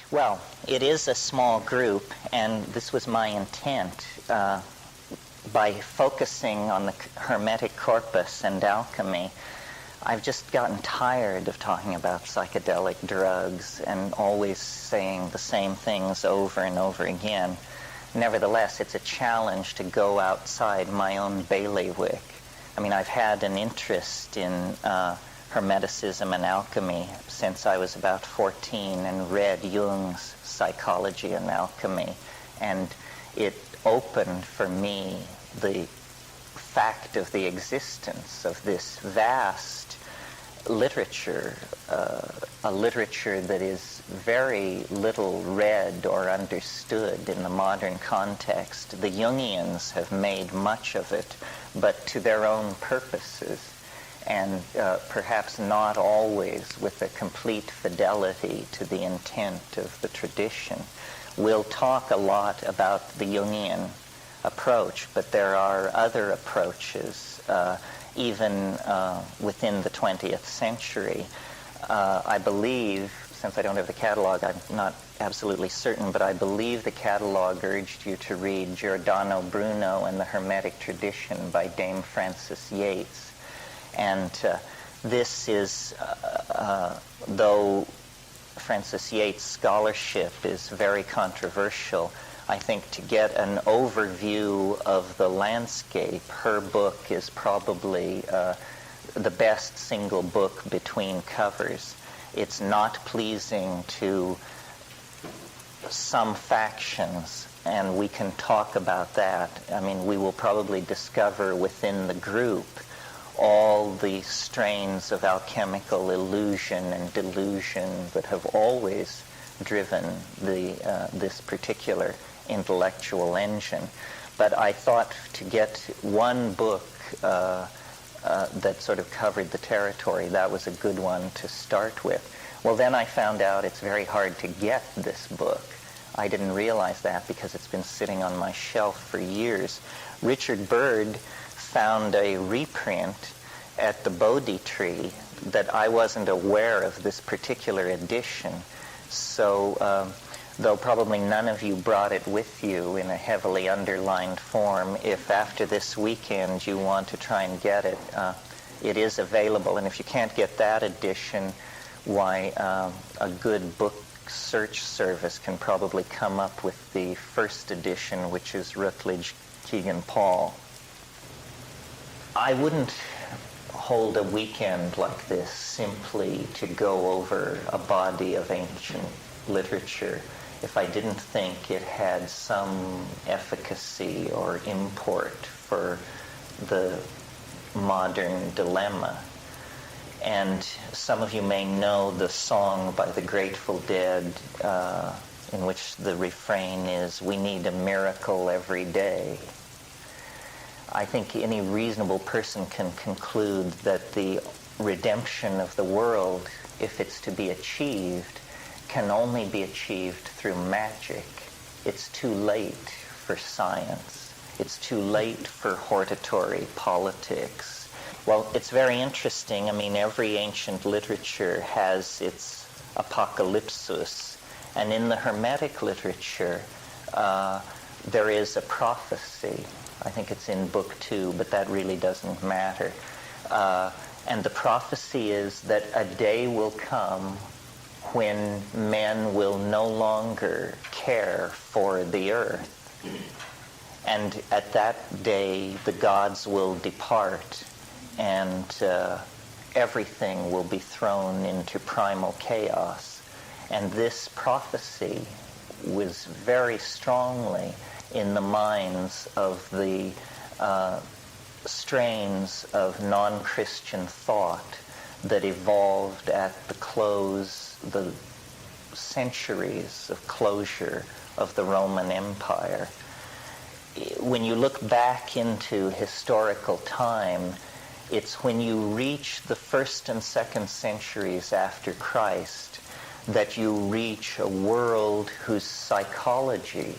Well, it is a small group, and this was my intent. By focusing on the Hermetic corpus and alchemy, I've just gotten tired of talking about psychedelic drugs and always saying the same things over and over again. Nevertheless, it's a challenge to go outside my own bailiwick. I mean, I've had an interest in Hermeticism and alchemy since I was about 14 and read Jung's Psychology and Alchemy, and it opened for me the fact of the existence of this vast literature, a literature that is very little read or understood in the modern context. The Jungians have made much of it, but to their own purposes, and perhaps not always with a complete fidelity to the intent of the tradition. We'll talk a lot about the Jungian approach, but there are other approaches, even within the 20th century. I believe, since I don't have the catalog, I'm not absolutely certain, but I believe the catalog urged you to read Giordano Bruno and the Hermetic Tradition by Dame Frances Yates. And this is, though Frances Yates' scholarship is very controversial, I think to get an overview of the landscape, her book is probably the best single book between covers. It's not pleasing to some factions, and we can talk about that. I mean, we will probably discover within the group all the strains of alchemical illusion and delusion that have always driven this particular intellectual engine. But I thought to get one book that sort of covered the territory, that was a good one to start with. Well, then I found out it's very hard to get this book. I didn't realize that because it's been sitting on my shelf for years. Richard Byrd found a reprint at the Bodhi Tree that I wasn't aware of this particular edition. So, though probably none of you brought it with you in a heavily underlined form, if after this weekend you want to try and get it, it is available. And if you can't get that edition, why, a good book search service can probably come up with the first edition, which is Rutledge Keegan Paul. I wouldn't hold a weekend like this simply to go over a body of ancient literature if I didn't think it had some efficacy or import for the modern dilemma. And some of you may know the song by the Grateful Dead in which the refrain is, "We need a miracle every day." I think any reasonable person can conclude that the redemption of the world, if it's to be achieved, can only be achieved through magic. It's too late for science. It's too late for hortatory politics. Well, it's very interesting. I mean, every ancient literature has its apocalypsis. And in the Hermetic literature, there is a prophecy. I think it's in book 2, but that really doesn't matter. And the prophecy is that a day will come when men will no longer care for the earth. And at that day, the gods will depart, and everything will be thrown into primal chaos. And this prophecy was very strongly in the minds of the strains of non-Christian thought that evolved at the centuries of closure of the Roman Empire. When you look back into historical time, it's when you reach the 1st and 2nd centuries after Christ that you reach a world whose psychology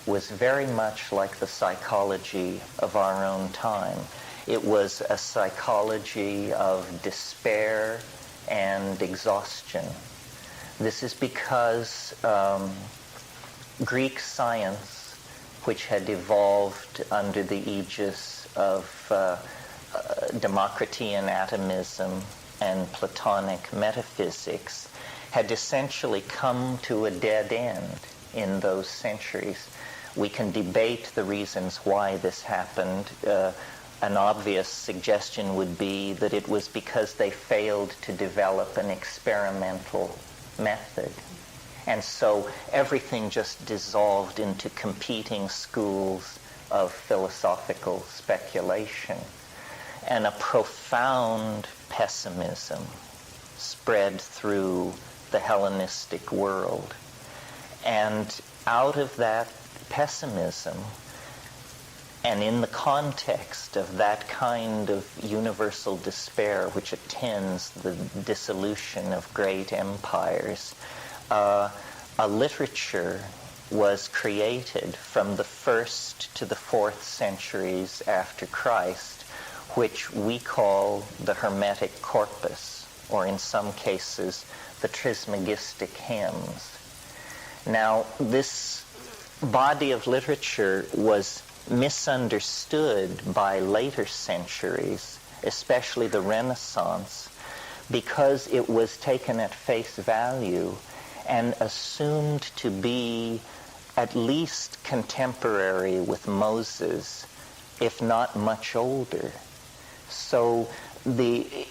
was very much like the psychology of our own time. It was a psychology of despair and exhaustion. This is because Greek science, which had evolved under the aegis of Democritean atomism and Platonic metaphysics, had essentially come to a dead end in those centuries. We can debate the reasons why this happened. An obvious suggestion would be that it was because they failed to develop an experimental method. And so everything just dissolved into competing schools of philosophical speculation. And a profound pessimism spread through the Hellenistic world. And out of that pessimism, and in the context of that kind of universal despair which attends the dissolution of great empires, a literature was created from the 1st to the 4th centuries after Christ, which we call the Hermetic corpus, or in some cases, the Trismegistic hymns. Now, this body of literature was misunderstood by later centuries, especially the Renaissance, because it was taken at face value and assumed to be at least contemporary with Moses, if not much older. So the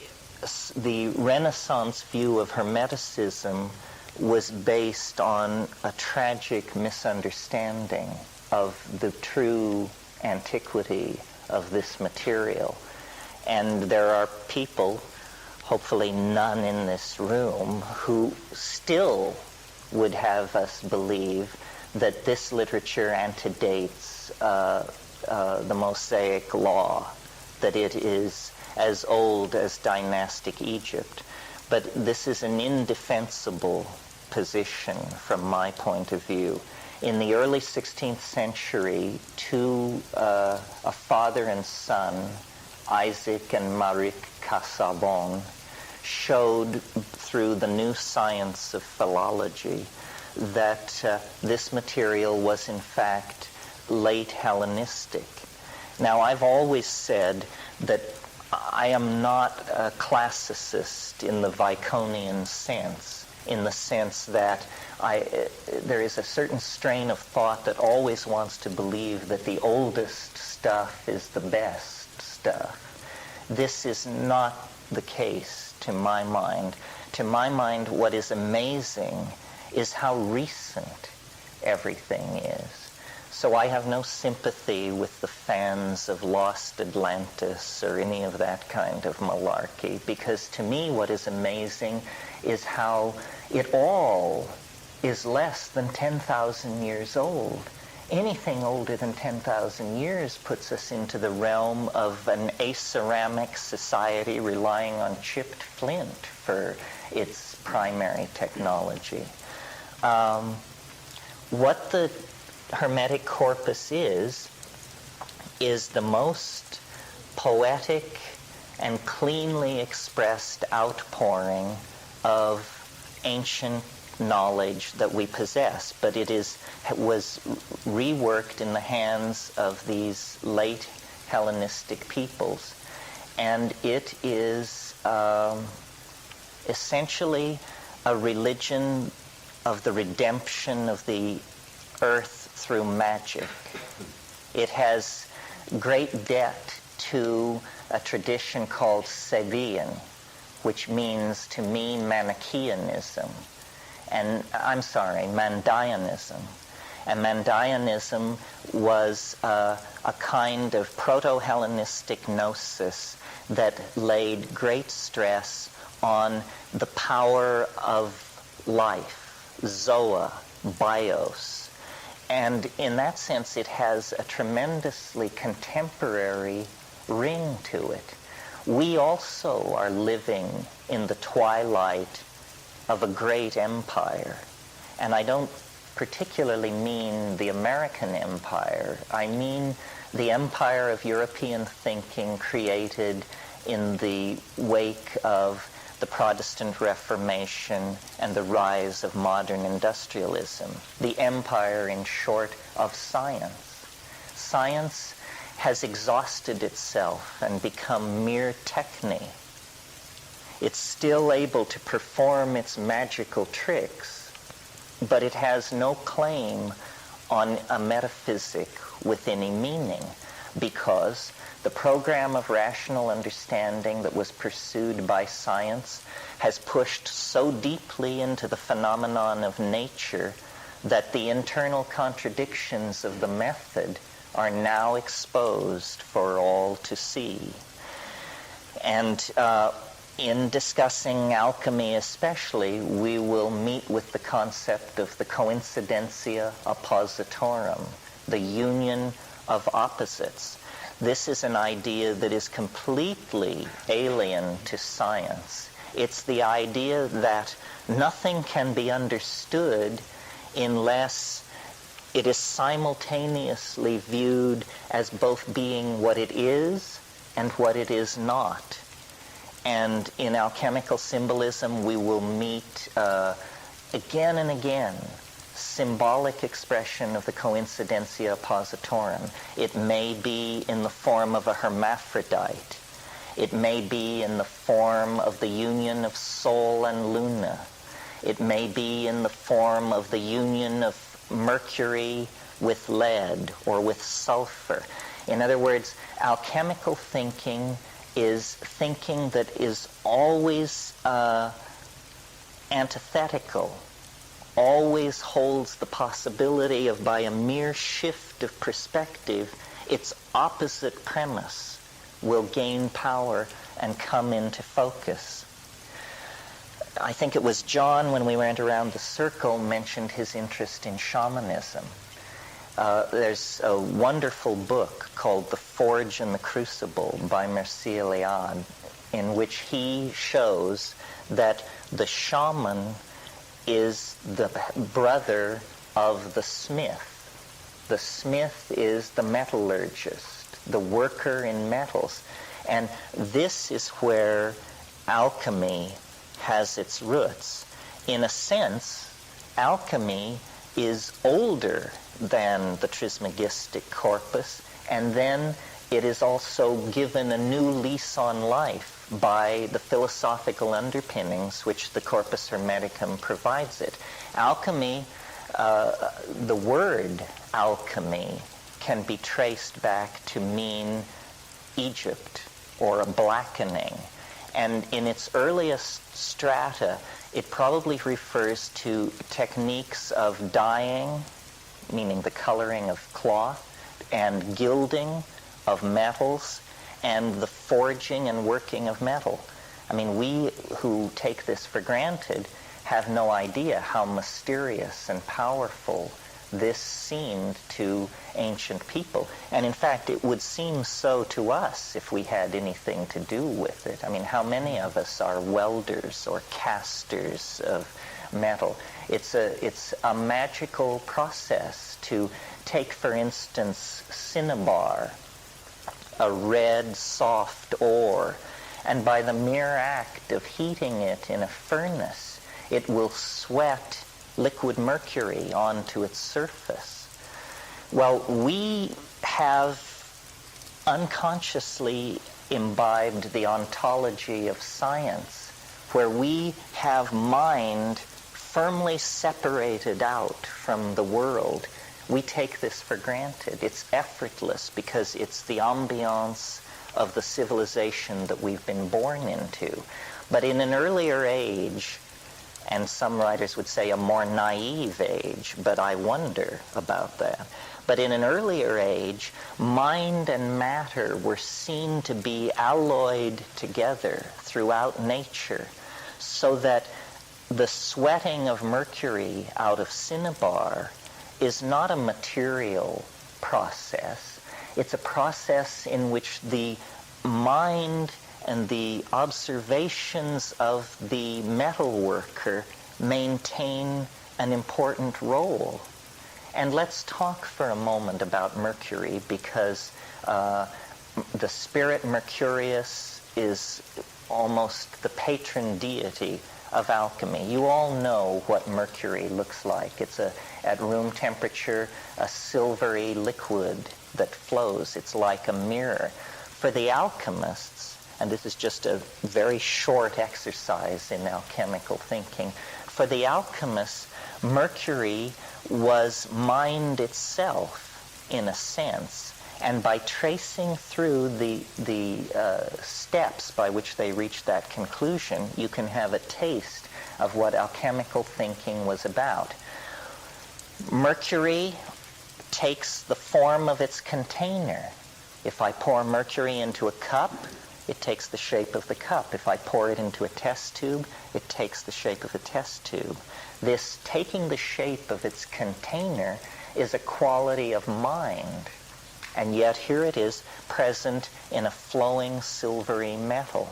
Renaissance view of Hermeticism was based on a tragic misunderstanding of the true antiquity of this material. And there are people, hopefully none in this room, who still would have us believe that this literature antedates the Mosaic law, that it is as old as dynastic Egypt. But this is an indefensible position from my point of view. In the early 16th century, a father and son, Isaac and Marie Casaubon, showed through the new science of philology that this material was in fact late Hellenistic. Now, I've always said that I am not a classicist in the Baconian sense, in the sense that there is a certain strain of thought that always wants to believe that the oldest stuff is the best stuff. This is not the case to my mind. To my mind, what is amazing is how recent everything is. So I have no sympathy with the fans of Lost Atlantis or any of that kind of malarkey, because to me what is amazing is how it all is less than 10,000 years old. Anything older than 10,000 years puts us into the realm of an aceramic society relying on chipped flint for its primary technology. What the Hermetic corpus is the most poetic and cleanly expressed outpouring of ancient knowledge that we possess, but it was reworked in the hands of these late Hellenistic peoples, and it is essentially a religion of the redemption of the earth through magic. It has great debt to a tradition called Sabian, which means to me Manichaeanism. And Mandaeanism. And Mandaeanism was a kind of proto-Hellenistic gnosis that laid great stress on the power of life, zoa, bios. And in that sense, it has a tremendously contemporary ring to it. We also are living in the twilight of a great empire. And I don't particularly mean the American empire. I mean the empire of European thinking created in the wake of the Protestant Reformation, and the rise of modern industrialism. The empire, in short, of science. Science has exhausted itself and become mere techne. It's still able to perform its magical tricks, but it has no claim on a metaphysic with any meaning, because the program of rational understanding that was pursued by science has pushed so deeply into the phenomenon of nature that the internal contradictions of the method are now exposed for all to see. And in discussing alchemy especially, we will meet with the concept of the coincidentia oppositorum, the union of opposites. This is an idea that is completely alien to science. It's the idea that nothing can be understood unless it is simultaneously viewed as both being what it is and what it is not. And in alchemical symbolism, we will meet again and again symbolic expression of the coincidentia oppositorum. It may be in the form of a hermaphrodite. It may be in the form of the union of Sol and Luna. It may be in the form of the union of Mercury with lead or with sulfur. In other words, alchemical thinking is thinking that is always antithetical, always holds the possibility of, by a mere shift of perspective, its opposite premise will gain power and come into focus. I think it was John, when we went around the circle, mentioned his interest in shamanism. There's a wonderful book called The Forge and the Crucible by Mircea Eliade, in which he shows that the shaman is the brother of the smith. The smith is the metallurgist, the worker in metals. And this is where alchemy has its roots. In a sense, alchemy is older than the Trismegistic corpus, and then it is also given a new lease on life by the philosophical underpinnings which the Corpus Hermeticum provides it. Alchemy, the word alchemy, can be traced back to mean Egypt or a blackening. And in its earliest strata, it probably refers to techniques of dyeing, meaning the coloring of cloth, and gilding of metals, and the forging and working of metal. I mean, we who take this for granted have no idea how mysterious and powerful this seemed to ancient people. And in fact, it would seem so to us if we had anything to do with it. I mean, how many of us are welders or casters of metal? It's a magical process to take, for instance, cinnabar, a red, soft ore, and by the mere act of heating it in a furnace, it will sweat liquid mercury onto its surface. Well, we have unconsciously imbibed the ontology of science, where we have mind firmly separated out from the world. We take this for granted. It's effortless because it's the ambiance of the civilization that we've been born into. But in an earlier age, and some writers would say a more naive age, but I wonder about that. But in an earlier age, mind and matter were seen to be alloyed together throughout nature, so that the sweating of mercury out of cinnabar is not a material process. It's a process in which the mind and the observations of the metal worker maintain an important role. And let's talk for a moment about mercury, because the spirit Mercurius is almost the patron deity of alchemy. You all know what mercury looks like. It's at room temperature, a silvery liquid that flows. It's like a mirror. For the alchemists, and this is just a very short exercise in alchemical thinking, for the alchemists, mercury was mind itself, in a sense. And by tracing through the steps by which they reached that conclusion, you can have a taste of what alchemical thinking was about. Mercury takes the form of its container. If I pour mercury into a cup, it takes the shape of the cup. If I pour it into a test tube, it takes the shape of a test tube. This taking the shape of its container is a quality of mind. And yet here it is present in a flowing silvery metal.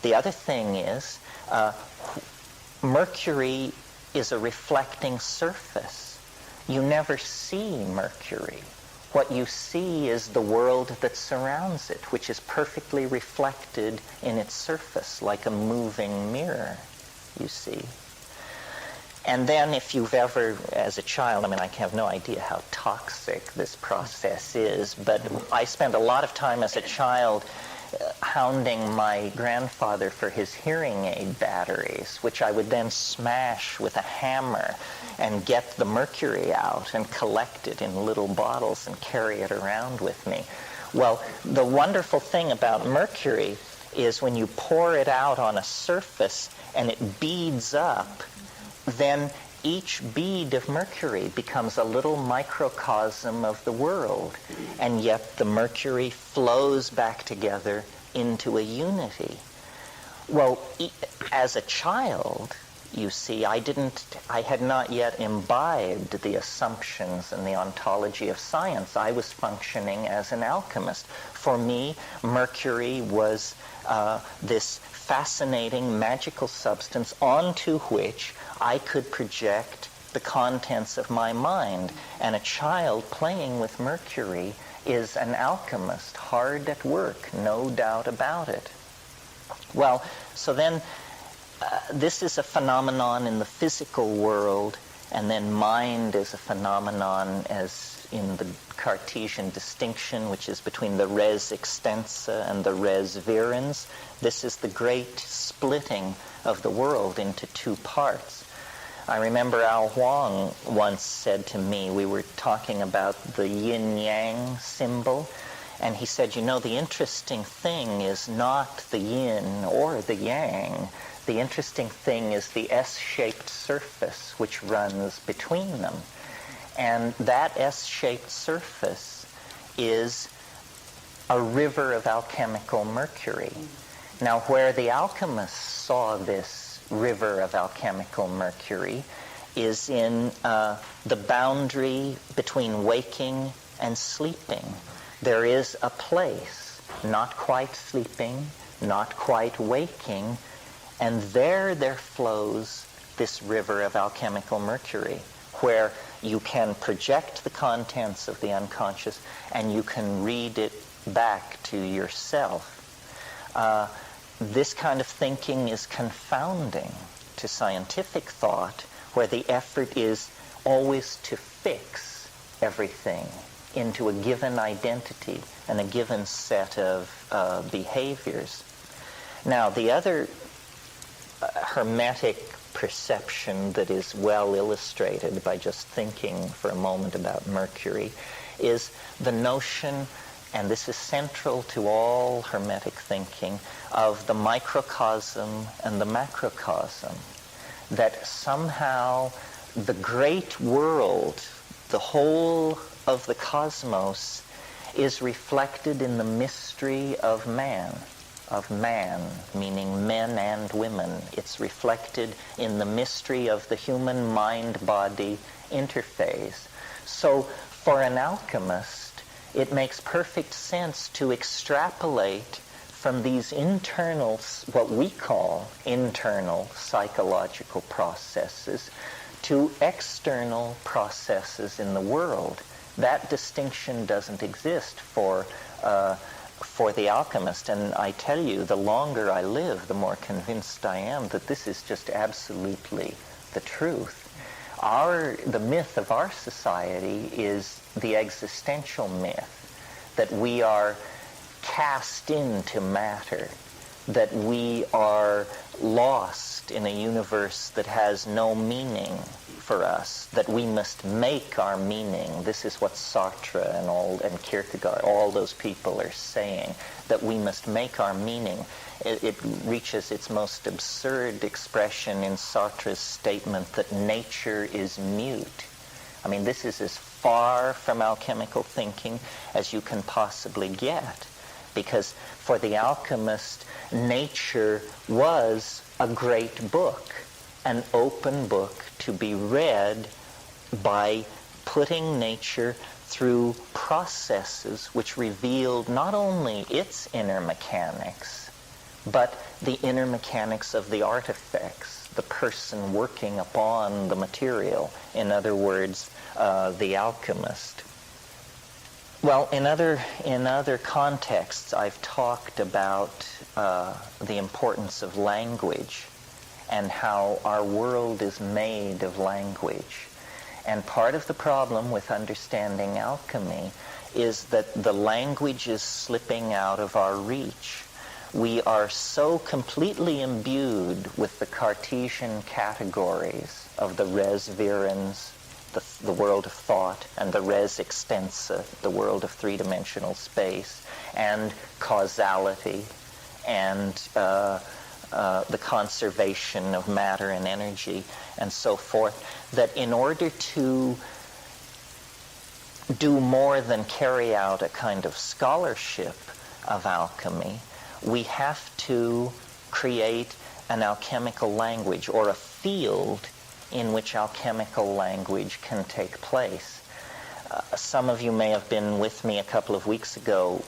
The other thing is, mercury is a reflecting surface. You never see mercury. What you see is the world that surrounds it, which is perfectly reflected in its surface, like a moving mirror, you see. And then if you've ever, as a child, I have no idea how toxic this process is, but I spent a lot of time as a child hounding my grandfather for his hearing aid batteries, which I would then smash with a hammer and get the mercury out and collect it in little bottles and carry it around with me. Well, the wonderful thing about mercury is when you pour it out on a surface and it beads up, then each bead of mercury becomes a little microcosm of the world, and yet the mercury flows back together into a unity. Well, as a child, you see, I had not yet imbibed the assumptions and the ontology of science. I was functioning as an alchemist. For me, mercury was this fascinating magical substance onto which I could project the contents of my mind. And a child playing with mercury is an alchemist, hard at work, no doubt about it. Well, so then this is a phenomenon in the physical world, and then mind is a phenomenon as in the Cartesian distinction, which is between the res extensa and the res virens. This is the great splitting of the world into two parts. I remember Al Huang once said to me, we were talking about the yin-yang symbol, and he said, you know, the interesting thing is not the yin or the yang. The interesting thing is the S-shaped surface which runs between them. And that S-shaped surface is a river of alchemical mercury. Now, where the alchemists saw this river of alchemical mercury is in the boundary between waking and sleeping. There is a place, not quite sleeping, not quite waking, and there flows this river of alchemical mercury, where you can project the contents of the unconscious and you can read it back to yourself. This kind of thinking is confounding to scientific thought, where the effort is always to fix everything into a given identity and a given set of behaviors. Now, the other hermetic perception that is well illustrated by just thinking for a moment about mercury is the notion, and this is central to all hermetic thinking, of the microcosm and the macrocosm. That somehow the great world, the whole of the cosmos, is reflected in the mystery of man, meaning men and women. It's reflected in the mystery of the human mind-body interface. So for an alchemist, it makes perfect sense to extrapolate from these internal, what we call internal psychological processes, to external processes in the world. That distinction doesn't exist for for the alchemist. And I tell you, the longer I live, the more convinced I am that this is just absolutely the truth. The myth of our society is the existential myth, that we are cast into matter, that we are lost in a universe that has no meaning for us, that we must make our meaning. This is what Sartre and Kierkegaard, all those people are saying, that we must make our meaning. It reaches its most absurd expression in Sartre's statement that nature is mute. I mean, this is as far from alchemical thinking as you can possibly get, because for the alchemist, nature was a great book, an open book to be read by putting nature through processes which revealed not only its inner mechanics, but the inner mechanics of the artifacts, the person working upon the material. In other words, the alchemist. Well, in other contexts, I've talked about the importance of language and how our world is made of language. And part of the problem with understanding alchemy is that the language is slipping out of our reach. We are so completely imbued with the Cartesian categories of the res virens, the world of thought, and the res extensa, the world of three-dimensional space, and causality, and the conservation of matter and energy, and so forth, that in order to do more than carry out a kind of scholarship of alchemy, we have to create an alchemical language, or a field in which alchemical language can take place. Some of you may have been with me a couple of weeks ago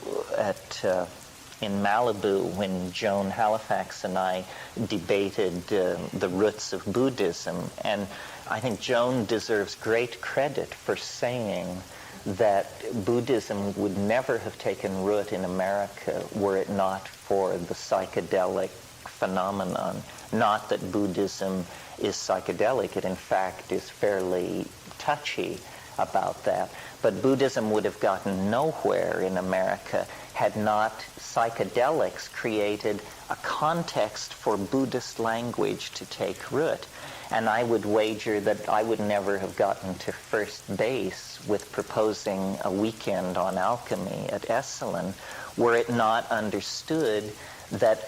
in Malibu when Joan Halifax and I debated the roots of Buddhism. And I think Joan deserves great credit for saying that Buddhism would never have taken root in America were it not for the psychedelic phenomenon. Not that Buddhism is psychedelic, it in fact is fairly touchy about that. But Buddhism would have gotten nowhere in America had not psychedelics created a context for Buddhist language to take root. And I would wager that I would never have gotten to first base with proposing a weekend on alchemy at Esalen were it not understood that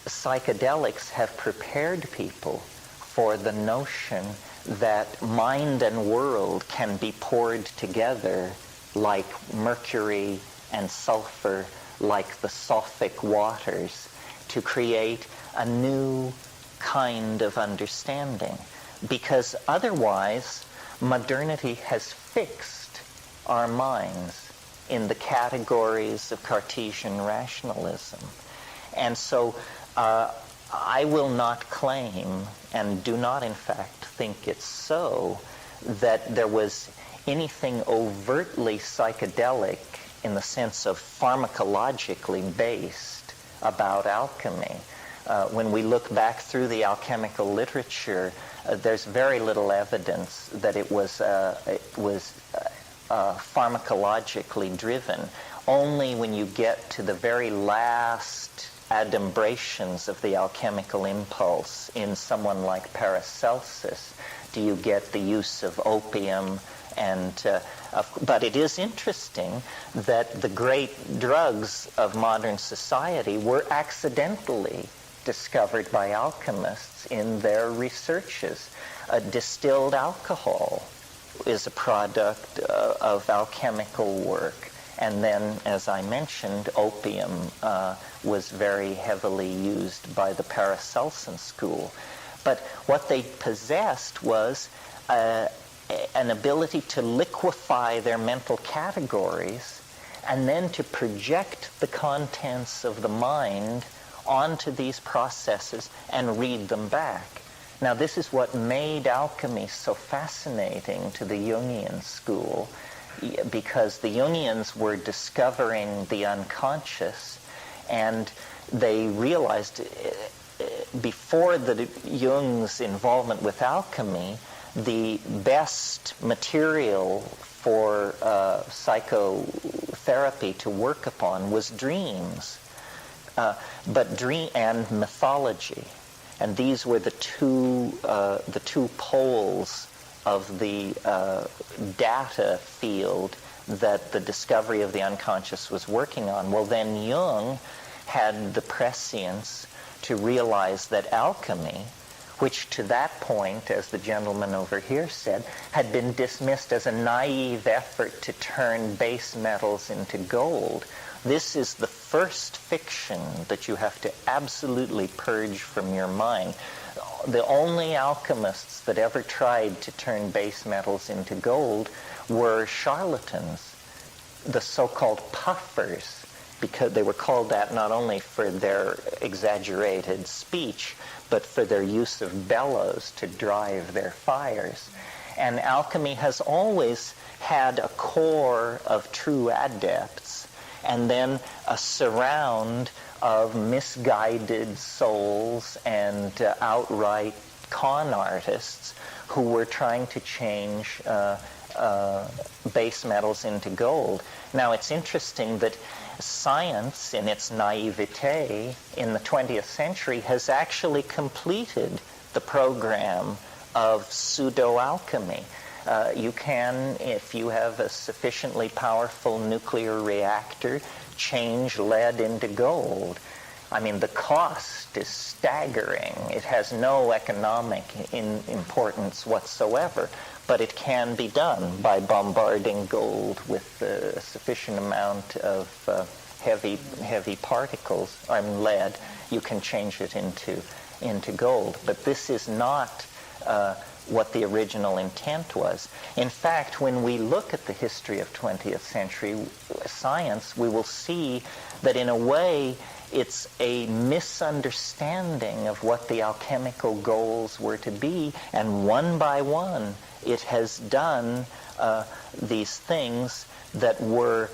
psychedelics have prepared people for the notion that mind and world can be poured together like mercury and sulfur, like the Sophic waters, to create a new kind of understanding. Because otherwise, modernity has fixed our minds in the categories of Cartesian rationalism. And so I will not claim, and do not in fact think it's so, that there was anything overtly psychedelic in the sense of pharmacologically based about alchemy. When we look back through the alchemical literature, there's very little evidence that it was pharmacologically driven. Only when you get to the very last adumbrations of the alchemical impulse in someone like Paracelsus do you get the use of opium. But it is interesting that the great drugs of modern society were accidentally discovered by alchemists in their researches. Distilled alcohol is a product of alchemical work. And then, as I mentioned, opium was very heavily used by the Paracelsian school. But what they possessed was an ability to liquefy their mental categories and then to project the contents of the mind onto these processes and read them back. Now, this is what made alchemy so fascinating to the Jungian school, because the Jungians were discovering the unconscious, and they realized before Jung's involvement with alchemy, the best material for psychotherapy to work upon was dreams, but dream and mythology, and these were the two poles of the data field that the discovery of the unconscious was working on. Well, then Jung had the prescience to realize that alchemy, which to that point, as the gentleman over here said, had been dismissed as a naive effort to turn base metals into gold. This is the first fiction that you have to absolutely purge from your mind. The only alchemists that ever tried to turn base metals into gold were charlatans, the so-called puffers, because they were called that not only for their exaggerated speech, but for their use of bellows to drive their fires. And alchemy has always had a core of true adepts, and then a surround of misguided souls and outright con artists who were trying to change base metals into gold. Now, it's interesting that science, in its naivete in the 20th century, has actually completed the program of pseudo-alchemy. You can, if you have a sufficiently powerful nuclear reactor, change lead into gold. I mean, the cost is staggering. It has no economic importance whatsoever, but it can be done by bombarding gold with a sufficient amount of heavy particles, lead. You can change it into gold. But this is not what the original intent was. In fact, when we look at the history of 20th century science, we will see that in a way it's a misunderstanding of what the alchemical goals were to be, and one by one it has done these things that were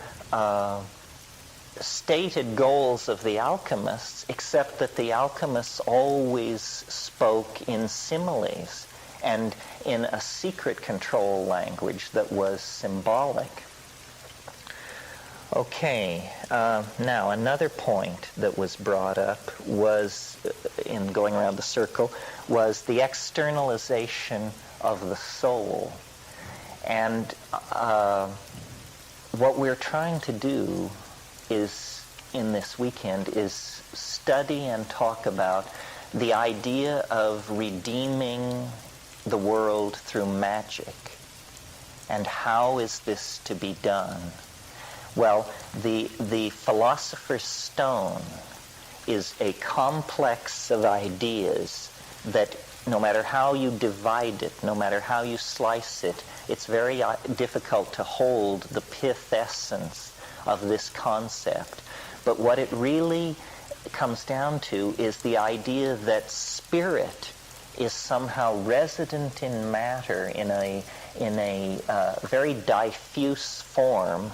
stated goals of the alchemists, except that the alchemists always spoke in similes and in a secret control language that was symbolic. Okay, now another point that was brought up was, in going around the circle, was the externalization of the soul. And what we're trying to do is, in this weekend, is study and talk about the idea of redeeming the world through magic. And how is this to be done? Well, the philosopher's stone is a complex of ideas that no matter how you divide it, no matter how you slice it, it's very difficult to hold the pith essence of this concept. But what it really comes down to is the idea that spirit is somehow resident in matter in a very diffuse form,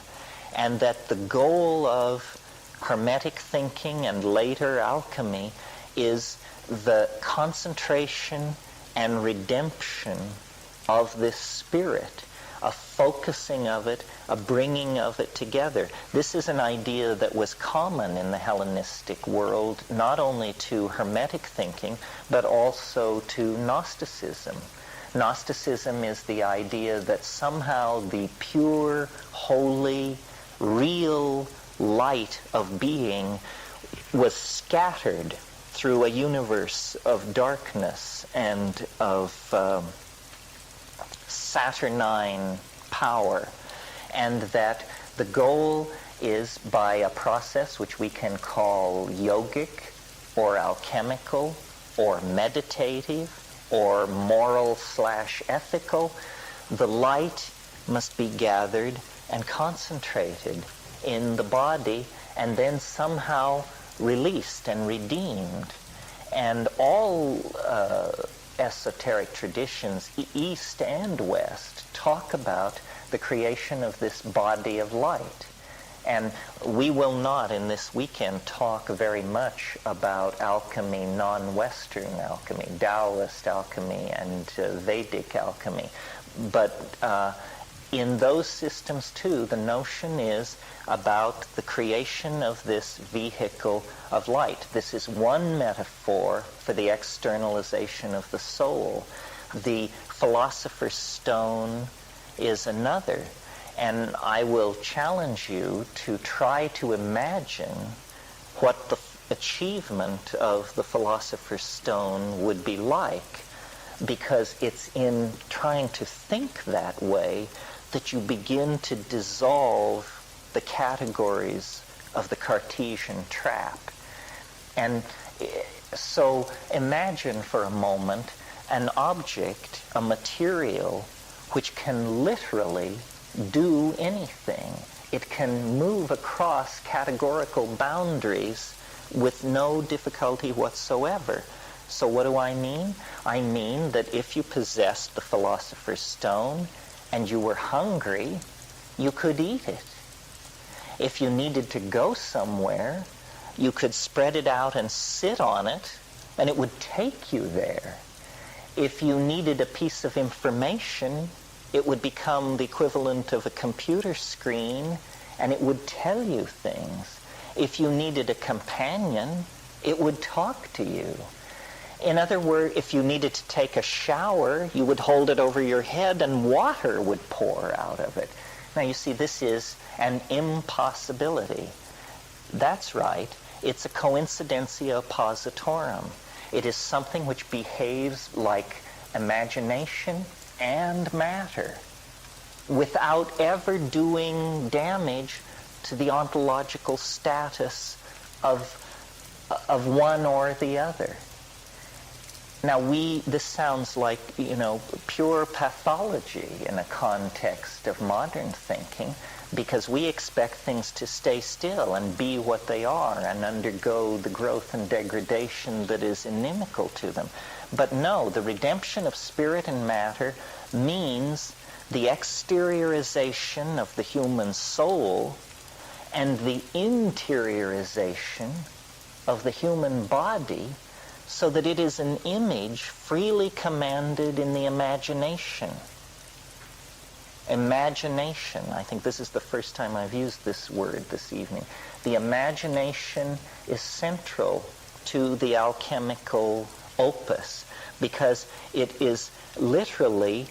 and that the goal of Hermetic thinking and later alchemy is the concentration and redemption of this spirit, a focusing of it, a bringing of it together. This is an idea that was common in the Hellenistic world, not only to Hermetic thinking, but also to Gnosticism. Gnosticism is the idea that somehow the pure, holy, real light of being was scattered through a universe of darkness and of saturnine power, and that the goal is, by a process which we can call yogic or alchemical or meditative or moral/ethical, the light must be gathered and concentrated in the body and then somehow released and redeemed. And all esoteric traditions, East and West, talk about the creation of this body of light. And we will not in this weekend talk very much about alchemy, non-Western alchemy, Taoist alchemy, and Vedic alchemy. But in those systems too, the notion is about the creation of this vehicle of light. This is one metaphor for the externalization of the soul. The philosopher's stone is another. And I will challenge you to try to imagine what the achievement of the philosopher's stone would be like, because it's in trying to think that way that you begin to dissolve the categories of the Cartesian trap. And so imagine for a moment an object, a material, which can literally do anything. It can move across categorical boundaries with no difficulty whatsoever. So what do I mean? I mean that if you possessed the philosopher's stone and you were hungry, you could eat it. If you needed to go somewhere, you could spread it out and sit on it, and it would take you there. If you needed a piece of information, it would become the equivalent of a computer screen, and it would tell you things. If you needed a companion, it would talk to you. In other words, if you needed to take a shower, you would hold it over your head and water would pour out of it. Now you see, this is an impossibility. That's right. It's a coincidentia oppositorum. It is something which behaves like imagination and matter without ever doing damage to the ontological status of one or the other. Now this sounds like, pure pathology in a context of modern thinking, because we expect things to stay still and be what they are and undergo the growth and degradation that is inimical to them. But no, the redemption of spirit and matter means the exteriorization of the human soul and the interiorization of the human body, so that it is an image freely commanded in the imagination. Imagination. I think this is the first time I've used this word this evening. The imagination is central to the alchemical opus, because it is literally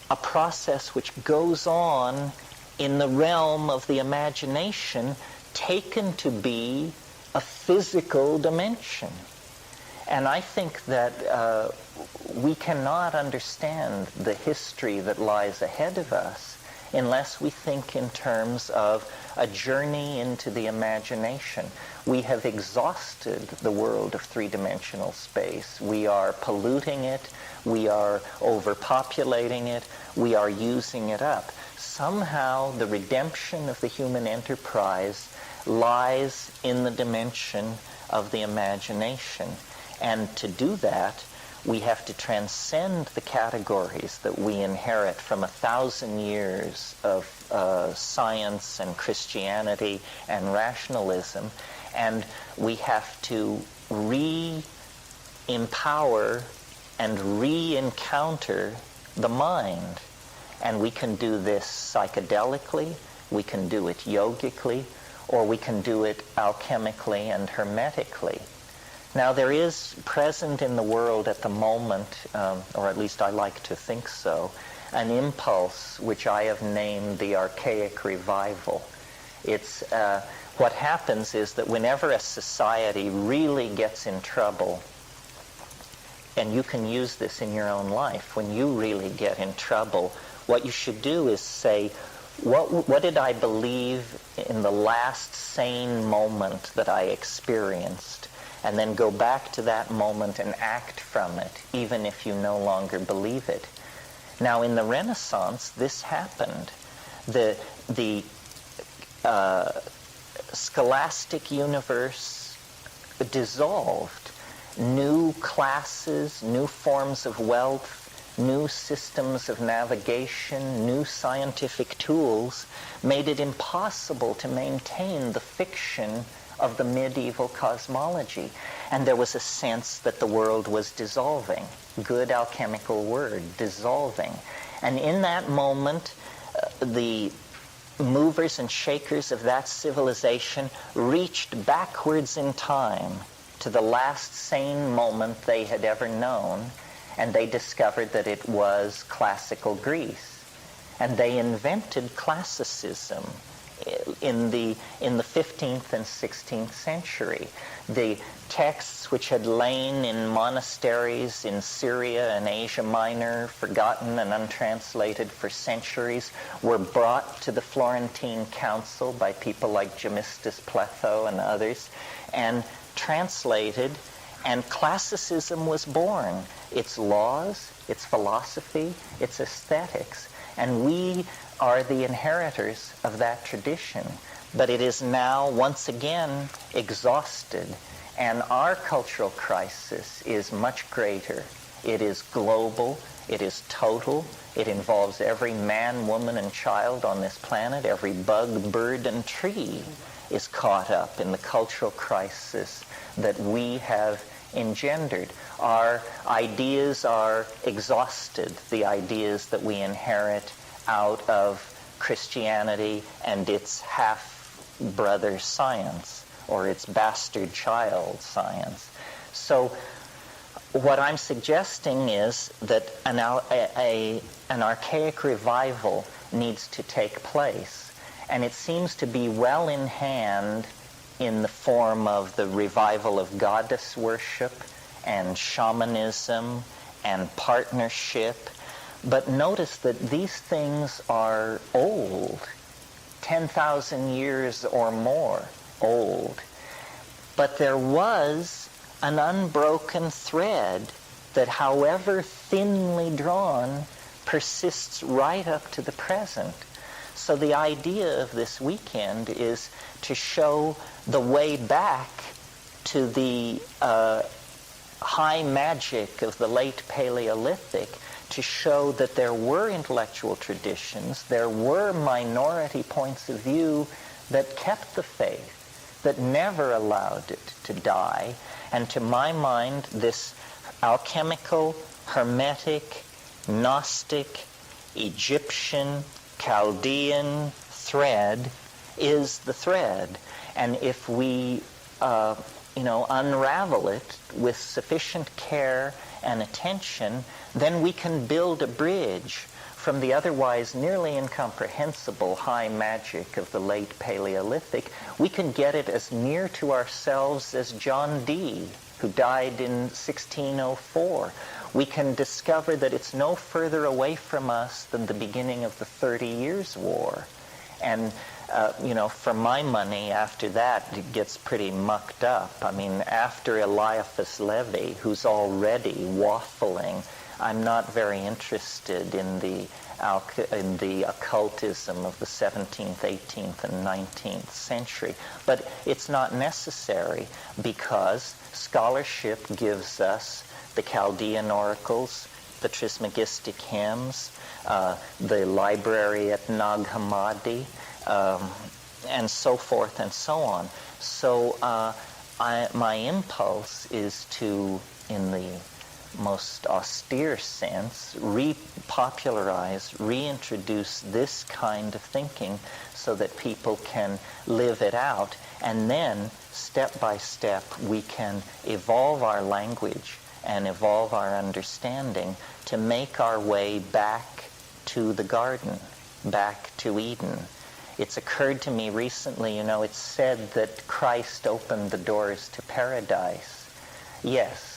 a process which goes on in the realm of the imagination, taken to be a physical dimension. And I think that we cannot understand the history that lies ahead of us unless we think in terms of a journey into the imagination. We have exhausted the world of three-dimensional space. We are polluting it. We are overpopulating it. We are using it up. Somehow the redemption of the human enterprise lies in the dimension of the imagination. And to do that, we have to transcend the categories that we inherit from 1,000 years of science and Christianity and rationalism, and we have to re-empower and re-encounter the mind. And we can do this psychedelically, we can do it yogically, or we can do it alchemically and hermetically. Now, there is present in the world at the moment, or at least I like to think so, an impulse which I have named the archaic revival. It's what happens is that whenever a society really gets in trouble, and you can use this in your own life, when you really get in trouble, what you should do is say, what did I believe in the last sane moment that I experienced? And then go back to that moment and act from it, even if you no longer believe it. Now, in the Renaissance, this happened. The scholastic universe dissolved, new classes, new forms of wealth, new systems of navigation, new scientific tools made it impossible to maintain the fiction of the medieval cosmology. And there was a sense that the world was dissolving. Good alchemical word, dissolving. And in that moment, the movers and shakers of that civilization reached backwards in time to the last sane moment they had ever known, and they discovered that it was classical Greece. And they invented classicism in the 15th and 16th century. The texts which had lain in monasteries in Syria and Asia Minor, forgotten and untranslated for centuries, were brought to the Florentine Council by people like Gemistus Pletho and others, and translated, and classicism was born. Its laws, its philosophy, its aesthetics. And we are the inheritors of that tradition. But it is now once again exhausted. And our cultural crisis is much greater. It is global. It is total. It involves every man, woman, and child on this planet. Every bug, bird, and tree is caught up in the cultural crisis that we have engendered. Our ideas are exhausted, the ideas that we inherit out of Christianity and its half-brother science, or its bastard child science. So what I'm suggesting is that an archaic revival needs to take place, and it seems to be well in hand in the form of the revival of goddess worship and shamanism and partnership. But notice that these things are old, 10,000 years or more old. But there was an unbroken thread that, however thinly drawn, persists right up to the present. So the idea of this weekend is to show the way back to the high magic of the late Paleolithic, to show that there were intellectual traditions, there were minority points of view that kept the faith, that never allowed it to die. And to my mind, this alchemical, hermetic, Gnostic, Egyptian, Chaldean thread is the thread. And if we unravel it with sufficient care and attention, then we can build a bridge from the otherwise nearly incomprehensible high magic of the late Paleolithic. We can get it as near to ourselves as John Dee, who died in 1604. We can discover that it's no further away from us than the beginning of the 30 Years' War. And for my money, after that, it gets pretty mucked up. I mean, after Eliphas Levi, who's already waffling, I'm not very interested in the occultism of the 17th, 18th, and 19th century. But it's not necessary, because scholarship gives us the Chaldean oracles, the Trismegistic hymns, the library at Nag Hammadi, and so forth and so on. So my impulse is to, in the most austere sense, repopularize, reintroduce this kind of thinking so that people can live it out. And then, step by step, we can evolve our language and evolve our understanding to make our way back to the garden, back to Eden. It's occurred to me recently, it's said that Christ opened the doors to paradise. Yes,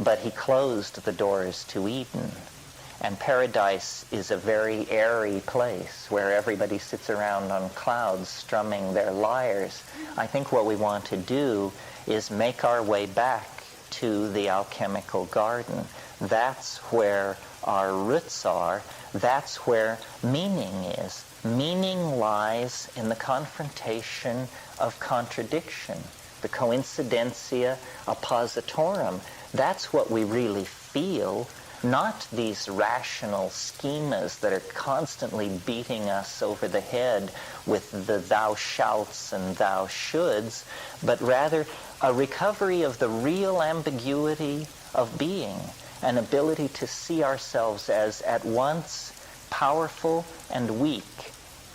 but he closed the doors to Eden. And paradise is a very airy place where everybody sits around on clouds strumming their lyres. I think what we want to do is make our way back to the alchemical garden. That's where our roots are. That's where meaning is. Meaning lies in the confrontation of contradiction. the coincidentia oppositorum. That's what we really feel, not these rational schemas that are constantly beating us over the head with the thou shalts and thou shoulds, but rather a recovery of the real ambiguity of being, an ability to see ourselves as at once powerful and weak,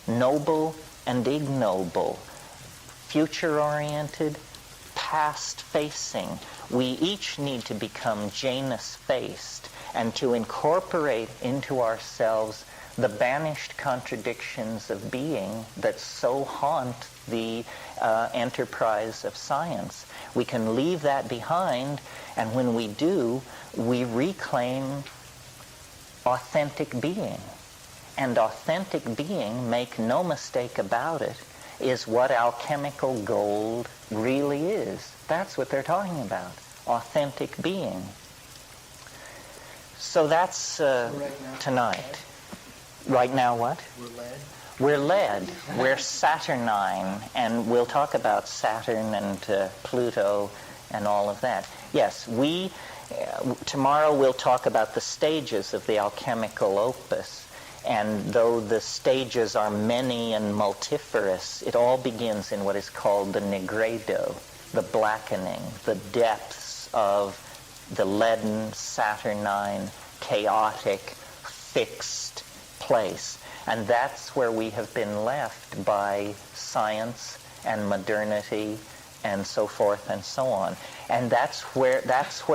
noble and ignoble, future-oriented, past-facing. We each need to become Janus-faced and to incorporate into ourselves the banished contradictions of being that so haunt the enterprise of science. We can leave that behind, and when we do, we reclaim authentic being. And authentic being, make no mistake about it, is what alchemical gold really is. That's what they're talking about, authentic being. So that's tonight. Right now what? We're led. We're Saturnine, and we'll talk about Saturn and Pluto and all of that. Yes, tomorrow we'll talk about the stages of the alchemical opus. And though the stages are many and multifarious, it all begins in what is called the nigredo, the blackening, the depths of the leaden, saturnine, chaotic, fixed place. And that's where we have been left by science and modernity and so forth and so on. And that's where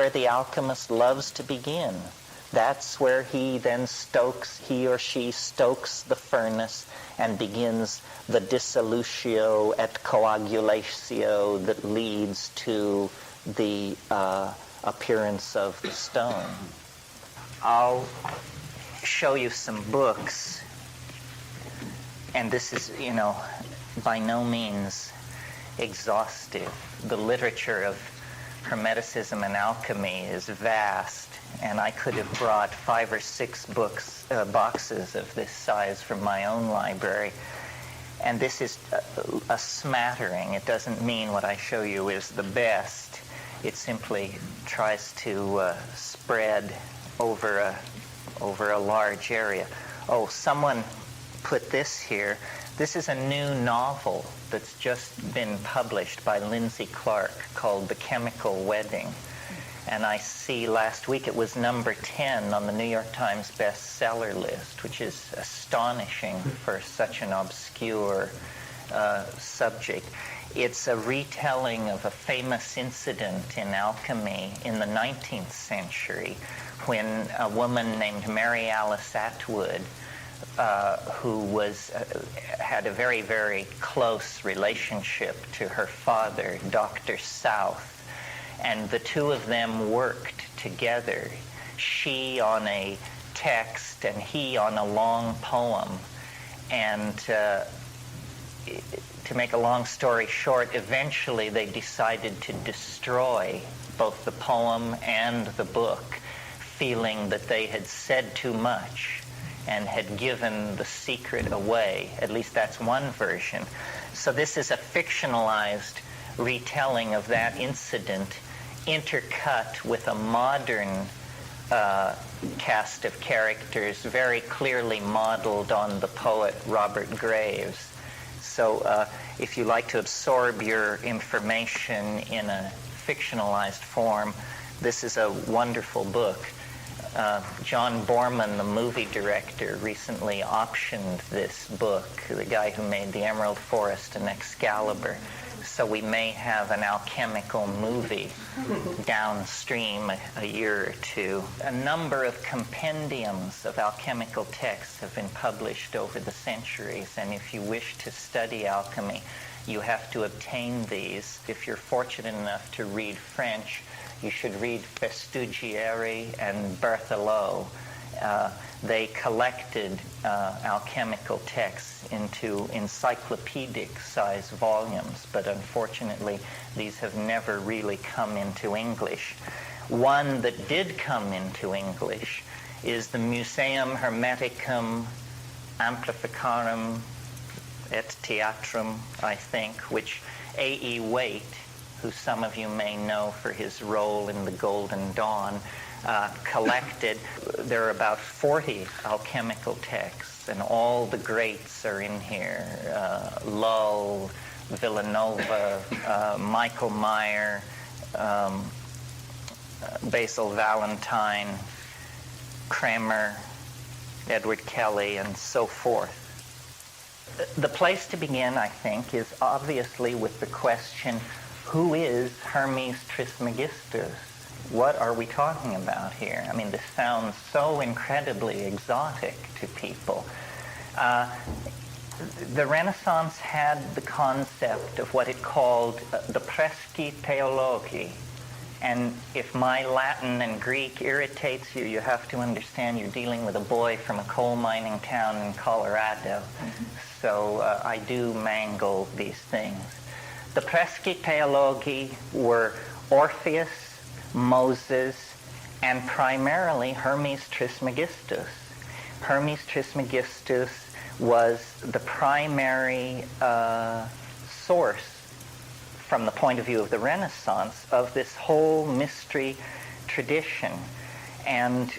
the alchemist loves to begin. That's where he or she stokes the furnace and begins the dissolution et coagulatio that leads to the appearance of the stone. I'll show you some books, and this is, by no means exhaustive. The literature of Hermeticism and alchemy is vast, and I could have brought 5 or 6 boxes of this size from my own library. And this is a smattering. It doesn't mean what I show you is the best. It simply tries to spread over a large area. Oh, someone put this here. This is a new novel that's just been published by Lindsay Clark called The Chemical Wedding. And I see last week it was number 10 on the New York Times bestseller list, which is astonishing for such an obscure subject. It's a retelling of a famous incident in alchemy in the 19th century when a woman named Mary Alice Atwood, who had a very, very close relationship to her father, Dr. South, and the two of them worked together, she on a text and he on a long poem. And to make a long story short, eventually they decided to destroy both the poem and the book, feeling that they had said too much and had given the secret away. At least that's one version. So this is a fictionalized retelling of that incident, intercut with a modern cast of characters very clearly modeled on the poet Robert Graves. So if you like to absorb your information in a fictionalized form, this is a wonderful book. John Borman, the movie director, recently optioned this book, the guy who made The Emerald Forest and Excalibur. So we may have an alchemical movie downstream a year or two. A number of compendiums of alchemical texts have been published over the centuries, and if you wish to study alchemy, you have to obtain these. If you're fortunate enough to read French, you should read Festugieri and Berthelot. They collected alchemical texts into encyclopedic-sized volumes, but unfortunately, these have never really come into English. One that did come into English is the Museum Hermeticum Amplificarum et Theatrum, I think, which A.E. Waite who some of you may know for his role in the Golden Dawn, collected. There are about 40 alchemical texts, and all the greats are in here. Lull, Villanova, Michael Meyer, Basil Valentine, Kramer, Edward Kelly, and so forth. The place to begin, I think, is obviously with the question, who is Hermes Trismegistus? What are we talking about here? I mean, this sounds so incredibly exotic to people. The Renaissance had the concept of what it called the presci theologi. And if my Latin and Greek irritates you, you have to understand you're dealing with a boy from a coal mining town in Colorado. Mm-hmm. So I do mangle these things. The presci theologi were Orpheus, Moses, and primarily Hermes Trismegistus. Hermes Trismegistus was the primary source, from the point of view of the Renaissance, of this whole mystery tradition. And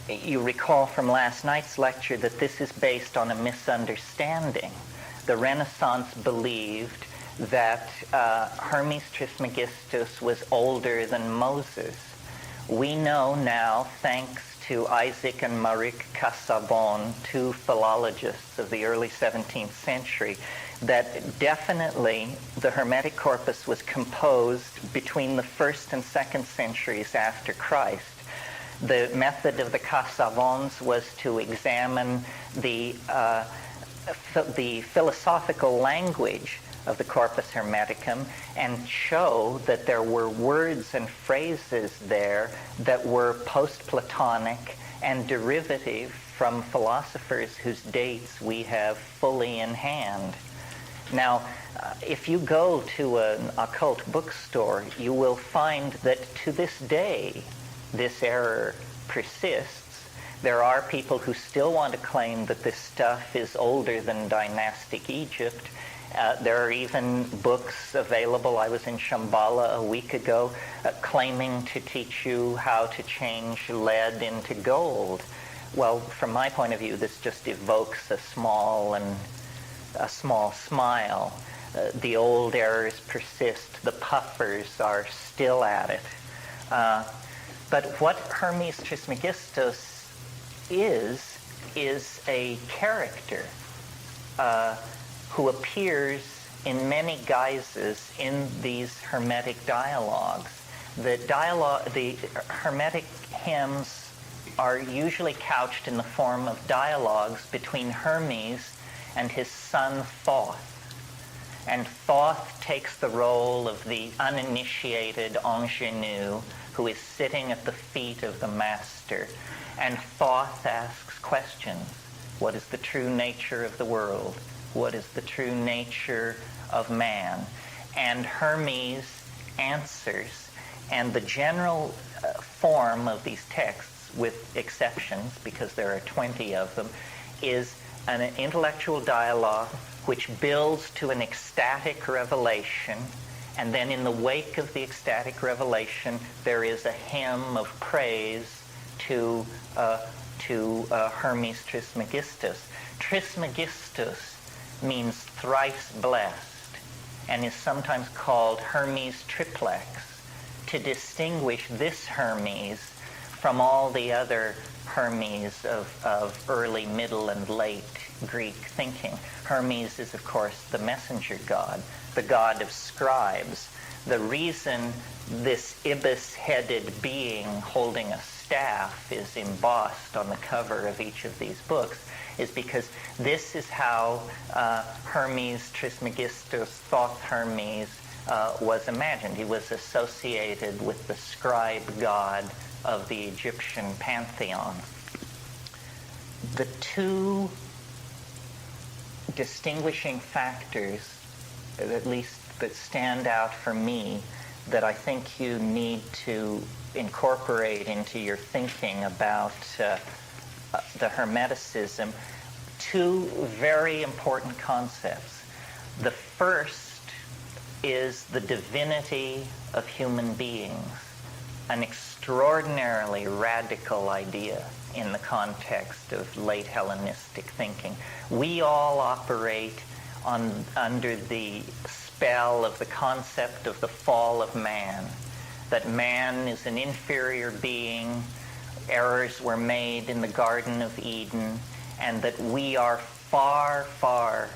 you recall from last night's lecture that this is based on a misunderstanding. The Renaissance believed that Hermes Trismegistus was older than Moses. We know now, thanks to Isaac and Maurice Casaubon, two philologists of the early 17th century, that definitely the Hermetic corpus was composed between the 1st and 2nd centuries after Christ. The method of the Casaubons was to examine the philosophical language of the Corpus Hermeticum and show that there were words and phrases there that were post-Platonic and derivative from philosophers whose dates we have fully in hand. Now, if you go to an occult bookstore, you will find that to this day, this error persists. There are people who still want to claim that this stuff is older than dynastic Egypt. There are even books available. I was in Shambhala a week ago claiming to teach you how to change lead into gold. Well, from my point of view, this just evokes a small smile. The old errors persist. The puffers are still at it. But what Hermes Trismegistus is a character who appears in many guises in these Hermetic dialogues. The Hermetic hymns are usually couched in the form of dialogues between Hermes and his son Thoth. And Thoth takes the role of the uninitiated ingenue who is sitting at the feet of the master. And Thoth asks questions. What is the true nature of the world? What is the true nature of man? And Hermes answers. And the general form of these texts, with exceptions, because there are 20 of them, is an intellectual dialogue which builds to an ecstatic revelation, and then in the wake of the ecstatic revelation there is a hymn of praise to Hermes Trismegistus. Trismegistus means thrice blessed and is sometimes called Hermes triplex, to distinguish this Hermes from all the other Hermes of early, middle, and late Greek thinking. Hermes is, of course, the messenger god, the god of scribes. The reason this ibis-headed being holding a staff is embossed on the cover of each of these books is because this is how Hermes Trismegistus, Thoth Hermes, was imagined. He was associated with the scribe god of the Egyptian pantheon. The two distinguishing factors, at least that stand out for me, that I think you need to incorporate into your thinking about the Hermeticism, two very important concepts. The first is the divinity of human beings, an extraordinarily radical idea in the context of late Hellenistic thinking. We all operate under the spell of the concept of the fall of man, that man is an inferior being, errors were made in the Garden of Eden, and that we are far, far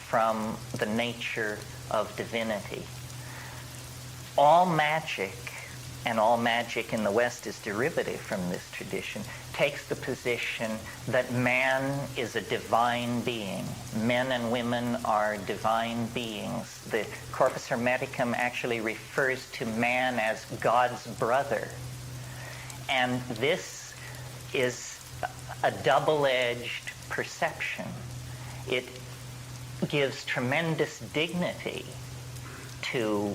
from the nature of divinity. All magic, and all magic in the West is derivative from this tradition, takes the position that man is a divine being. Men and women are divine beings. The Corpus Hermeticum actually refers to man as God's brother. And this is a double-edged perception. It gives tremendous dignity to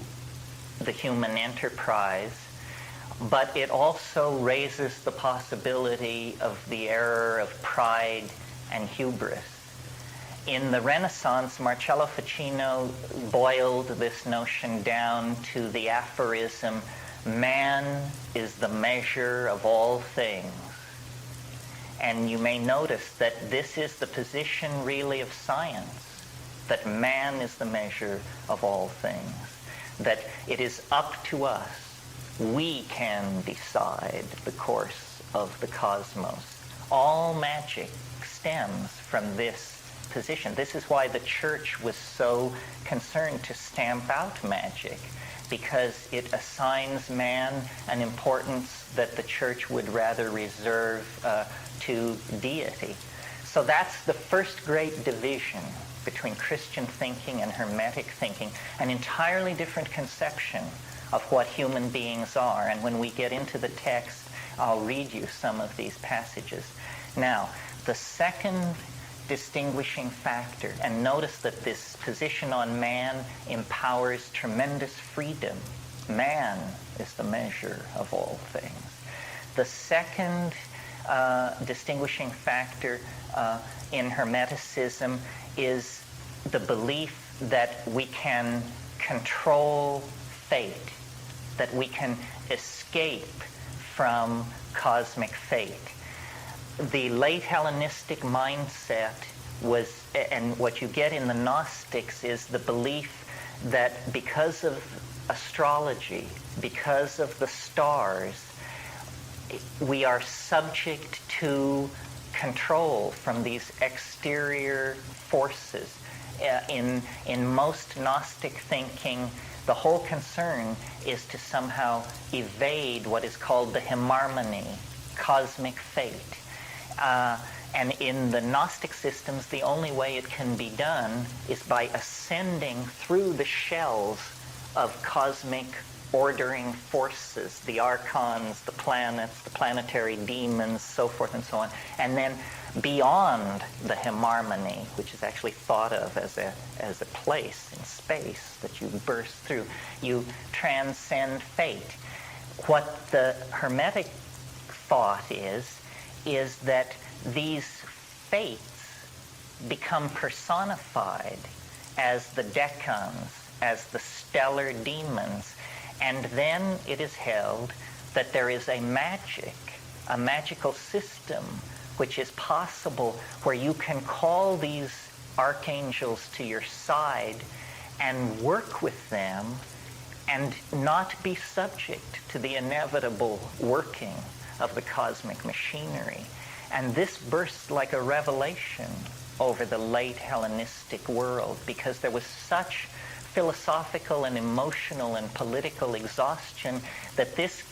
the human enterprise, but it also raises the possibility of the error of pride and hubris. In the Renaissance, Marcello Ficino boiled this notion down to the aphorism, man is the measure of all things. And you may notice that this is the position really of science, that man is the measure of all things, that it is up to us. We can decide the course of the cosmos. All magic stems from this position. This is why the church was so concerned to stamp out magic, because it assigns man an importance that the church would rather reserve to deity. So that's the first great division between Christian thinking and Hermetic thinking, an entirely different conception of what human beings are. And when we get into the text, I'll read you some of these passages. Now, the second distinguishing factor, and notice that this position on man empowers tremendous freedom. Man is the measure of all things. The second distinguishing factor in Hermeticism is the belief that we can control fate, that we can escape from cosmic fate. The late Hellenistic mindset was, and what you get in the Gnostics is the belief that because of astrology, because of the stars, we are subject to control from these exterior forces. In most Gnostic thinking, the whole concern is to somehow evade what is called the hymarmony, cosmic fate. And in the Gnostic systems, the only way it can be done is by ascending through the shells of cosmic ordering forces, the archons, the planets, the planetary demons, so forth and so on, and then beyond the hymarmony, which is actually thought of as a place in space that you burst through, you transcend fate. What the Hermetic thought is that these fates become personified as the decans, as the stellar demons, and then it is held that there is a magical system which is possible where you can call these archangels to your side and work with them and not be subject to the inevitable working of the cosmic machinery. And this burst like a revelation over the late Hellenistic world, because there was such philosophical and emotional and political exhaustion that this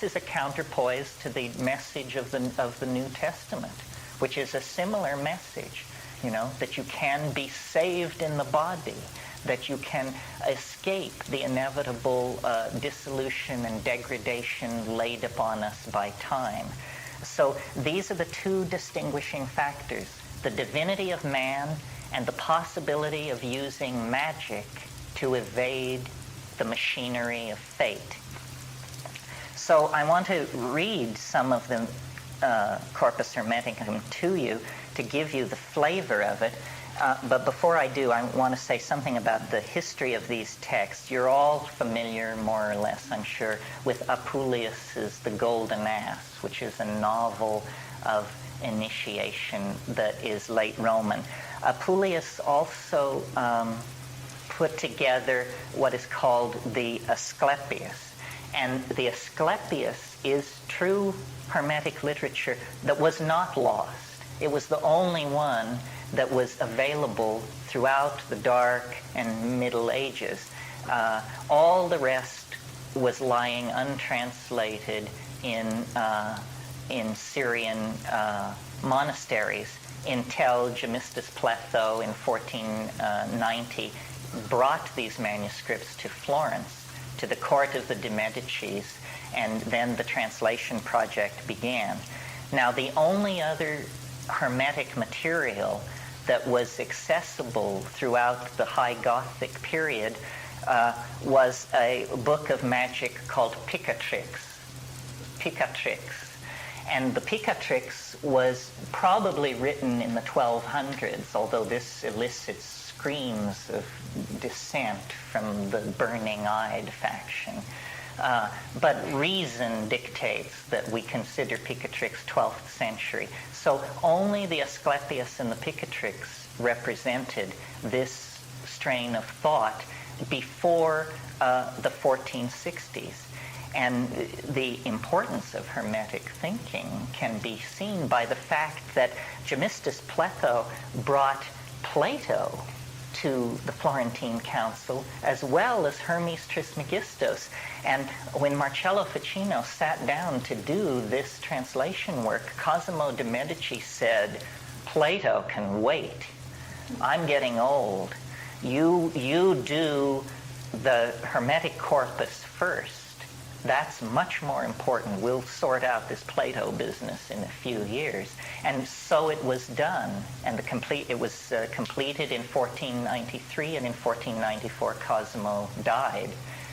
is a counterpoise to the message of the New Testament, which is a similar message, that you can be saved in the body, that you can escape the inevitable dissolution and degradation laid upon us by time. So these are the two distinguishing factors, the divinity of man and the possibility of using magic to evade the machinery of fate. So I want to read some of the Corpus Hermeticum to you to give you the flavor of it. But before I do, I want to say something about the history of these texts. You're all familiar, more or less, I'm sure, with Apuleius's The Golden Ass, which is a novel of initiation that is late Roman. Apuleius also put together what is called the Asclepius. And the Asclepius is true Hermetic literature that was not lost. It was the only one that was available throughout the Dark and Middle Ages. All the rest was lying untranslated in Syrian monasteries until Gemistus Pletho in 1490 brought these manuscripts to Florence, to the court of the de Medicis, and then the translation project began. Now, the only other Hermetic material that was accessible throughout the High Gothic period was a book of magic called Picatrix. And the Picatrix was probably written in the 1200s, although this elicits screams of dissent from the burning-eyed faction. But reason dictates that we consider Picatrix 12th century. So only the Asclepius and the Picatrix represented this strain of thought before the 1460s. And the importance of Hermetic thinking can be seen by the fact that Gemistus Pletho brought Plato to the Florentine Council, as well as Hermes Trismegistus. And when Marcello Ficino sat down to do this translation work, Cosimo de' Medici said, "Plato can wait. I'm getting old. You do the Hermetic corpus first. That's much more important. We'll sort out this Plato business in a few years." And so it was done. And it was completed in 1493, and in 1494 Cosimo died.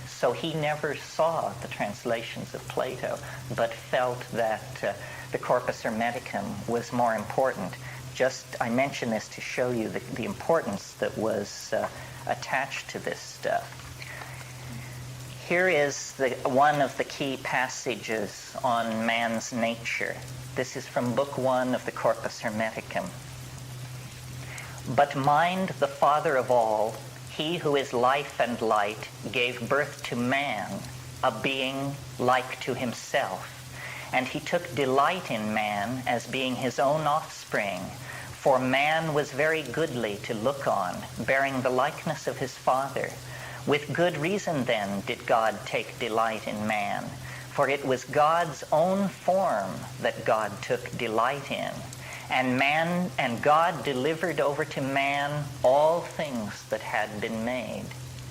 So he never saw the translations of Plato, but felt that the Corpus Hermeticum was more important. I mention this to show you the importance that was attached to this stuff. Here is one of the key passages on man's nature. This is from Book 1 of the Corpus Hermeticum. "But mind, the father of all, he who is life and light, gave birth to man, a being like to himself. And he took delight in man as being his own offspring. For man was very goodly to look on, bearing the likeness of his father. With good reason, then, did God take delight in man, for it was God's own form that God took delight in. And God delivered over to man all things that had been made."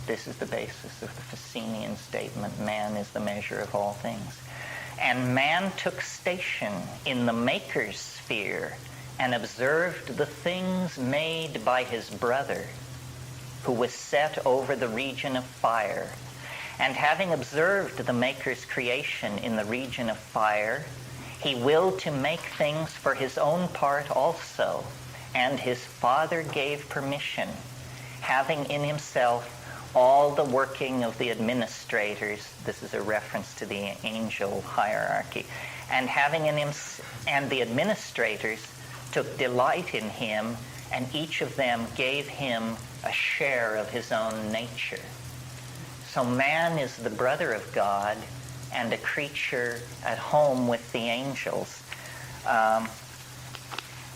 This is the basis of the Ficenian statement, man is the measure of all things. "And man took station in the Maker's sphere, and observed the things made by his brother, who was set over the region of fire. And having observed the Maker's creation in the region of fire, he willed to make things for his own part also, and his Father gave permission, having in himself all the working of the administrators." This is a reference to the angel hierarchy. "And and the administrators took delight in him, and each of them gave him a share of his own nature." So man is the brother of God and a creature at home with the angels.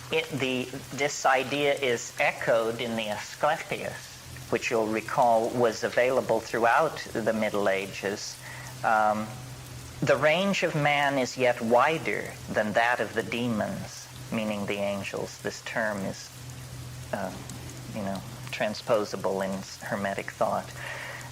This idea is echoed in the Asclepius, which you'll recall was available throughout the Middle Ages. "The range of man is yet wider than that of the demons," meaning the angels. This term is transposable in Hermetic thought.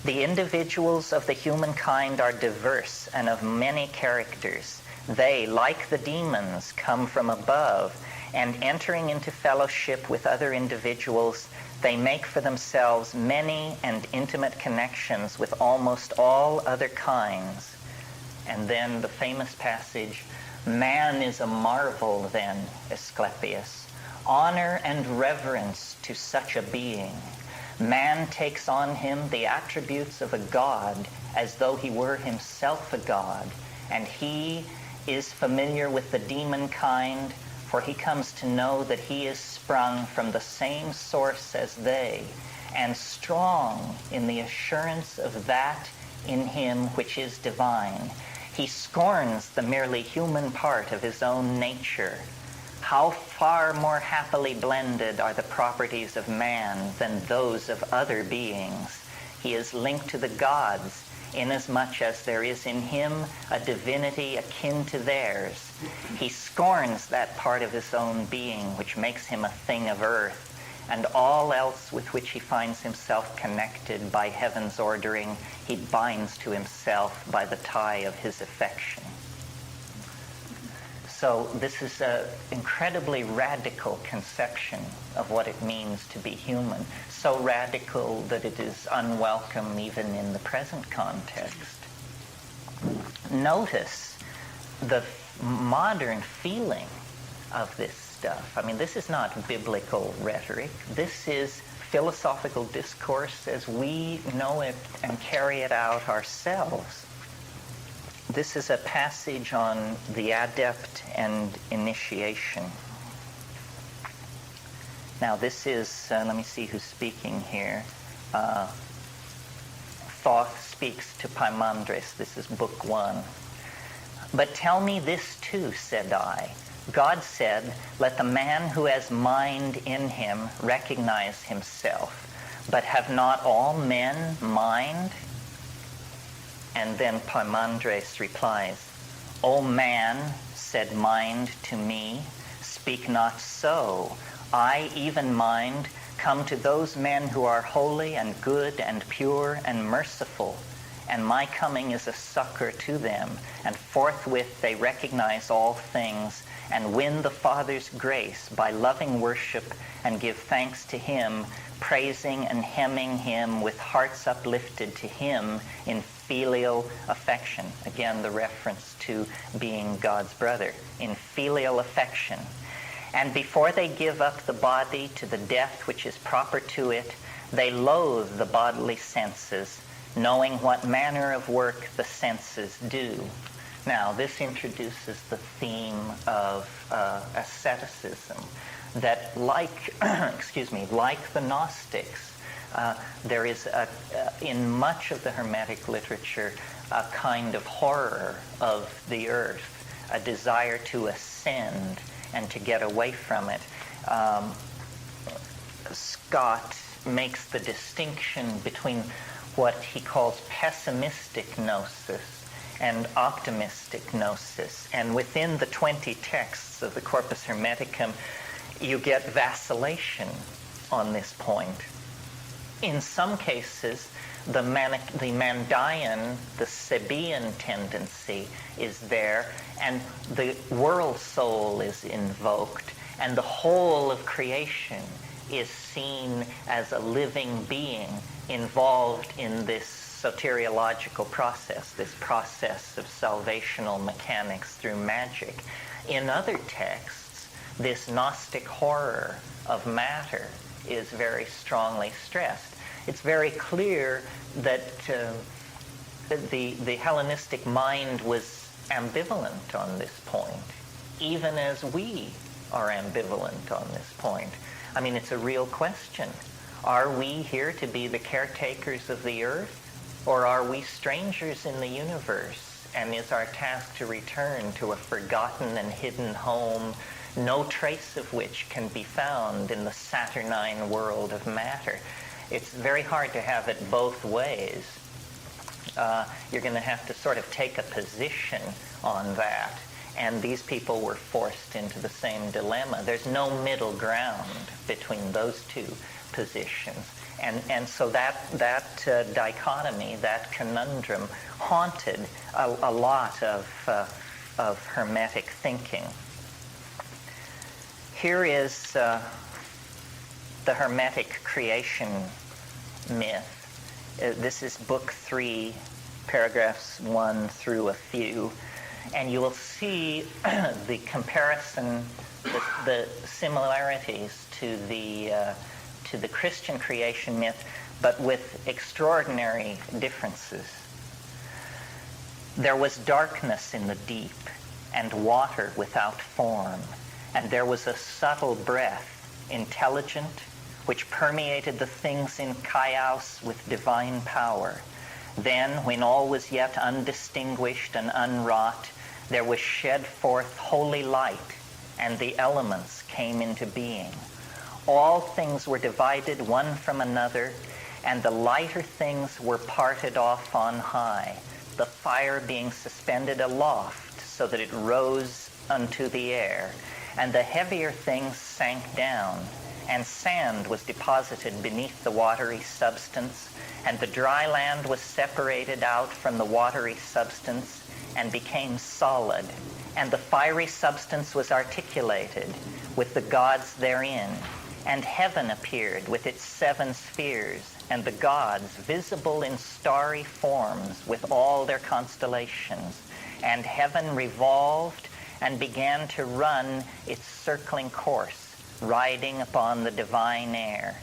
"The individuals of the humankind are diverse and of many characters. They, like the demons, come from above, and entering into fellowship with other individuals, they make for themselves many and intimate connections with almost all other kinds." And then the famous passage, "Man is a marvel then, Asclepius, honor and reverence to such a being. Man takes on him the attributes of a god as though he were himself a god, and he is familiar with the demon kind, for he comes to know that he is sprung from the same source as they, and strong in the assurance of that in him which is divine. He scorns the merely human part of his own nature. How far more happily blended are the properties of man than those of other beings. He is linked to the gods, inasmuch as there is in him a divinity akin to theirs. He scorns that part of his own being which makes him a thing of earth, and all else with which he finds himself connected by heaven's ordering, he binds to himself by the tie of his affection. So this is an incredibly radical conception of what it means to be human, so radical that it is unwelcome even in the present context. Notice the modern feeling of this stuff. I mean, this is not biblical rhetoric. This is philosophical discourse as we know it and carry it out ourselves. This is a passage on the adept and initiation. Now this is, let me see who's speaking here. Thoth speaks to Paimandres. This is book 1. But tell me this too, said I. God said, let the man who has mind in him recognize himself. But have not all men mind? And then Paimandres replies, O man, said mind to me, speak not so. I, even mind, come to those men who are holy and good and pure and merciful, and my coming is a succor to them, and forthwith they recognize all things, and win the Father's grace by loving worship and give thanks to him, praising and hymning him with hearts uplifted to him in filial affection. Again, the reference to being God's brother. In filial affection. And before they give up the body to the death which is proper to it, they loathe the bodily senses, knowing what manner of work the senses do. Now, this introduces the theme of asceticism, that like, like the Gnostics, there is, in much of the Hermetic literature, a kind of horror of the earth, a desire to ascend and to get away from it. Scott makes the distinction between what he calls pessimistic gnosis and optimistic gnosis. And within the 20 texts of the Corpus Hermeticum, you get vacillation on this point. In some cases, the Mandaean, the Sabaean tendency is there, and the world soul is invoked, and the whole of creation is seen as a living being involved in this soteriological process, this process of salvational mechanics through magic. In other texts, this Gnostic horror of matter is very strongly stressed. It's very clear that the Hellenistic mind was ambivalent on this point, even as we are ambivalent on this point. I mean, it's a real question. Are we here to be the caretakers of the earth, or are we strangers in the universe, and is our task to return to a forgotten and hidden home, no trace of which can be found in the saturnine world of matter? It's very hard to have it both ways. You're going to have to sort of take a position on that. And these people were forced into the same dilemma. There's no middle ground between those two positions. And so that dichotomy, that conundrum, haunted a lot of Hermetic thinking. Here is the Hermetic creation myth. This is book 3, paragraphs 1 through a few. And you will see the comparison the similarities to the Christian creation myth, but with extraordinary differences. There was darkness in the deep, and water without form, and there was a subtle breath, intelligent, which permeated the things in chaos with divine power. Then, when all was yet undistinguished and unwrought, there was shed forth holy light, and the elements came into being. All things were divided one from another, and the lighter things were parted off on high, the fire being suspended aloft so that it rose unto the air, and the heavier things sank down, and sand was deposited beneath the watery substance, and the dry land was separated out from the watery substance and became solid, and the fiery substance was articulated with the gods therein, and heaven appeared with its 7 spheres, and the gods visible in starry forms with all their constellations, and heaven revolved and began to run its circling course, riding upon the divine air.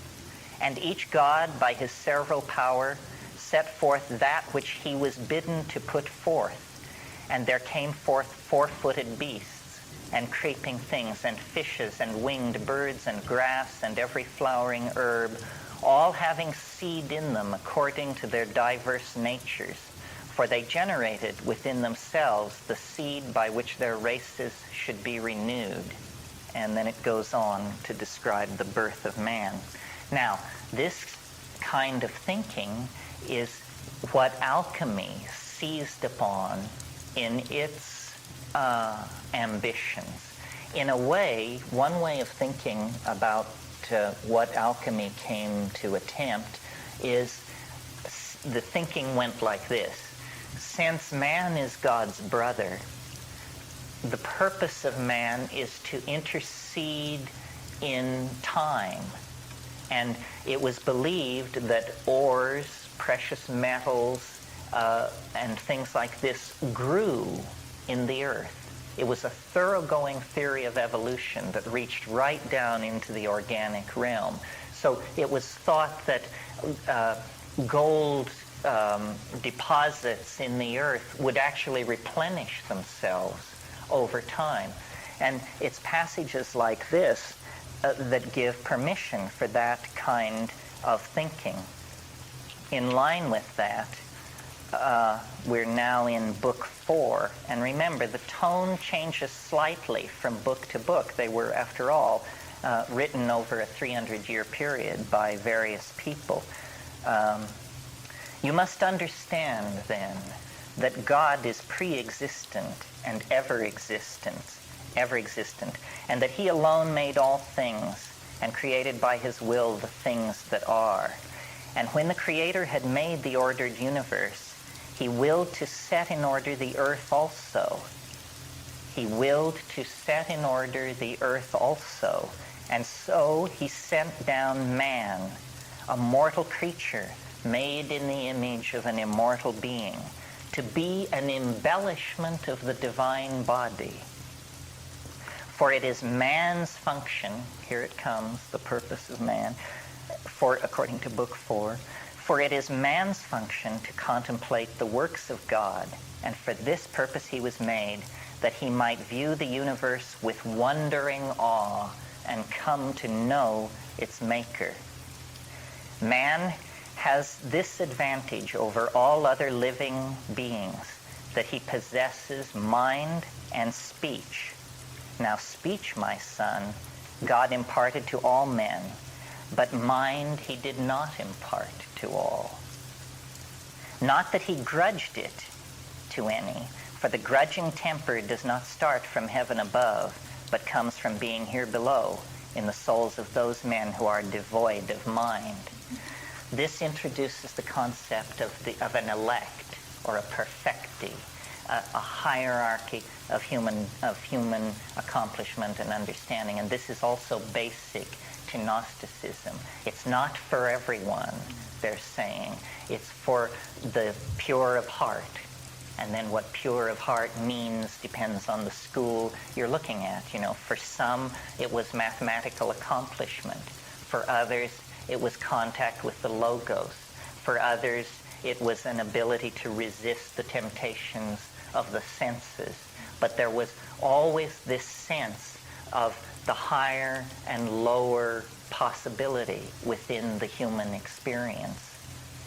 And each god by his several power set forth that which he was bidden to put forth. And there came forth 4-footed beasts, and creeping things, and fishes, and winged birds, and grass, and every flowering herb, all having seed in them according to their diverse natures. For they generated within themselves the seed by which their races should be renewed. And then it goes on to describe the birth of man. Now, this kind of thinking is what alchemy seized upon in its ambitions. In a way, one way of thinking about what alchemy came to attempt is the thinking went like this. Since man is God's brother, the purpose of man is to intercede in time. And it was believed that ores, precious metals, and things like this grew in the earth. It was a thoroughgoing theory of evolution that reached right down into the organic realm. So it was thought that gold deposits in the earth would actually replenish themselves over time. And it's passages like this that give permission for that kind of thinking. In line with that, we're now in Book 4. And remember, the tone changes slightly from book to book. They were, after all, written over a 300-year period by various people. You must understand, then, that God is pre-existent and ever-existent, and that he alone made all things and created by his will the things that are. And when the Creator had made the ordered universe, he willed to set in order the earth also. He willed to set in order the earth also. And so he sent down man, a mortal creature made in the image of an immortal being, to be an embellishment of the divine body. For it is man's function, here it comes, the purpose of man, according to Book 4, for it is man's function to contemplate the works of God, and for this purpose he was made, that he might view the universe with wondering awe and come to know its maker. Man has this advantage over all other living beings, that he possesses mind and speech. Now speech, my son, God imparted to all men, but mind he did not impart to all. Not that he grudged it to any, for the grudging temper does not start from heaven above, but comes from being here below, in the souls of those men who are devoid of mind. This introduces the concept of an elect, or a perfecti, a hierarchy of human accomplishment and understanding. And this is also basic to Gnosticism. It's not for everyone, they're saying. It's for the pure of heart. And then what pure of heart means depends on the school you're looking at. For some, it was mathematical accomplishment. For others, it was contact with the logos. For others, it was an ability to resist the temptations of the senses. But there was always this sense of the higher and lower possibility within the human experience.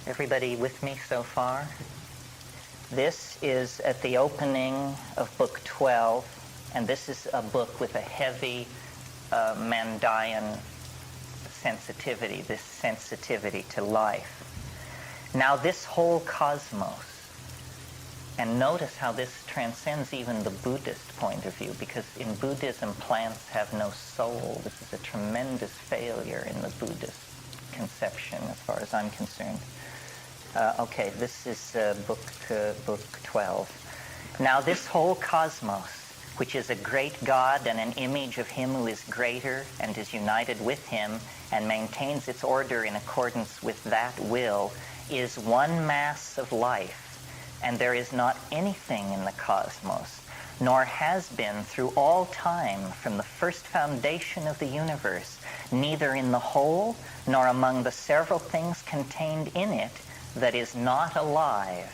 Everybody with me so far? This is at the opening of Book 12, and this is a book with a heavy Mandaean sensitivity, this sensitivity to life. Now this whole cosmos, and notice how this transcends even the Buddhist point of view, because in Buddhism plants have no soul. This is a tremendous failure in the Buddhist conception as far as I'm concerned. Okay, this is book 12. Now this whole cosmos, which is a great God and an image of him who is greater and is united with him and maintains its order in accordance with that will, is one mass of life, and there is not anything in the cosmos, nor has been through all time from the first foundation of the universe, neither in the whole nor among the several things contained in it, that is not alive.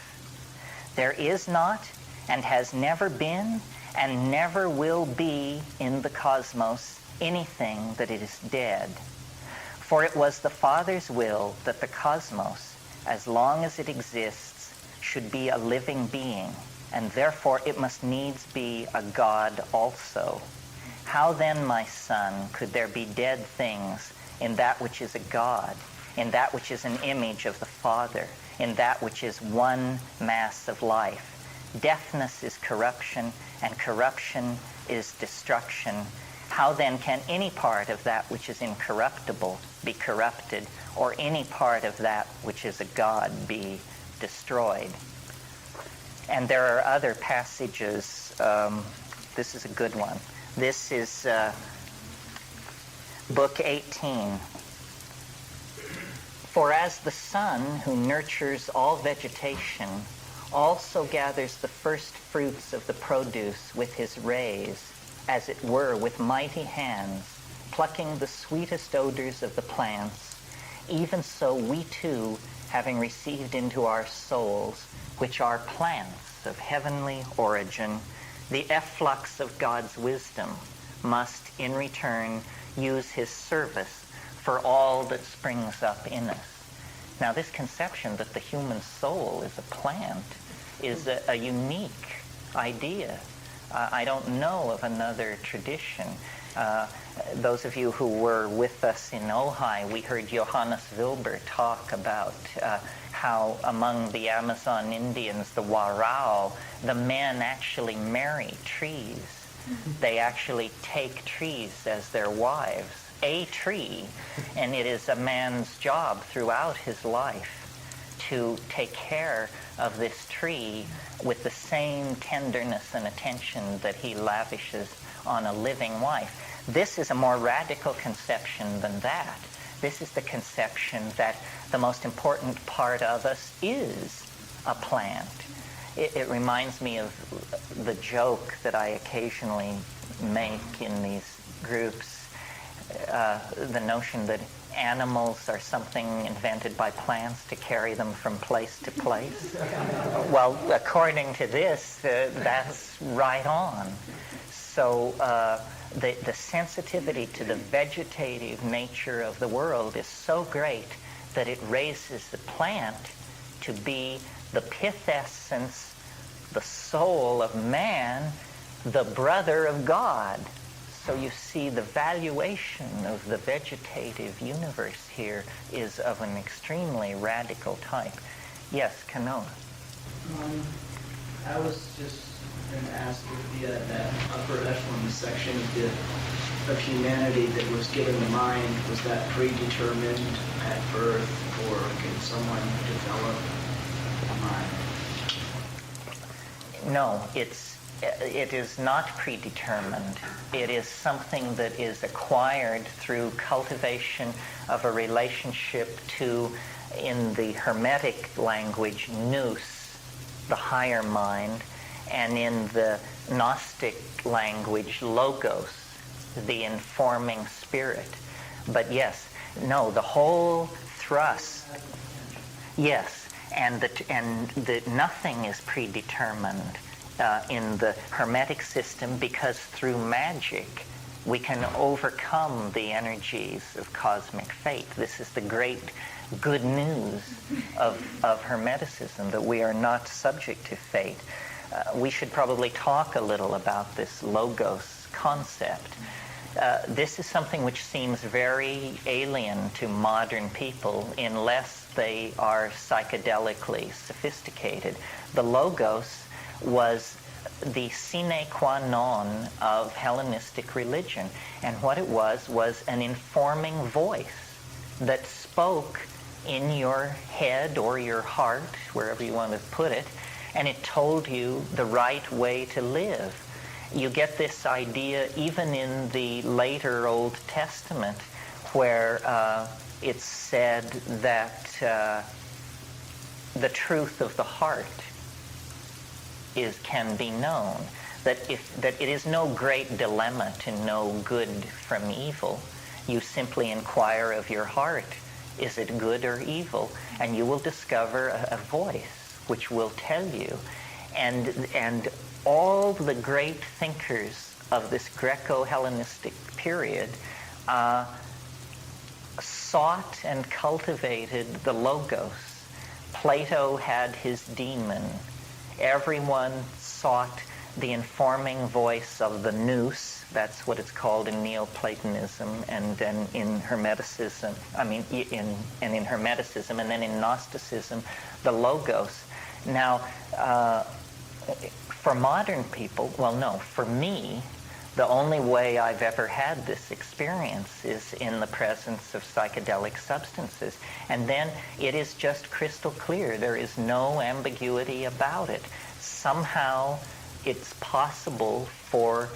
There is not, and has never been, and never will be in the cosmos anything that is dead. For it was the Father's will that the cosmos, as long as it exists, should be a living being, and therefore it must needs be a God also. How then, my son, could there be dead things in that which is a God, in that which is an image of the Father, in that which is one mass of life? Deafness is corruption, and corruption is destruction. How then can any part of that which is incorruptible be corrupted, or any part of that which is a God be destroyed? And there are other passages. This is a good one. This is Book 18. For as the sun, who nurtures all vegetation, also gathers the first fruits of the produce with his rays, as it were with mighty hands, plucking the sweetest odors of the plants, even so we too, having received into our souls, which are plants of heavenly origin, the efflux of God's wisdom, must in return use his service for all that springs up in us. Now this conception that the human soul is a plant is a unique idea. I don't know of another tradition. Those of you who were with us in Ojai, we heard Johannes Wilber talk about how among the Amazon Indians, the Warao, the men actually marry trees. They actually take trees as their wives, a tree, and it is a man's job throughout his life to take care of this tree with the same tenderness and attention that he lavishes on a living wife. This is a more radical conception than that. This is the conception that the most important part of us is a plant. It reminds me of the joke that I occasionally make in these groups, the notion that animals are something invented by plants to carry them from place to place. Well, according to this, that's right on. So the sensitivity to the vegetative nature of the world is so great that it raises the plant to be the pith essence, the soul of man, the brother of God. So you see, the valuation of the vegetative universe here is of an extremely radical type. Yes, Kanoa. I was just going to ask if that upper echelon section of humanity that was given the mind, was that predetermined at birth, or can someone develop a mind? No, it is not predetermined. It is something that is acquired through cultivation of a relationship to, in the Hermetic language, nous, the higher mind, and in the Gnostic language, logos, the informing spirit. But yes, no, the whole thrust, yes, and the nothing is predetermined in the Hermetic system, because through magic we can overcome the energies of cosmic fate. This is the great good news of Hermeticism, that we are not subject to fate. We should probably talk a little about this logos concept. This is something which seems very alien to modern people unless they are psychedelically sophisticated. The logos was the sine qua non of Hellenistic religion, and what it was an informing voice that spoke in your head or your heart, wherever you want to put it, and it told you the right way to live. You get this idea even in the later Old Testament, where it's said that the truth of the heart can be known, that it is no great dilemma to know good from evil. You simply inquire of your heart, is it good or evil? And you will discover a voice which will tell you. And all the great thinkers of this Greco-Hellenistic period sought and cultivated the logos. Plato had his demon. Everyone sought the informing voice of the nous. That's what it's called in Neoplatonism, and then in Hermeticism. In Hermeticism, and then in Gnosticism, the logos. Now, for modern people, for me, the only way I've ever had this experience is in the presence of psychedelic substances. And then it is just crystal clear. There is no ambiguity about it. Somehow it's possible for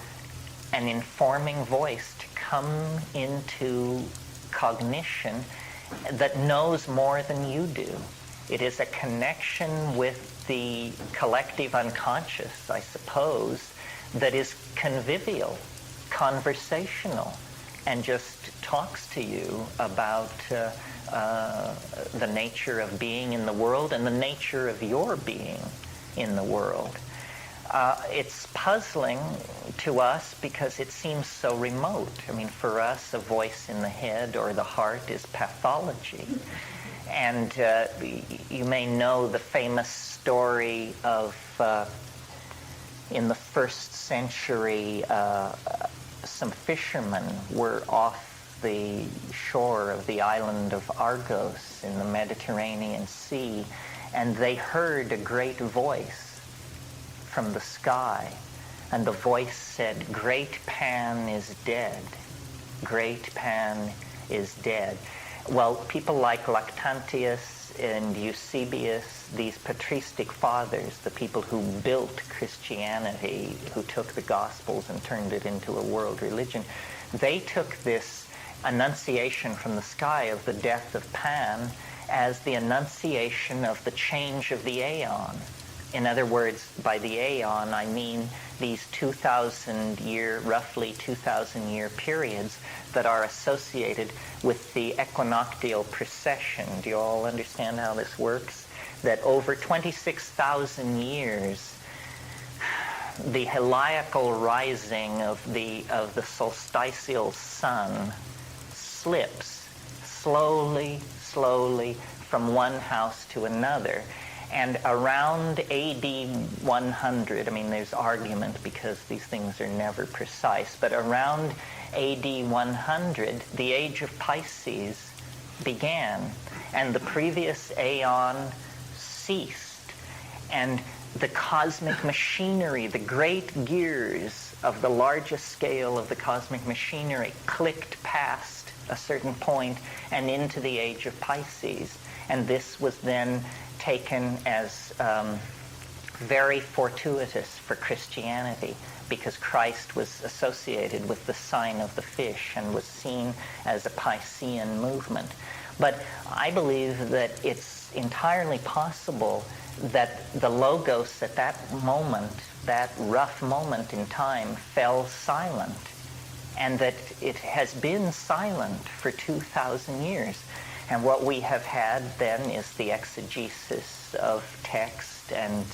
an informing voice to come into cognition that knows more than you do. It is a connection with the collective unconscious, I suppose, that is convivial, conversational, and just talks to you about the nature of being in the world and the nature of your being in the world. It's puzzling to us because it seems so remote. For us, a voice in the head or the heart is pathology. And you may know the famous story of, in the 1st century, some fishermen were off the shore of the island of Argos in the Mediterranean Sea, and they heard a great voice from the sky, and the voice said, "Great Pan is dead. Great Pan is dead." Well, people like Lactantius and Eusebius, these patristic fathers, the people who built Christianity, who took the Gospels and turned it into a world religion, they took this annunciation from the sky of the death of Pan as the annunciation of the change of the aeon. In other words, by the aeon, I mean these roughly 2,000-year periods that are associated with the equinoctial precession. Do you all understand how this works? That over 26,000 years, the heliacal rising of the solstitial sun slips slowly from one house to another. And around AD 100, there's argument because these things are never precise, but around AD 100, the age of Pisces began, and the previous aeon ceased. And the cosmic machinery, the great gears of the largest scale of the cosmic machinery, clicked past a certain point and into the age of Pisces. And this was then taken as very fortuitous for Christianity, because Christ was associated with the sign of the fish and was seen as a Piscean movement. But I believe that it's entirely possible that the Logos at that moment, that rough moment in time, fell silent, and that it has been silent for 2,000 years. And what we have had then is the exegesis of text and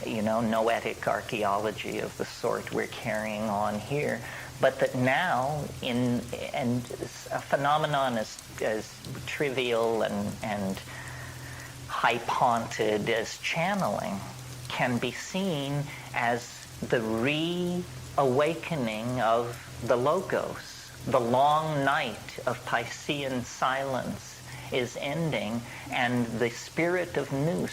noetic archaeology of the sort we're carrying on here. But that now, and a phenomenon as trivial and high-ponted as channeling can be seen as the reawakening of the Logos. The long night of Piscean silence is ending, and the spirit of Nous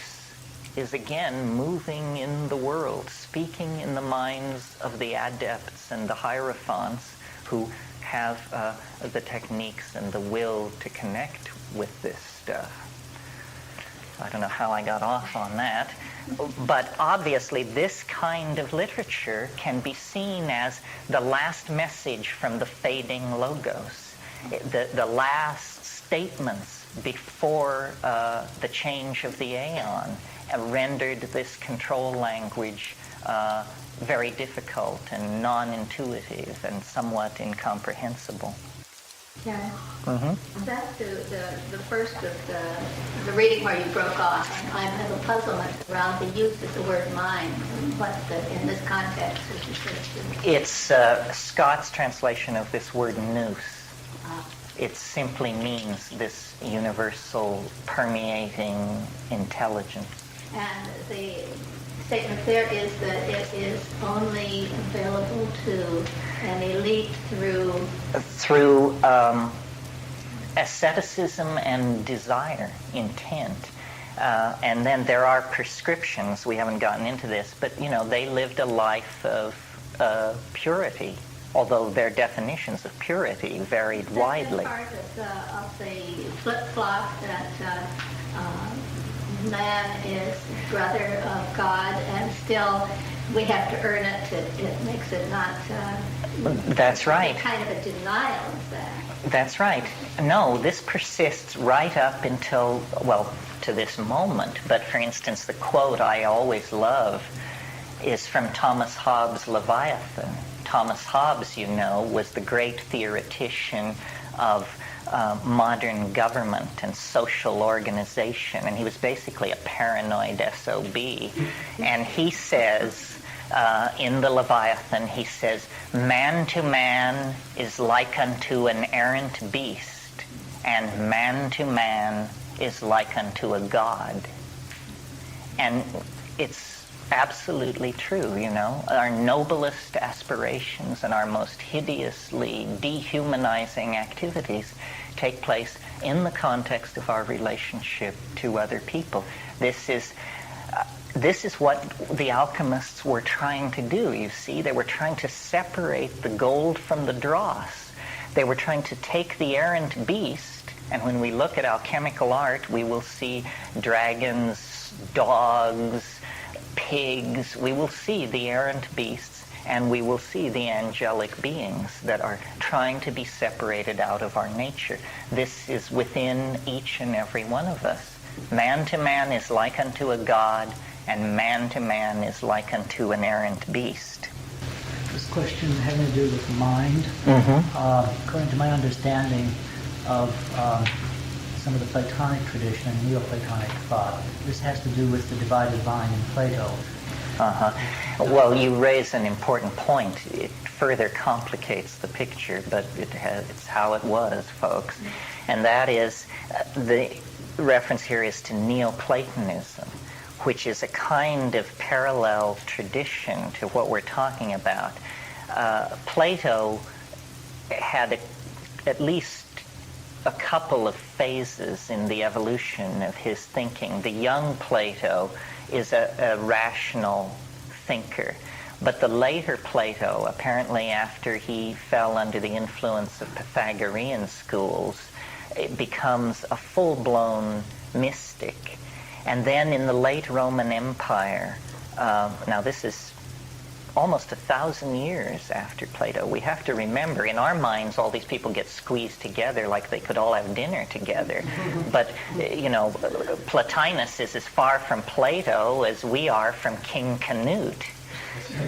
is again moving in the world, speaking in the minds of the adepts and the hierophants who have the techniques and the will to connect with this stuff. I don't know how I got off on that, but obviously this kind of literature can be seen as the last message from the fading Logos, the last statements before the change of the aeon rendered this control language very difficult and non-intuitive and somewhat incomprehensible. Yeah. Mm-hmm. That's the first of the reading where you broke off. I have a puzzlement around the use of the word mind. In this context, as you said? It's Scott's translation of this word nous. It simply means this universal permeating intelligence. And the statement there is that it is only available to an elite through asceticism and desire, intent. And then there are prescriptions. We haven't gotten into this, but they lived a life of purity, although their definitions of purity varied widely. That's part of the flip-flop that man is brother of God, and still we have to earn it. It makes it not... That's right. Kind of a denial of that. That's right. No, this persists right up until, to this moment. But for instance, the quote I always love is from Thomas Hobbes' Leviathan. Thomas Hobbes, was the great theoretician of modern government and social organization, and he was basically a paranoid SOB. And he says, in the Leviathan, he says, man to man is like unto an errant beast, and man to man is like unto a god. And it's absolutely true, Our noblest aspirations and our most hideously dehumanizing activities take place in the context of our relationship to other people. This is what the alchemists were trying to do, you see. They were trying to separate the gold from the dross. They were trying to take the errant beast, and when we look at alchemical art, we will see dragons, dogs, pigs. We will see the errant beasts, and we will see the angelic beings that are trying to be separated out of our nature. This is within each and every one of us. Man to man is like unto a god, and man to man is like unto an errant beast. This question having to do with mind. According to my understanding of some of the Platonic tradition and Neoplatonic thought, this has to do with the divided mind in Plato. Well, you raise an important point. It further complicates the picture, but it's how it was, folks. And that is, the reference here is to Neoplatonism, which is a kind of parallel tradition to what we're talking about. Plato had at least a couple of phases in the evolution of his thinking. The young Plato is a rational thinker, but the later Plato, apparently after he fell under the influence of Pythagorean schools, it becomes a full-blown mystic. And then in the late Roman Empire, now this is almost 1,000 years after Plato. We have to remember, in our minds, all these people get squeezed together like they could all have dinner together. But, Plotinus is as far from Plato as we are from King Canute.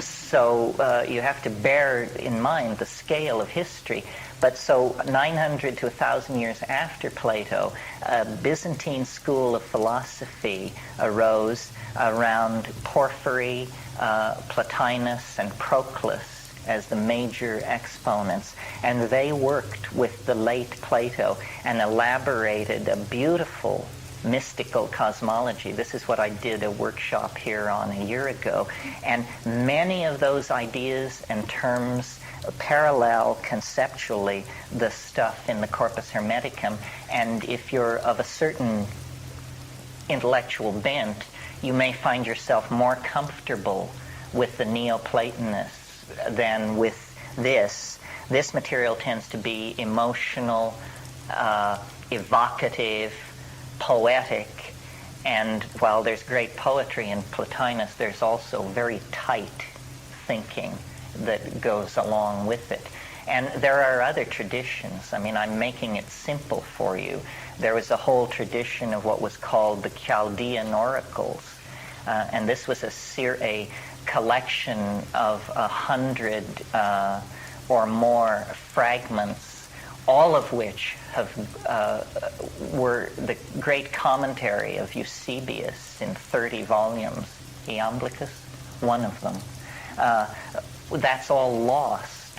So you have to bear in mind the scale of history. But so 900 to 1,000 years after Plato, a Byzantine school of philosophy arose around Porphyry, Plotinus, and Proclus as the major exponents. And they worked with the late Plato and elaborated a beautiful mystical cosmology. This is what I did a workshop here on a year ago. And many of those ideas and terms parallel conceptually the stuff in the Corpus Hermeticum. And if you're of a certain intellectual bent, you may find yourself more comfortable with the Neoplatonists than with this. This material tends to be emotional, evocative, poetic, and while there's great poetry in Plotinus, there's also very tight thinking that goes along with it. And there are other traditions. I mean, I'm making it simple for you. There was a whole tradition of what was called the Chaldean oracles, and this was a collection of 100 or more fragments, all of which were the great commentary of Eusebius in 30 volumes. Iamblichus, one of them. That's all lost.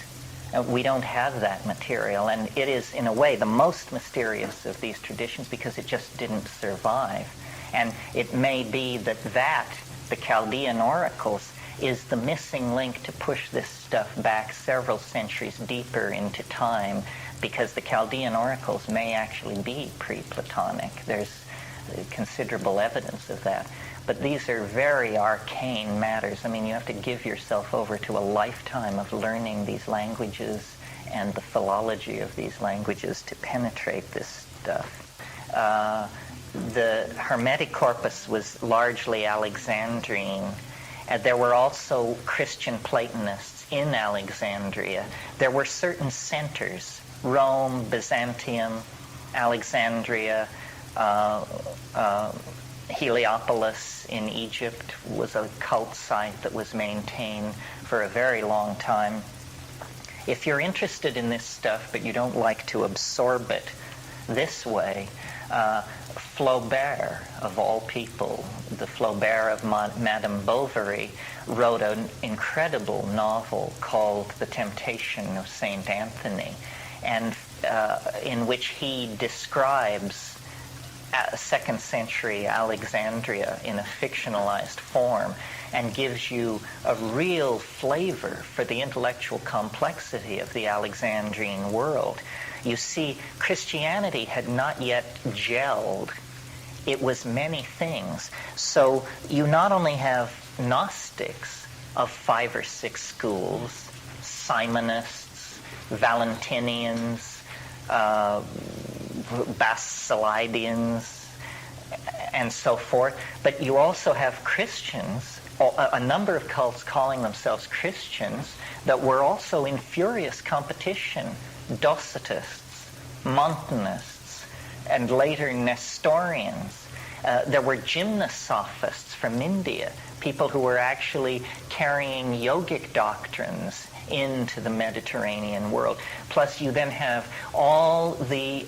We don't have that material, and it is, in a way, the most mysterious of these traditions because it just didn't survive. And it may be that the Chaldean oracles, is the missing link to push this stuff back several centuries deeper into time, because the Chaldean oracles may actually be pre-Platonic. There's considerable evidence of that. But these are very arcane matters. I mean, you have to give yourself over to a lifetime of learning these languages and the philology of these languages to penetrate this stuff. The Hermetic corpus was largely Alexandrine. There were also Christian Platonists in Alexandria. There were certain centers: Rome, Byzantium, Alexandria, Heliopolis in Egypt was a cult site that was maintained for a very long time. If you're interested in this stuff but you don't like to absorb it this way, Flaubert, of all people, the Flaubert of Madame Bovary, wrote an incredible novel called The Temptation of St. Anthony, and in which he describes 2nd century Alexandria in a fictionalized form and gives you a real flavor for the intellectual complexity of the Alexandrine world. You see, Christianity had not yet gelled. It was many things. So you not only have Gnostics of 5 or 6 schools, Simonists, Valentinians, Basilidians, and so forth, but you also have Christians, a number of cults calling themselves Christians, that were also in furious competition: Docetists, Montanists, and later Nestorians. There were Gymnosophists from India, people who were actually carrying yogic doctrines into the Mediterranean world. Plus you then have all the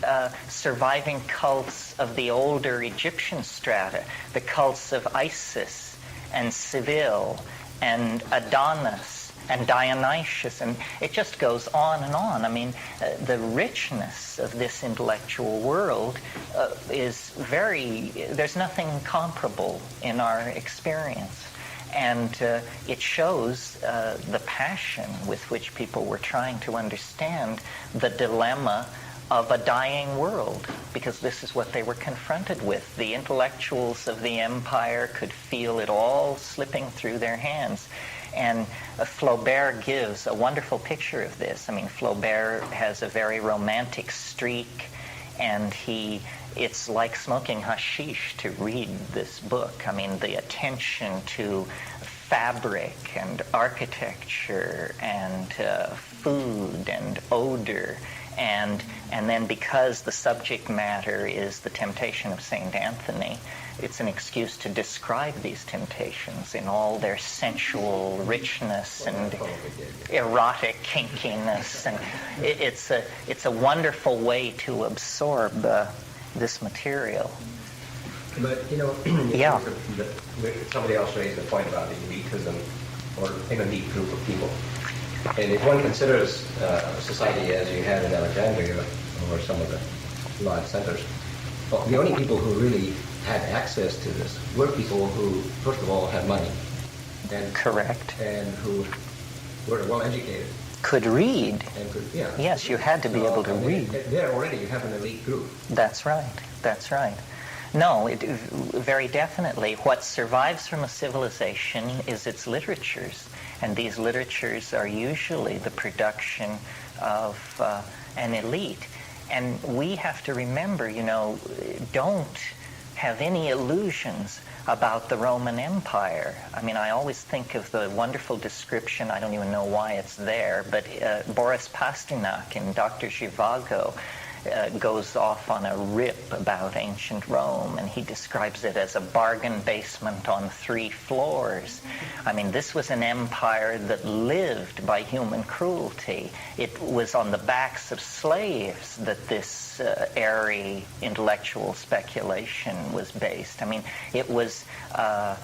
surviving cults of the older Egyptian strata, the cults of Isis and Cybele and Adonis and Dionysius, and it just goes on and on. I mean, the richness of this intellectual world is there's nothing comparable in our experience. And it shows the passion with which people were trying to understand the dilemma of a dying world, because this is what they were confronted with. The intellectuals of the empire could feel it all slipping through their hands. And Flaubert gives a wonderful picture of this. I mean, Flaubert has a very romantic streak, and it's like smoking hashish to read this book. I mean, the attention to fabric and architecture and food and odor. And then because the subject matter is the temptation of St. Anthony, it's an excuse to describe these temptations in all their sensual richness and erotic kinkiness. And it's a wonderful way to absorb this material. But, Yeah. Somebody else raised the point about the elitism or an elite group of people. And if one considers society as you had in Alexandria or some of the large centers, well, the only people who really had access to this were people who, first of all, had money. And, Correct. And who were well educated. Could read. And could, yeah. Yes, you had to be able to read. There already you have an elite group. That's right. That's right. No, very definitely. What survives from a civilization is its literatures. And these literatures are usually the production of an elite. And we have to remember, don't have any illusions about the Roman Empire. I mean, I always think of the wonderful description, I don't even know why it's there, but Boris Pasternak in Dr. Zhivago goes off on a rip about ancient Rome, and he describes it as a bargain basement on 3 floors. I mean, this was an empire that lived by human cruelty. It was on the backs of slaves that this airy intellectual speculation was based. I mean, it was a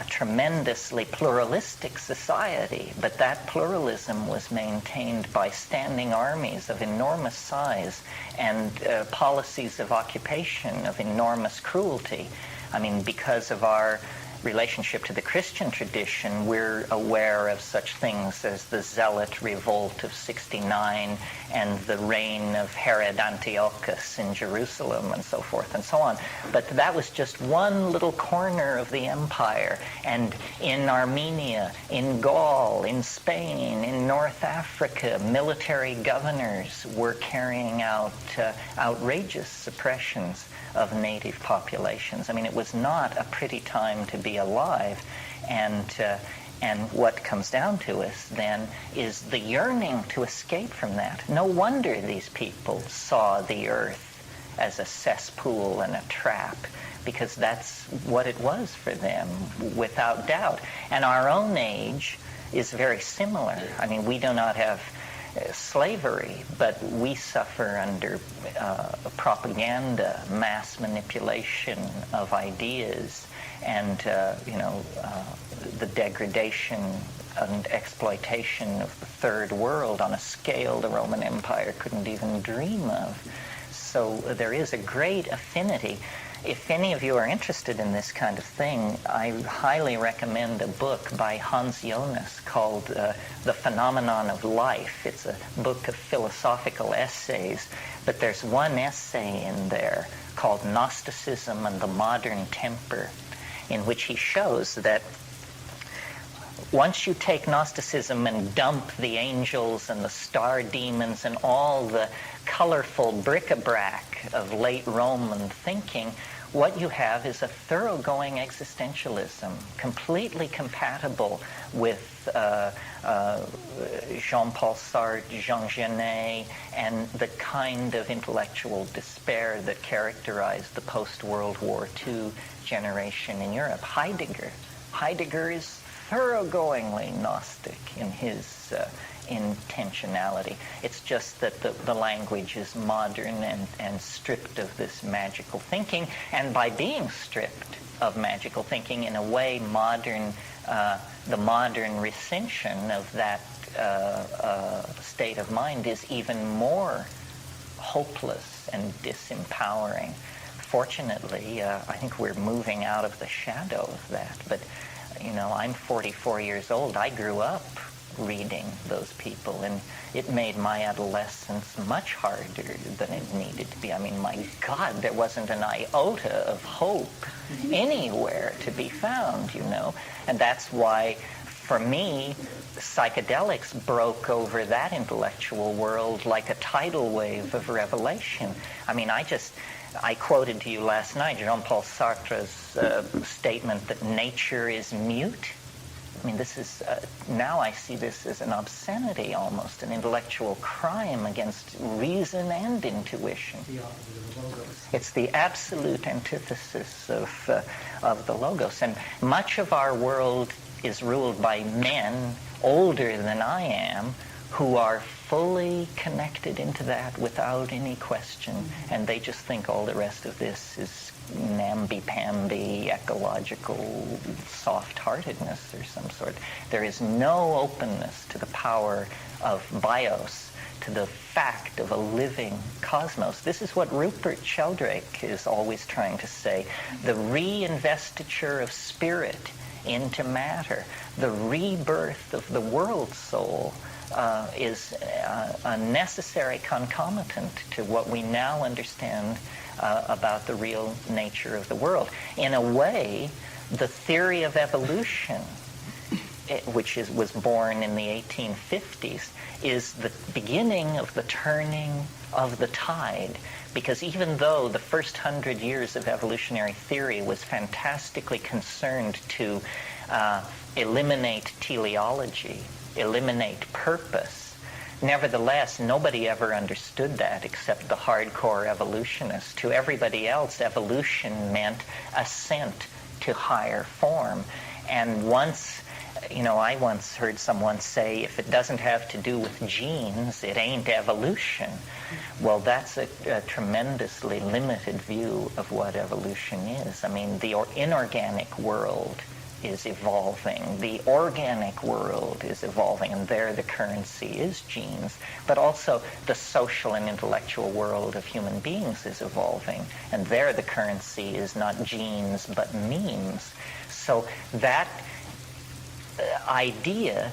tremendously pluralistic society, but that pluralism was maintained by standing armies of enormous size and policies of occupation of enormous cruelty. I mean, because of our relationship to the Christian tradition, we're aware of such things as the Zealot Revolt of 69 and the reign of Herod Antiochus in Jerusalem and so forth and so on. But that was just one little corner of the empire. And in Armenia, in Gaul, in Spain, in North Africa, military governors were carrying out outrageous suppressions of native populations. I mean, it was not a pretty time to be alive, and what comes down to us then is the yearning to escape from that. No wonder these people saw the earth as a cesspool and a trap, because that's what it was for them, without doubt. And our own age is very similar. I mean, we do not have slavery, but we suffer under propaganda, mass manipulation of ideas, and the degradation and exploitation of the third world on a scale the Roman Empire couldn't even dream of. So there is a great affinity. If any of you are interested in this kind of thing, I highly recommend a book by Hans Jonas called The Phenomenon of Life. It's a book of philosophical essays, but there's one essay in there called Gnosticism and the Modern Temper, in which he shows that once you take Gnosticism and dump the angels and the star demons and all the colorful bric-a-brac of late Roman thinking, what you have is a thoroughgoing existentialism, completely compatible with Jean-Paul Sartre, Jean Genet, and the kind of intellectual despair that characterized the post-World War II generation in Europe. Heidegger is thoroughgoingly Gnostic in his intentionality. It's just that the language is modern and stripped of this magical thinking, and by being stripped of magical thinking, in a way, the modern recension of that state of mind is even more hopeless and disempowering. Fortunately, I think we're moving out of the shadow of that, but I'm 44 years old. I grew up reading those people, and it made my adolescence much harder than it needed to be. I mean, my God, there wasn't an iota of hope anywhere to be found, and that's why for me, psychedelics broke over that intellectual world like a tidal wave of revelation. I mean, I quoted to you last night Jean-Paul Sartre's statement that nature is mute. I mean, this is, now I see this as an obscenity almost, an intellectual crime against reason and intuition. The opposite of the logos. It's the absolute antithesis of the logos. And much of our world is ruled by men older than I am who are fully connected into that without any question. And they just think all the rest of this is namby-pamby, ecological soft-heartedness or some sort. There is no openness to the power of bios, to the fact of a living cosmos. This is what Rupert Sheldrake is always trying to say. The reinvestiture of spirit into matter, the rebirth of the world soul, is a necessary concomitant to what we now understand about the real nature of the world. In a way, the theory of evolution, which was born in the 1850s, is the beginning of the turning of the tide. Because even though the first 100 years of evolutionary theory was fantastically concerned to eliminate teleology, eliminate purpose, nevertheless, nobody ever understood that except the hardcore evolutionists. To everybody else, evolution meant ascent to higher form. And I once heard someone say, if it doesn't have to do with genes, it ain't evolution. Well, that's a tremendously limited view of what evolution is. I mean, the inorganic world is evolving. The organic world is evolving, and there the currency is genes. But also the social and intellectual world of human beings is evolving, and there the currency is not genes but memes. So that idea,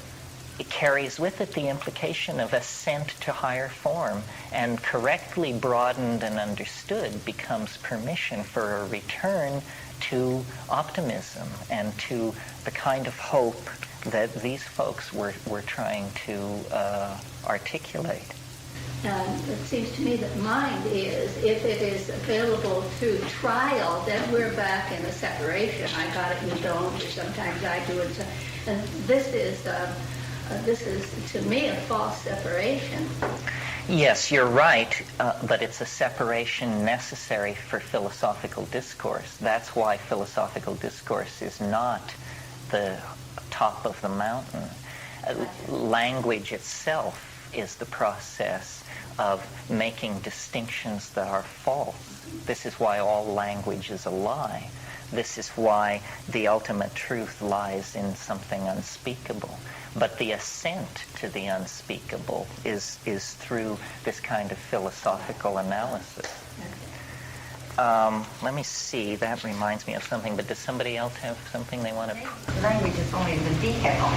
it carries with it the implication of ascent to higher form, and correctly broadened and understood becomes permission for a return to optimism and to the kind of hope that these folks were trying to articulate. It seems to me that mind is, if it is available through trial, then we're back in a separation. I got it, you don't, or sometimes I do it. And this is, to me, a false separation. Yes, you're right, but it's a separation necessary for philosophical discourse. That's why philosophical discourse is not the top of the mountain. Language itself is the process of making distinctions that are false. This is why all language is a lie. This is why the ultimate truth lies in something unspeakable. But the ascent to the unspeakable is through this kind of philosophical analysis. Let me see, that reminds me of something, but does somebody else have something they want to... Language is only the vehicle.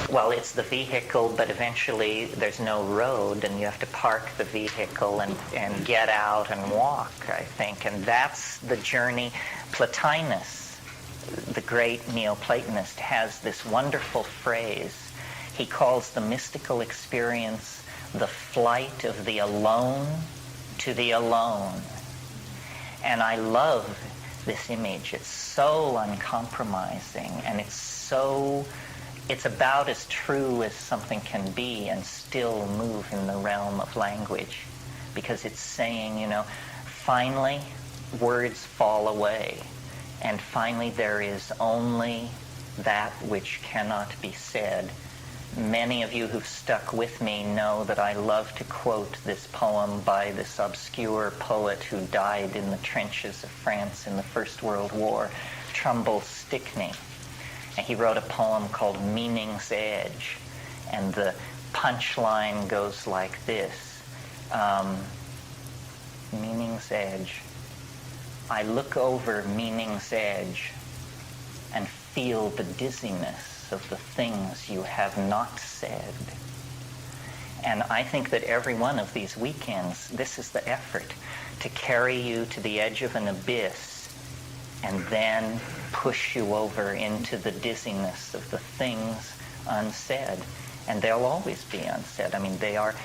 Well, it's the vehicle, but eventually there's no road, and you have to park the vehicle and get out and walk, I think. And that's the journey. Plotinus, the great Neoplatonist, has this wonderful phrase. He calls the mystical experience the flight of the alone to the alone. And I love this image. It's so uncompromising, and it's about as true as something can be and still move in the realm of language. Because it's saying, finally words fall away, and finally there is only that which cannot be said. Many of you who've stuck with me know that I love to quote this poem by this obscure poet who died in the trenches of France in the First World War, Trumbull Stickney. And he wrote a poem called Meaning's Edge. And the punchline goes like this. Meaning's Edge. I look over meaning's edge and feel the dizziness of the things you have not said. And I think that every one of these weekends, this is the effort, to carry you to the edge of an abyss and then push you over into the dizziness of the things unsaid. And they'll always be unsaid. I mean, they are.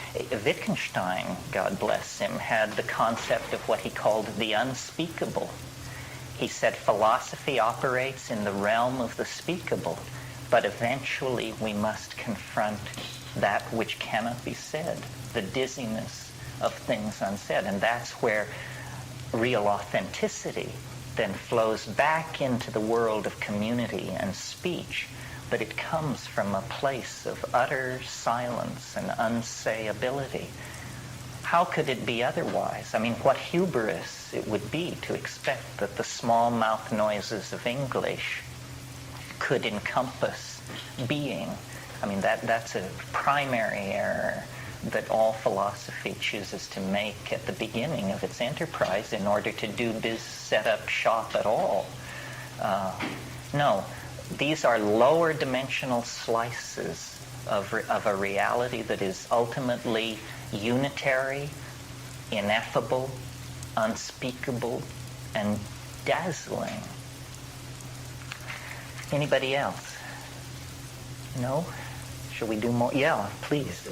Wittgenstein, God bless him, had the concept of what he called the unspeakable. He said philosophy operates in the realm of the speakable, but eventually we must confront that which cannot be said, the dizziness of things unsaid. And that's where real authenticity then flows back into the world of community and speech, but it comes from a place of utter silence and unsayability. How could it be otherwise? I mean, what hubris it would be to expect that the small mouth noises of English could encompass being. I mean, that's a primary error that all philosophy chooses to make at the beginning of its enterprise in order to set up shop at all. No, these are lower dimensional slices of a reality that is ultimately unitary, ineffable, unspeakable, and dazzling. Anybody else? No? Shall we do more? Yeah, please. The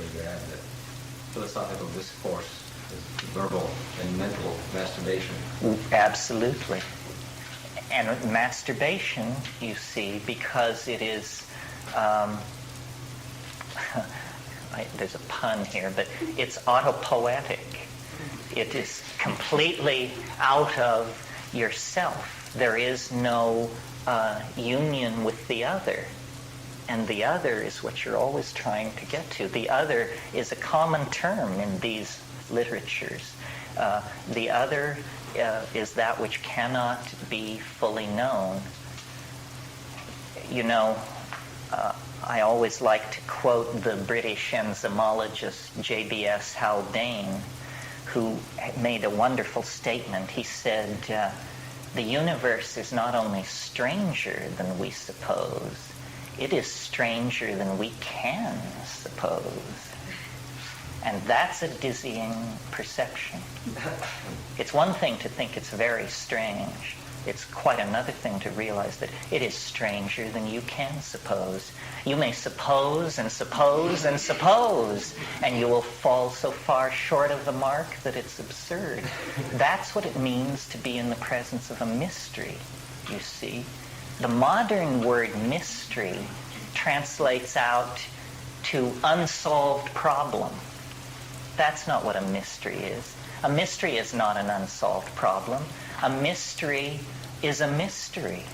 philosophical discourse is verbal and mental masturbation. Absolutely. And masturbation, you see, because it is, there's a pun here, but it's autopoetic. It is completely out of yourself. There is no union with the other. And the other is what you're always trying to get to. The other is a common term in these literatures. The other is that which cannot be fully known. You know, I always like to quote the British enzymologist J.B.S. Haldane, who made a wonderful statement. He said, the universe is not only stranger than we suppose, it is stranger than we can suppose. And that's a dizzying perception. It's one thing to think it's very strange. It's quite another thing to realize that it is stranger than you can suppose. You may suppose and suppose and suppose, and you will fall so far short of the mark that it's absurd. That's what it means to be in the presence of a mystery, you see. The modern word mystery translates out to unsolved problem. That's not what a mystery is. A mystery is not an unsolved problem. A mystery is a mystery.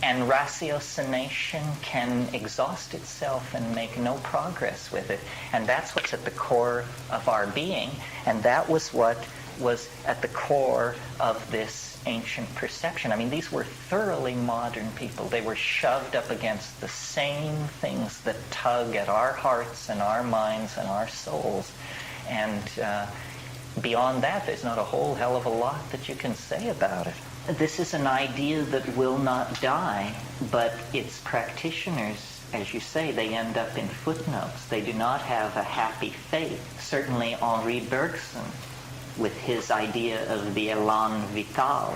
And ratiocination can exhaust itself and make no progress with it. And that's what's at the core of our being. And that was what was at the core of this ancient perception. I mean, these were thoroughly modern people. They were shoved up against the same things that tug at our hearts and our minds and our souls. And beyond that, there's not a whole hell of a lot that you can say about it. This is an idea that will not die, but its practitioners, as you say, they end up in footnotes. They do not have a happy fate. Certainly Henri Bergson, with his idea of the élan vital,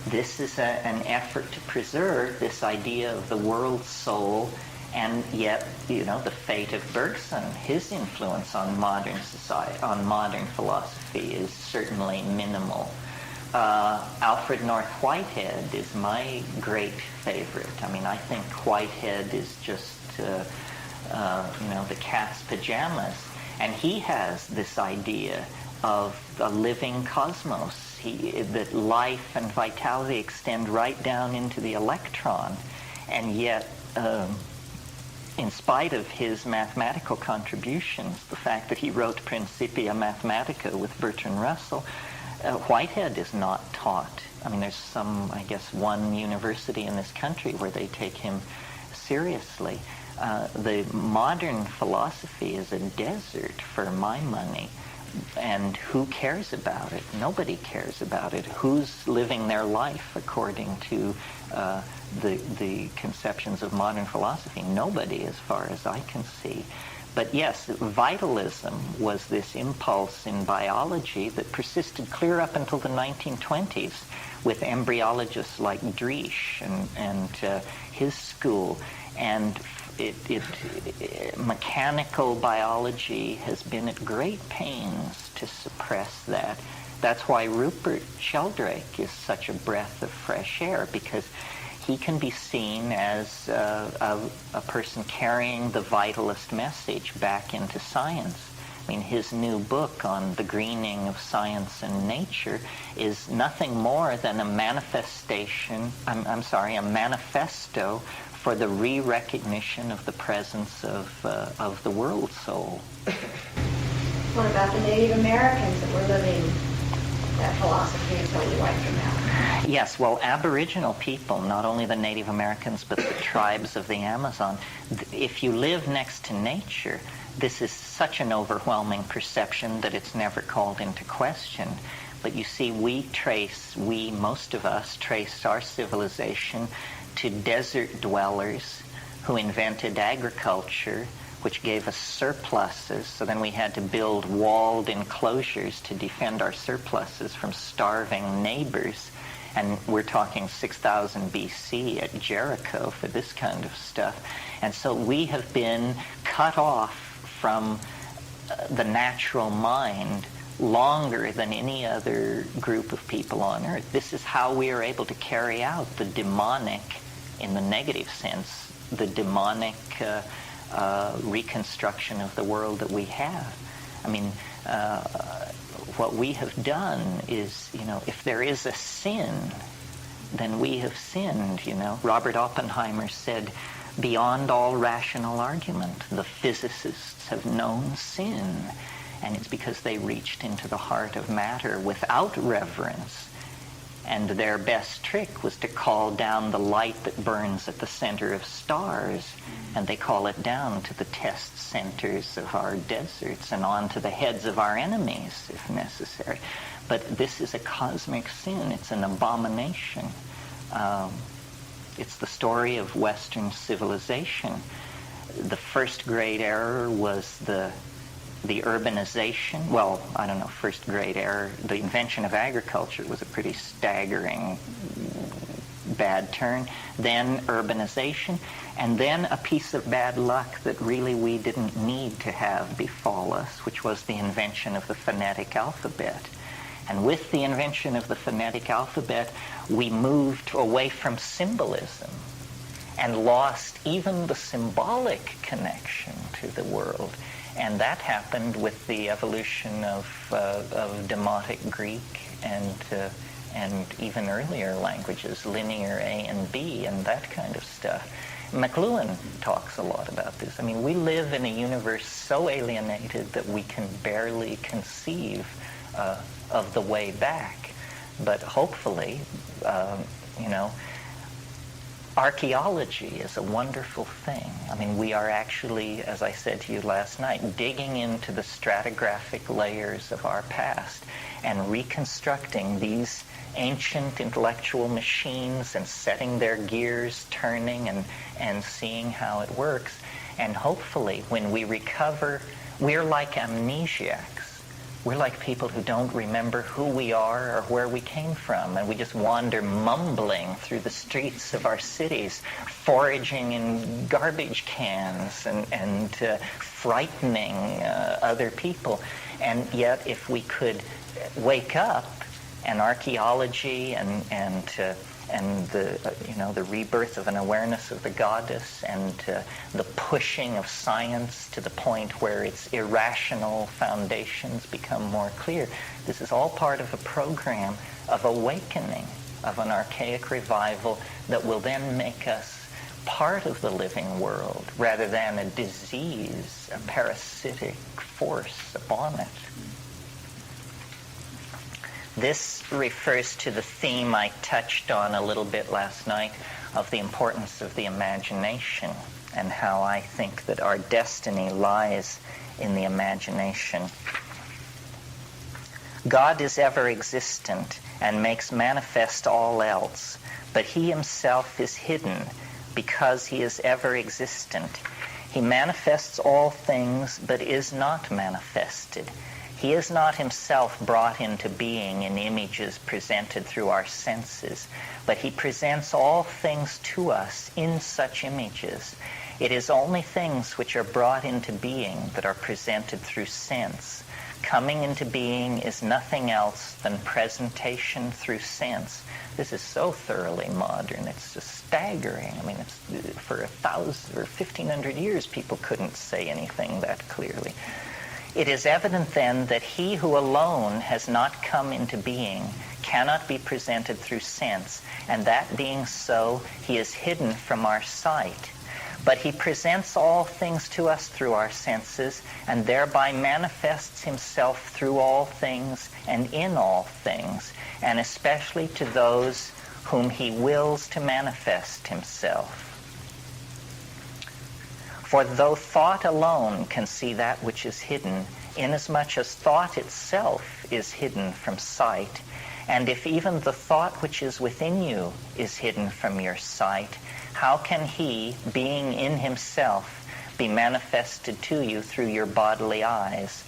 this is an effort to preserve this idea of the world soul. And yet, you know, the fate of Bergson, his influence on modern society, on modern philosophy, is certainly minimal. Alfred North Whitehead is my great favorite. I mean, I think Whitehead is just, the cat's pajamas. And he has this idea of a living cosmos, that life and vitality extend right down into the electron. And yet, in spite of his mathematical contributions, the fact that he wrote Principia Mathematica with Bertrand Russell, Whitehead is not taught. I mean, there's one university in this country where they take him seriously. The modern philosophy is a desert for my money. And who cares about it? Nobody cares about it. Who's living their life according to the conceptions of modern philosophy? Nobody, as far as I can see. But yes, vitalism was this impulse in biology that persisted clear up until the 1920s, with embryologists like Driesch and his school. And mechanical biology has been at great pains to suppress that. That's why Rupert Sheldrake is such a breath of fresh air, because he can be seen as a person carrying the vitalist message back into science. I mean, his new book on the greening of science and nature is nothing more than a manifestation, a manifesto for the re-recognition of the presence of the world soul. What about the Native Americans that were living that philosophy until we wiped them out? Yes, well, Aboriginal people, not only the Native Americans, but the tribes of the Amazon, if you live next to nature, this is such an overwhelming perception that it's never called into question. But you see, most of us trace our civilization to desert dwellers who invented agriculture, which gave us surpluses. So then we had to build walled enclosures to defend our surpluses from starving neighbors. And we're talking 6,000 BC at Jericho for this kind of stuff. And so we have been cut off from the natural mind longer than any other group of people on earth. This is how we are able to carry out the demonic, in the negative sense, the demonic reconstruction of the world that we have. I mean, what we have done is, if there is a sin, then we have sinned, Robert Oppenheimer said, beyond all rational argument, the physicists have known sin. And it's because they reached into the heart of matter without reverence. And their best trick was to call down the light that burns at the center of stars, and they call it down to the test centers of our deserts and on to the heads of our enemies, if necessary. But this is a cosmic sin. It's an abomination. It's the story of Western civilization. The first great error was the urbanization. Well, I don't know, first great error. The invention of agriculture was a pretty staggering bad turn. Then urbanization. And then a piece of bad luck that really we didn't need to have befall us, which was the invention of the phonetic alphabet. And with the invention of the phonetic alphabet, we moved away from symbolism and lost even the symbolic connection to the world. And that happened with the evolution of Demotic Greek and even earlier languages, linear A and B and that kind of stuff. McLuhan talks a lot about this. I mean, we live in a universe so alienated that we can barely conceive of the way back. But hopefully, archaeology is a wonderful thing. I mean, we are actually, as I said to you last night, digging into the stratigraphic layers of our past and reconstructing these ancient intellectual machines and setting their gears turning and seeing how it works. And hopefully, when we recover, we're like amnesiacs. We're like people who don't remember who we are or where we came from, and we just wander mumbling through the streets of our cities, foraging in garbage cans and frightening other people. And yet, if we could wake up, and archaeology and the rebirth of an awareness of the goddess and the pushing of science to the point where its irrational foundations become more clear. This is all part of a program of awakening, of an archaic revival that will then make us part of the living world rather than a disease, a parasitic force upon it. This refers to the theme I touched on a little bit last night of the importance of the imagination and how I think that our destiny lies in the imagination. God is ever existent and makes manifest all else, but he himself is hidden because he is ever existent. He manifests all things but is not manifested. He is not himself brought into being in images presented through our senses, but he presents all things to us in such images. It is only things which are brought into being that are presented through sense. Coming into being is nothing else than presentation through sense. This is so thoroughly modern, it's just staggering. I mean, it's, for 1,000 or 1,500 years, people couldn't say anything that clearly. It is evident then that he who alone has not come into being cannot be presented through sense, and that being so, he is hidden from our sight. But he presents all things to us through our senses, and thereby manifests himself through all things and in all things, and especially to those whom he wills to manifest himself. For though thought alone can see that which is hidden, inasmuch as thought itself is hidden from sight, and if even the thought which is within you is hidden from your sight, how can he, being in himself, be manifested to you through your bodily eyes?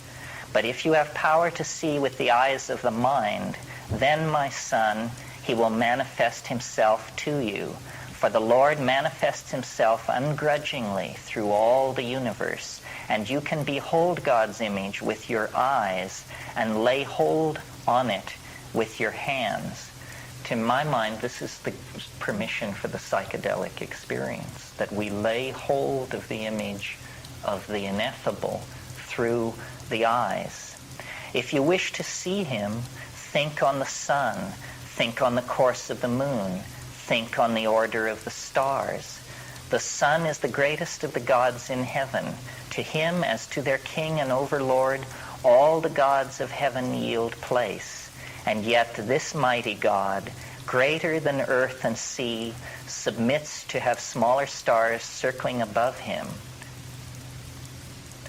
But if you have power to see with the eyes of the mind, then, my son, he will manifest himself to you. For the Lord manifests himself ungrudgingly through all the universe, and you can behold God's image with your eyes and lay hold on it with your hands. To my mind, this is the permission for the psychedelic experience, that we lay hold of the image of the ineffable through the eyes. If you wish to see him, think on the sun, think on the course of the moon, think on the order of the stars. The sun is the greatest of the gods in heaven. To him, as to their king and overlord, all the gods of heaven yield place. And yet this mighty God, greater than earth and sea, submits to have smaller stars circling above him.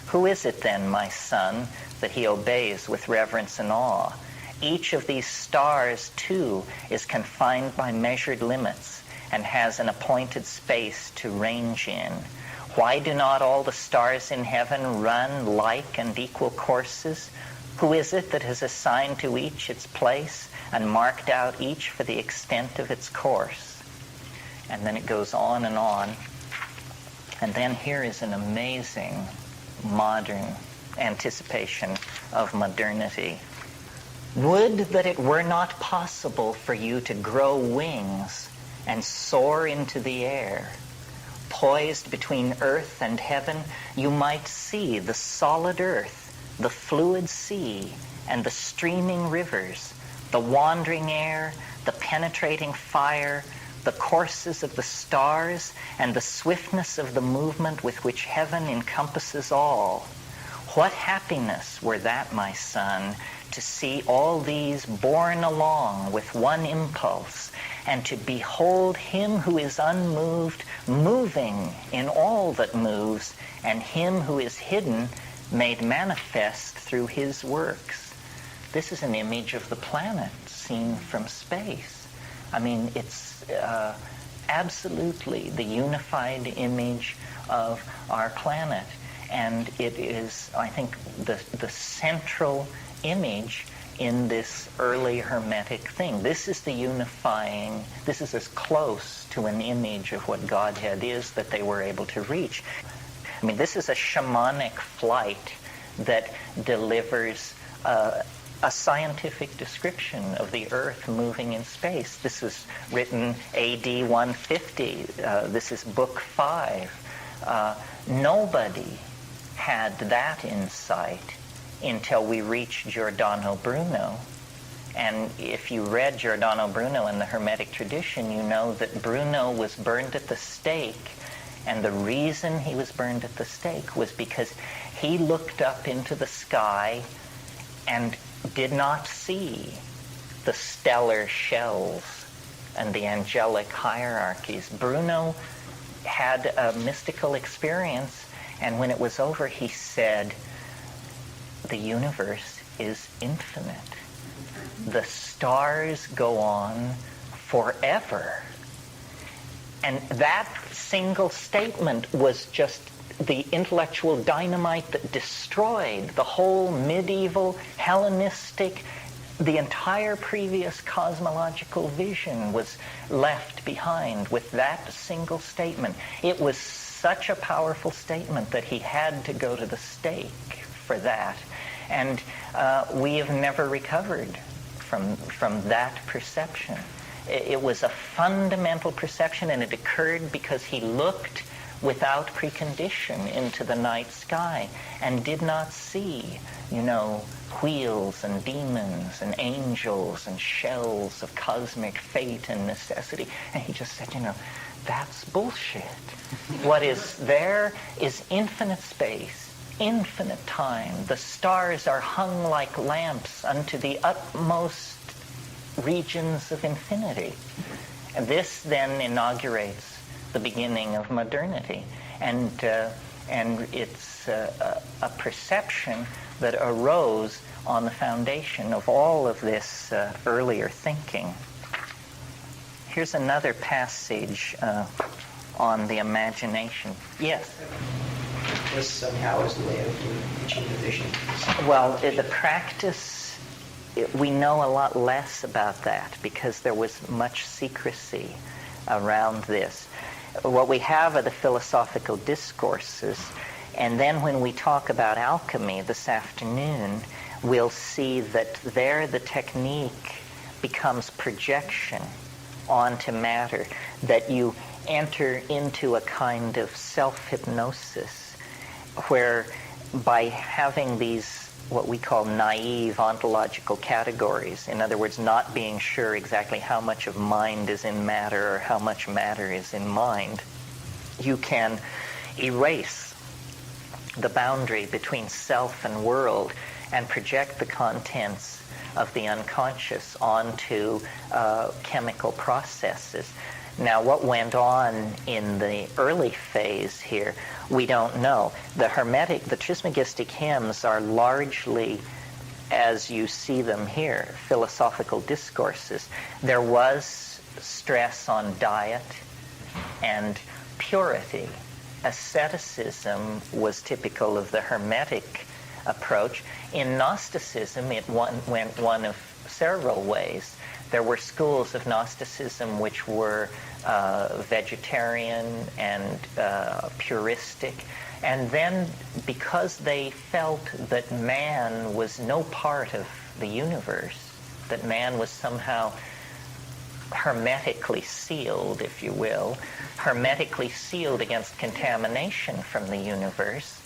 Who is it then, my son, that he obeys with reverence and awe? Each of these stars, too, is confined by measured limits and has an appointed space to range in. Why do not all the stars in heaven run like and equal courses? Who is it that has assigned to each its place and marked out each for the extent of its course? And then it goes on and on. And then here is an amazing modern anticipation of modernity. Would that it were not possible for you to grow wings and soar into the air. Poised between earth and heaven, you might see the solid earth, the fluid sea, and the streaming rivers, the wandering air, the penetrating fire, the courses of the stars, and the swiftness of the movement with which heaven encompasses all. What happiness were that, my son, to see all these borne along with one impulse, and to behold him who is unmoved moving in all that moves, and him who is hidden made manifest through his works. This is an image of the planet seen from space. I mean, it's absolutely the unified image of our planet. And it is, I think, the central image in this early Hermetic thing. This is the unifying, this is as close to an image of what Godhead is that they were able to reach. I mean, this is a shamanic flight that delivers a scientific description of the Earth moving in space. This was written AD 150. This is Book 5. Nobody had that insight until we reached Giordano Bruno. And if you read Giordano Bruno in the Hermetic tradition, you know that Bruno was burned at the stake. And the reason he was burned at the stake was because he looked up into the sky and did not see the stellar shells and the angelic hierarchies. Bruno had a mystical experience, and when it was over, he said, the universe is infinite. The stars go on forever. And that single statement was just the intellectual dynamite that destroyed the whole medieval, Hellenistic, the entire previous cosmological vision was left behind with that single statement. It was such a powerful statement that he had to go to the stake for that. And we have never recovered from that perception. It was a fundamental perception, and it occurred because he looked without precondition into the night sky and did not see, wheels and demons and angels and shells of cosmic fate and necessity. And he just said, that's bullshit. What is there is infinite space, infinite time. The stars are hung like lamps unto the utmost regions of infinity. And this then inaugurates the beginning of modernity. And it's a perception that arose on the foundation of all of this earlier thinking. Here's another passage on the imagination. Yes? This somehow is lived in reaching the vision. Well, the practice, we know a lot less about that because there was much secrecy around this. What we have are the philosophical discourses, and then when we talk about alchemy this afternoon, we'll see that there the technique becomes projection onto matter, that you enter into a kind of self-hypnosis where by having these what we call naive ontological categories, in other words, not being sure exactly how much of mind is in matter or how much matter is in mind, you can erase the boundary between self and world and project the contents of the unconscious onto chemical processes. Now, what went on in the early phase here, we don't know. The Trismegistic hymns are largely, as you see them here, philosophical discourses. There was stress on diet and purity. Asceticism was typical of the Hermetic approach. In Gnosticism, it went one of several ways. There were schools of Gnosticism which were vegetarian and puristic. And then because they felt that man was no part of the universe, that man was somehow hermetically sealed, if you will, hermetically sealed against contamination from the universe,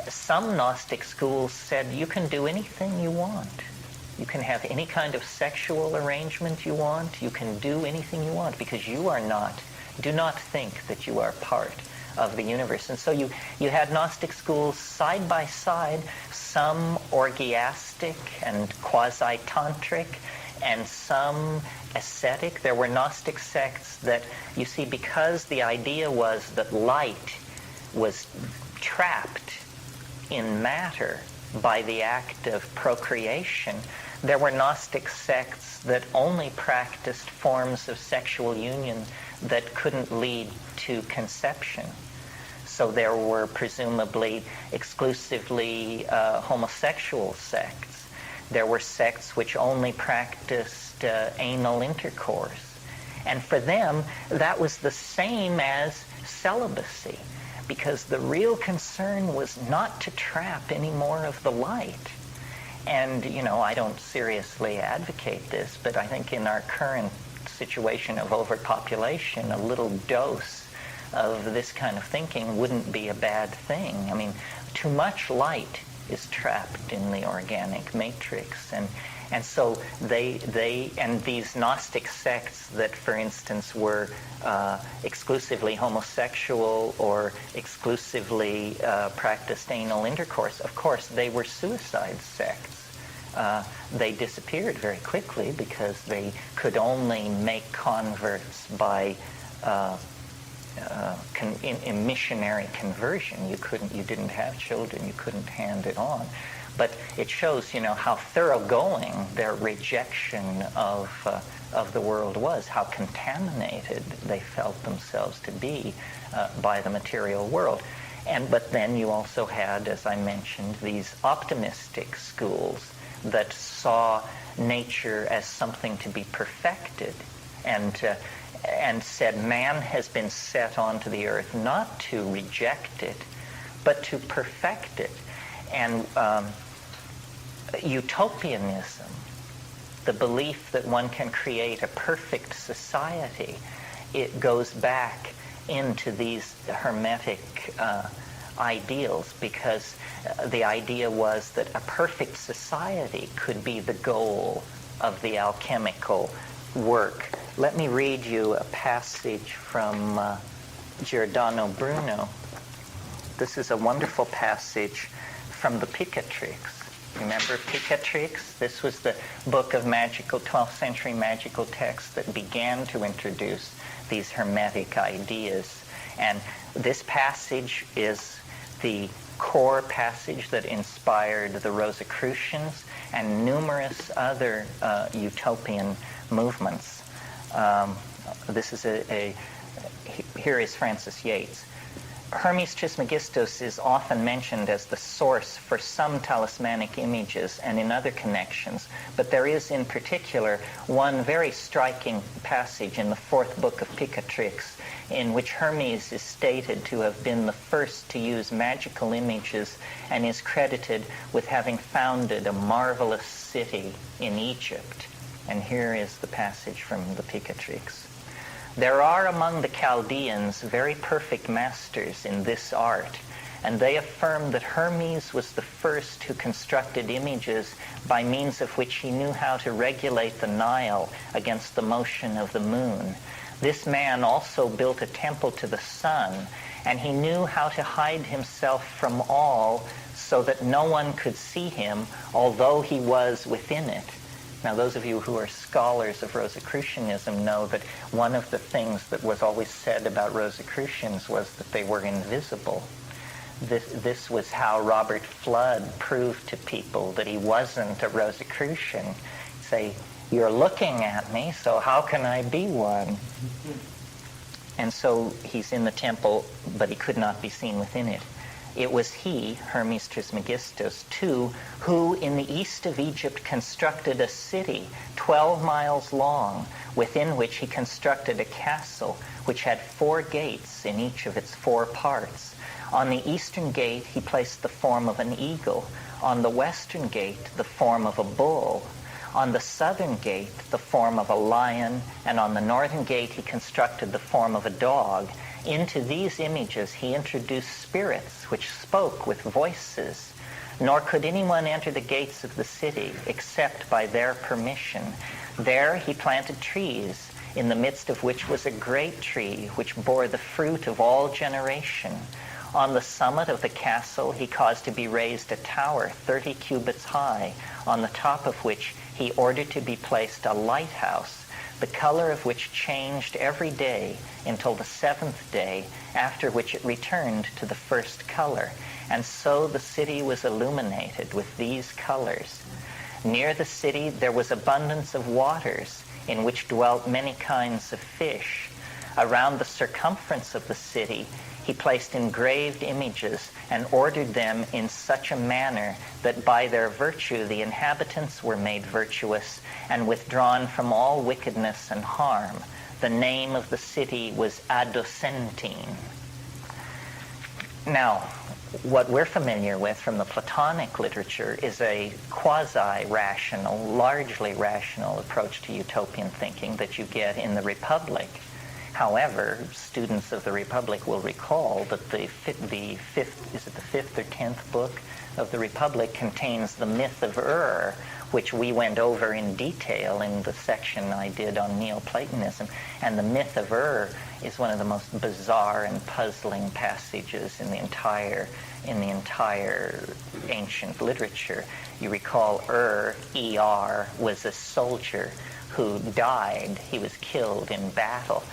some Gnostic schools said you can do anything you want. You can have any kind of sexual arrangement you want. You can do anything you want because do not think that you are part of the universe. And so you had Gnostic schools side by side, some orgiastic and quasi-tantric, and some ascetic. There were Gnostic sects that, you see, because the idea was that light was trapped in matter by the act of procreation, there were Gnostic sects that only practiced forms of sexual union that couldn't lead to conception. So there were presumably exclusively homosexual sects. There were sects which only practiced anal intercourse. And for them, that was the same as celibacy, because the real concern was not to trap any more of the light. And, I don't seriously advocate this, but I think in our current situation of overpopulation, a little dose of this kind of thinking wouldn't be a bad thing. I mean, too much light is trapped in the organic matrix. And so and these Gnostic sects that, for instance, were exclusively homosexual or exclusively practiced anal intercourse, of course, they were suicide sects. They disappeared very quickly because they could only make converts by in missionary conversion. You didn't have children, you couldn't hand it on. But it shows, how thoroughgoing their rejection of the world was, how contaminated they felt themselves to be by the material world. But then you also had, as I mentioned, these optimistic schools that saw nature as something to be perfected, and said man has been set onto the earth not to reject it, but to perfect it. And utopianism, the belief that one can create a perfect society, it goes back into these Hermetic ideals, because the idea was that a perfect society could be the goal of the alchemical work. Let me read you a passage from Giordano Bruno. This is a wonderful passage from the Picatrix. Remember Picatrix? This was the book of 12th century magical texts that began to introduce these Hermetic ideas. And this passage is the core passage that inspired the Rosicrucians and numerous other utopian movements. Here is Francis Yates. Hermes Trismegistus is often mentioned as the source for some talismanic images and in other connections, but there is in particular one very striking passage in the 4th book of Picatrix, in which Hermes is stated to have been the first to use magical images and is credited with having founded a marvelous city in Egypt. And here is the passage from the Picatrix. There are among the Chaldeans very perfect masters in this art, and they affirm that Hermes was the first who constructed images by means of which he knew how to regulate the Nile against the motion of the moon. This man also built a temple to the sun, and he knew how to hide himself from all so that no one could see him, although he was within it. Now, those of you who are scholars of Rosicrucianism know that one of the things that was always said about Rosicrucians was that they were invisible. This was how Robert Flood proved to people that he wasn't a Rosicrucian. He'd say, "You're looking at me, so how can I be one?" And so he's in the temple, but he could not be seen within it. It was he, Hermes Trismegistus, too, who in the east of Egypt constructed a city 12 miles long, within which he constructed a castle which had 4 gates in each of its 4 parts. On the eastern gate he placed the form of an eagle, on the western gate the form of a bull, on the southern gate the form of a lion, and on the northern gate he constructed the form of a dog. Into these images he introduced spirits which spoke with voices, nor could anyone enter the gates of the city except by their permission. There he planted trees, in the midst of which was a great tree which bore the fruit of all generation. On the summit of the castle he caused to be raised a tower 30 cubits high, on the top of which he ordered to be placed a lighthouse, the color of which changed every day until the 7th day, after which it returned to the first color. And so the city was illuminated with these colors. Near the city there was abundance of waters, in which dwelt many kinds of fish. Around the circumference of the city he placed engraved images and ordered them in such a manner that by their virtue the inhabitants were made virtuous and withdrawn from all wickedness and harm. The name of the city was Adocentine. Now, what we're familiar with from the Platonic literature is a quasi-rational, largely rational approach to utopian thinking that you get in the Republic. However, students of the Republic will recall that the fifth or 10th book of the Republic contains the myth of Ur, which we went over in detail in the section I did on Neoplatonism. And the myth of Ur is one of the most bizarre and puzzling passages in the entire ancient literature. You recall Ur, E-R, was a soldier who died. He was killed in battle.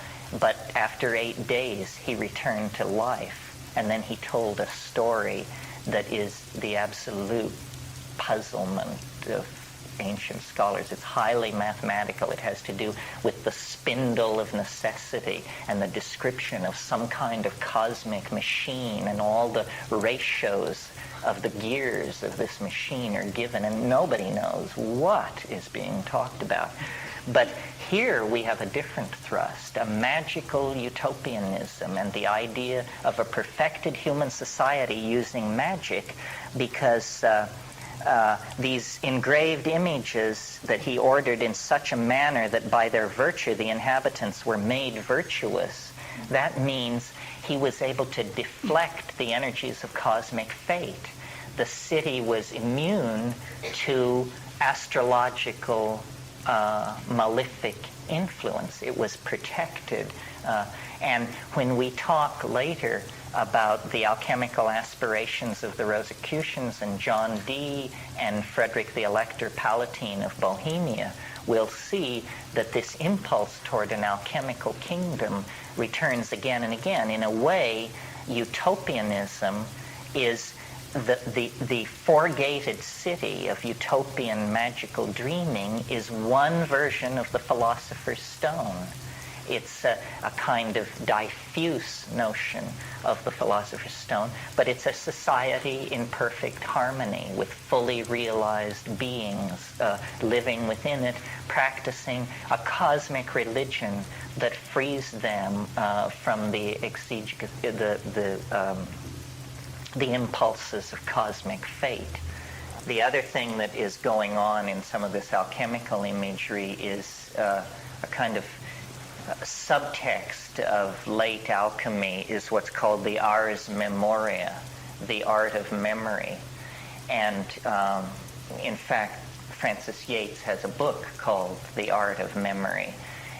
But after 8 days, he returned to life. And then he told a story that is the absolute puzzlement of ancient scholars. It's highly mathematical. It has to do with the spindle of necessity and the description of some kind of cosmic machine, and all the ratios of the gears of this machine are given, and nobody knows what is being talked about. But here we have a different thrust, a magical utopianism, and the idea of a perfected human society using magic, because these engraved images that he ordered in such a manner that by their virtue the inhabitants were made virtuous, that means he was able to deflect the energies of cosmic fate. The city was immune to astrological malefic influence. It was protected. And when we talk later about the alchemical aspirations of the Rosicrucians and John Dee and Frederick the Elector Palatine of Bohemia, we'll see that this impulse toward an alchemical kingdom returns again and again. In a way, utopianism is the four-gated city of utopian magical dreaming is one version of the Philosopher's Stone. It's a kind of diffuse notion of the Philosopher's Stone, but it's a society in perfect harmony with fully realized beings living within it, practicing a cosmic religion that frees them from the impulses of cosmic fate. The other thing that is going on in some of this alchemical imagery is a kind of subtext of late alchemy is what's called the ars memoria, the art of memory. And in fact, Francis Yates has a book called The Art of Memory.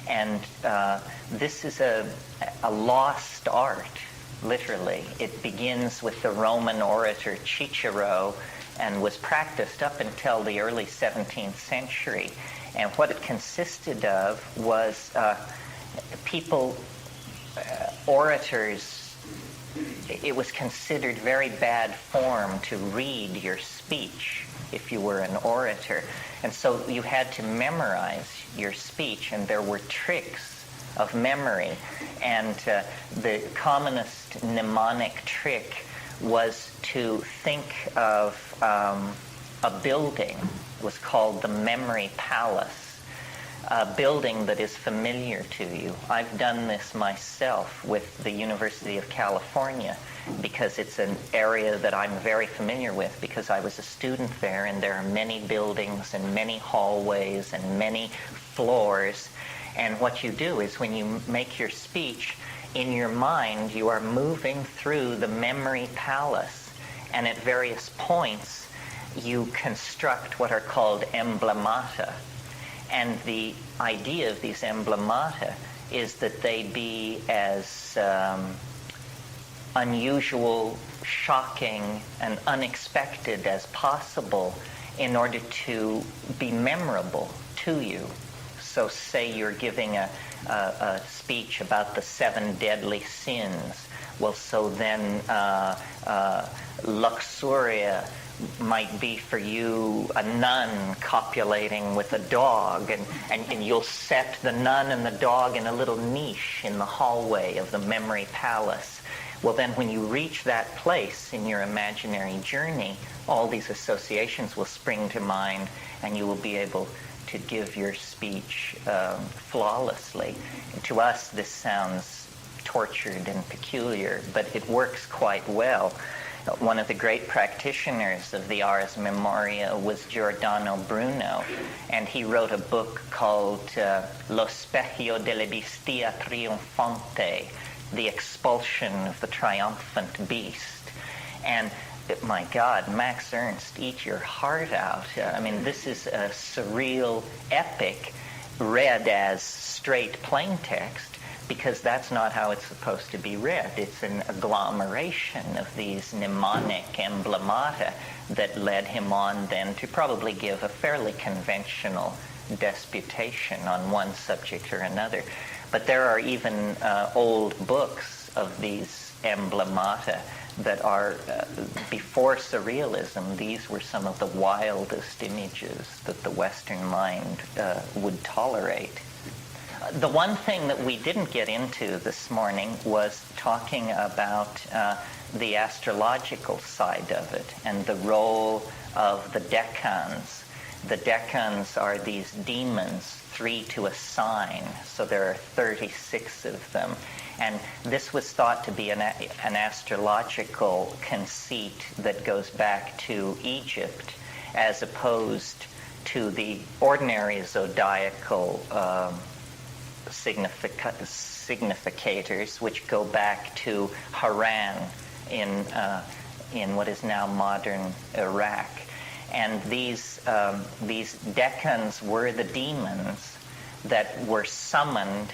And this is a lost art, literally. It begins with the Roman orator Cicero and was practiced up until the early 17th century. And what it consisted of was orators, it was considered very bad form to read your speech if you were an orator. And so you had to memorize your speech, and there were tricks of memory. And the commonest mnemonic trick was to think of a building. It was called the Memory Palace. A building that is familiar to you. I've done this myself with the University of California because it's an area that I'm very familiar with because I was a student there, and there are many buildings and many hallways and many floors. And what you do is when you make your speech, in your mind you are moving through the memory palace, and at various points you construct what are called emblemata. And the idea of these emblemata is that they be as unusual, shocking, and unexpected as possible in order to be memorable to you. So say you're giving a speech about the 7 deadly sins. Well, so then luxuria might be for you a nun copulating with a dog, and you'll set the nun and the dog in a little niche in the hallway of the memory palace. Well, then when you reach that place in your imaginary journey, all these associations will spring to mind, and you will be able to give your speech flawlessly. And to us, this sounds tortured and peculiar, but it works quite well. One of the great practitioners of the ars memoria was Giordano Bruno, and he wrote a book called Lo specchio della bestia triunfante, the expulsion of the triumphant beast. And my God, Max Ernst, eat your heart out. I mean, this is a surreal epic read as straight plain text, because that's not how it's supposed to be read. It's an agglomeration of these mnemonic emblemata that led him on then to probably give a fairly conventional disputation on one subject or another. But there are even old books of these emblemata that are before surrealism. These were some of the wildest images that the Western mind would tolerate. The one thing that we didn't get into this morning was talking about the astrological side of it and the role of the decans. The decans are these demons, 3 to a sign, so there are 36 of them. And this was thought to be an astrological conceit that goes back to Egypt, as opposed to the ordinary zodiacal significators, which go back to Haran in what is now modern Iraq. And these decans were the demons that were summoned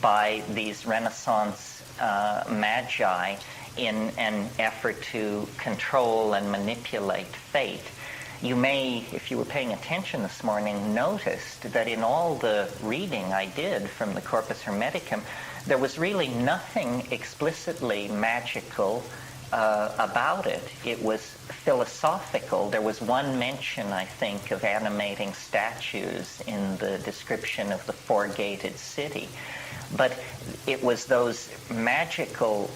by these Renaissance magi in an effort to control and manipulate fate. You may, if you were paying attention this morning, noticed that in all the reading I did from the Corpus Hermeticum, there was really nothing explicitly magical about it. It was philosophical. There was one mention, I think, of animating statues in the description of the four-gated city. But it was those magical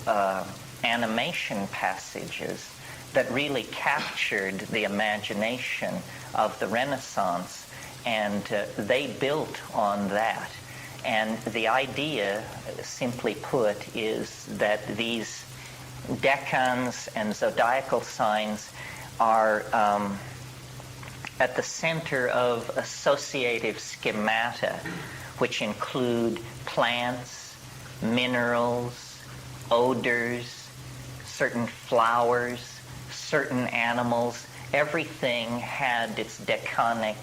animation passages that really captured the imagination of the Renaissance, and they built on that. And the idea, simply put, is that these decans and zodiacal signs are at the center of associative schemata, which include plants, minerals, odors, certain flowers, certain animals. Everything had its decanic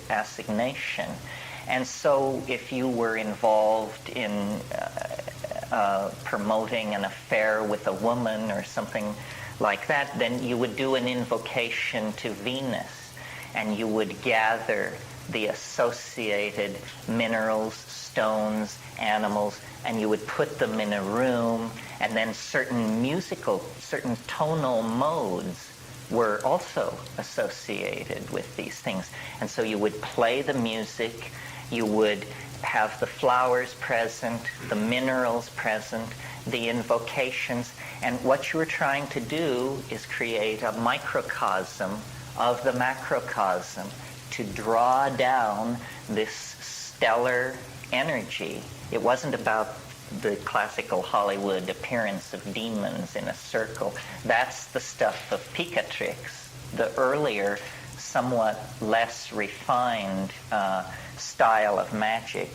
assignation. And so if you were involved in promoting an affair with a woman or something like that, then you would do an invocation to Venus, and you would gather the associated minerals, stones, animals, and you would put them in a room, and then certain tonal modes were also associated with these things. And so you would play the music, you would have the flowers present, the minerals present, the invocations, and what you were trying to do is create a microcosm of the macrocosm to draw down this stellar energy. It wasn't about the classical Hollywood appearance of demons in a circle. That's the stuff of Picatrix, the earlier, somewhat less refined style of magic.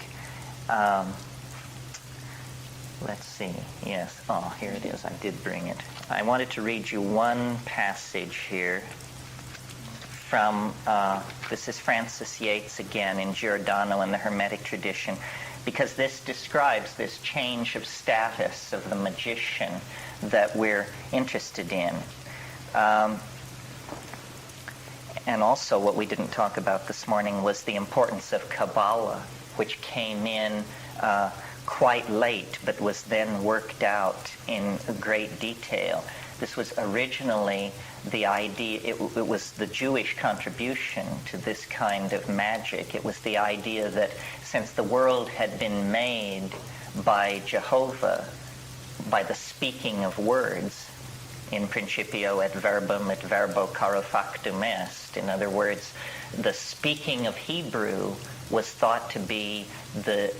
Let's see. Yes. Oh, here it is. I did bring it. I wanted to read you one passage here from, this is Francis Yates again in Giordano and the Hermetic Tradition, because this describes this change of status of the magician that we're interested in. And also what we didn't talk about this morning was the importance of Kabbalah, which came in quite late, but was then worked out in great detail. This was originally the idea, it was the Jewish contribution to this kind of magic. It was the idea that since the world had been made by Jehovah, by the speaking of words, in principio et verbum et verbo caro factum est. In other words, the speaking of Hebrew was thought to be the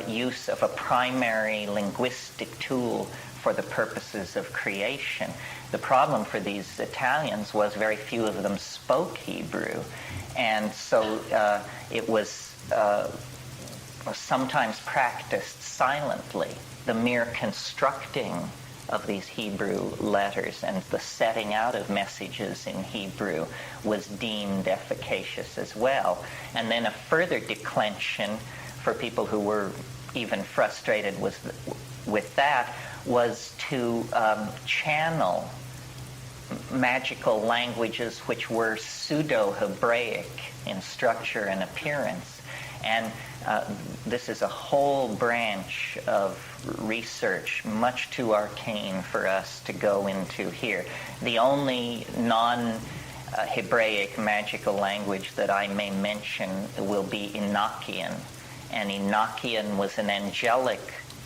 use of a primary linguistic tool for the purposes of creation. The problem for these Italians was very few of them spoke Hebrew, and so it was sometimes practiced silently. The mere constructing of these Hebrew letters and the setting out of messages in Hebrew was deemed efficacious as well. And then a further declension for people who were even frustrated with that was to channel magical languages which were pseudo-Hebraic in structure and appearance. And this is a whole branch of research, much too arcane for us to go into here. The only non-Hebraic magical language that I may mention will be Enochian. And Enochian was an angelic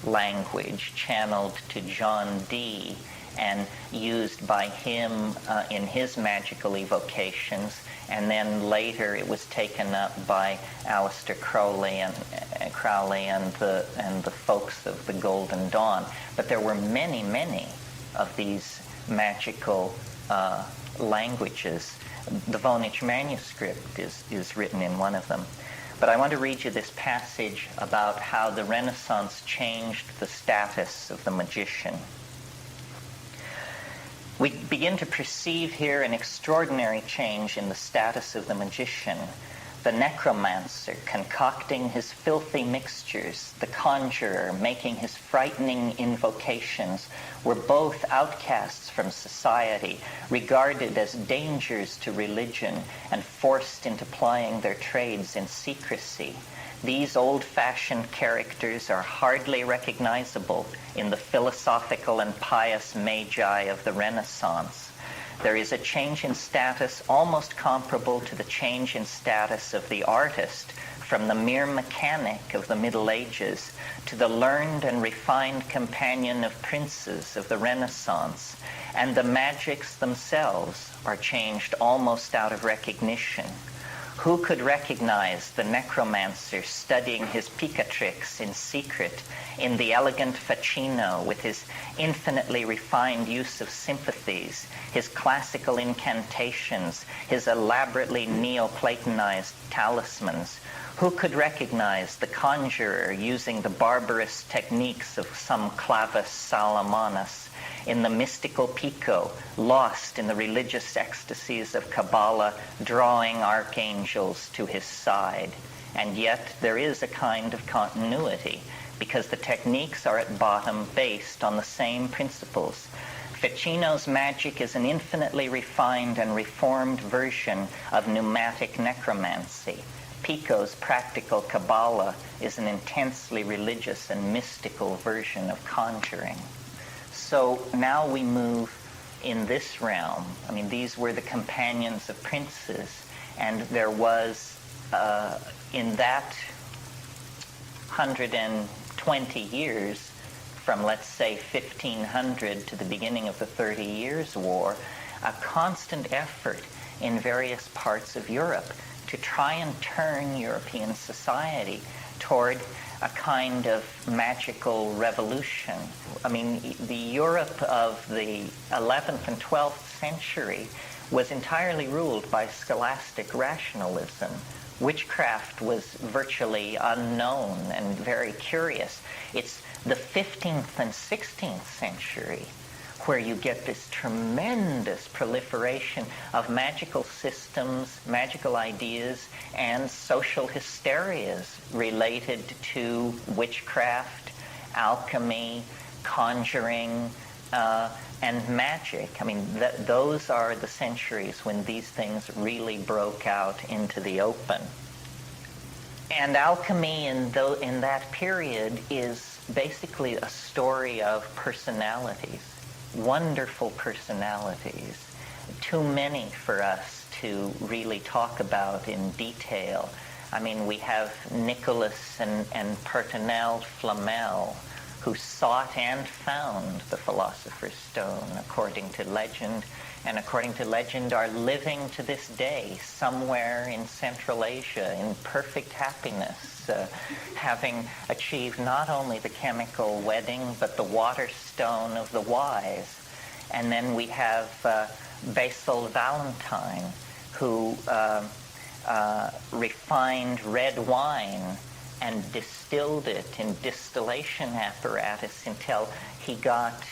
language channeled to John Dee and used by him in his magical evocations, and then later it was taken up by Aleister Crowley and the folks of the Golden Dawn. But there were many, many of these magical languages. The Voynich manuscript is written in one of them. But I want to read you this passage about how the Renaissance changed the status of the magician. We begin to perceive here an extraordinary change in the status of the magician. The necromancer concocting his filthy mixtures, the conjurer making his frightening invocations, were both outcasts from society, regarded as dangers to religion, and forced into plying their trades in secrecy. These old-fashioned characters are hardly recognizable in the philosophical and pious magi of the Renaissance. There is a change in status almost comparable to the change in status of the artist from the mere mechanic of the Middle Ages to the learned and refined companion of princes of the Renaissance, and the magics themselves are changed almost out of recognition. Who could recognize the necromancer studying his picatrix in secret, in the elegant Ficino with his infinitely refined use of sympathies, his classical incantations, his elaborately Neoplatonized talismans? Who could recognize the conjurer using the barbarous techniques of some Clavis Salomonus, in the mystical Pico, lost in the religious ecstasies of Kabbalah, drawing archangels to his side? And yet there is a kind of continuity, because the techniques are at bottom based on the same principles. Ficino's magic is an infinitely refined and reformed version of pneumatic necromancy. Pico's practical Kabbalah is an intensely religious and mystical version of conjuring. So now we move in this realm. I mean, these were the companions of princes, and there was, in that 120 years, from let's say 1500 to the beginning of the 30 Years' War, a constant effort in various parts of Europe to try and turn European society toward a kind of magical revolution. I mean, the Europe of the 11th and 12th century was entirely ruled by scholastic rationalism. Witchcraft was virtually unknown and very curious. It's the 15th and 16th century where you get this tremendous proliferation of magical systems, magical ideas, and social hysterias related to witchcraft, alchemy, conjuring, and magic. I mean, those are the centuries when these things really broke out into the open. And alchemy in that period is basically a story of personalities. Wonderful personalities, too many for us to really talk about in detail. I mean, we have Nicholas and Pertinel Flamel, who sought and found the Philosopher's Stone, according to legend, and according to legend are living to this day somewhere in Central Asia in perfect happiness, having achieved not only the chemical wedding, but the water stone of the wise. And then we have Basil Valentine, who refined red wine and distilled it in distillation apparatus until he got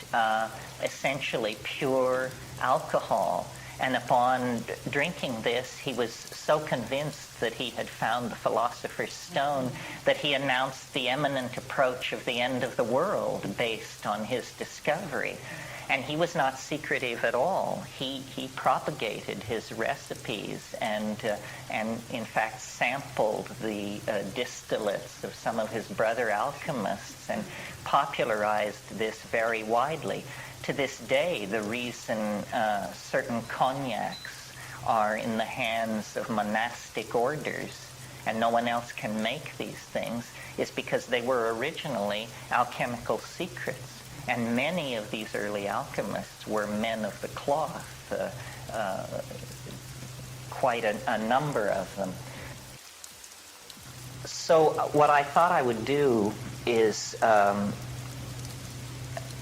essentially pure alcohol. And upon drinking this, he was so convinced that he had found the Philosopher's Stone that he announced the imminent approach of the end of the world based on his discovery. And he was not secretive at all. He propagated his recipes and in fact sampled the distillates of some of his brother alchemists and popularized this very widely. To this day, the reason certain cognacs are in the hands of monastic orders and no one else can make these things is because they were originally alchemical secrets. And many of these early alchemists were men of the cloth, quite a number of them. So what I thought I would do is,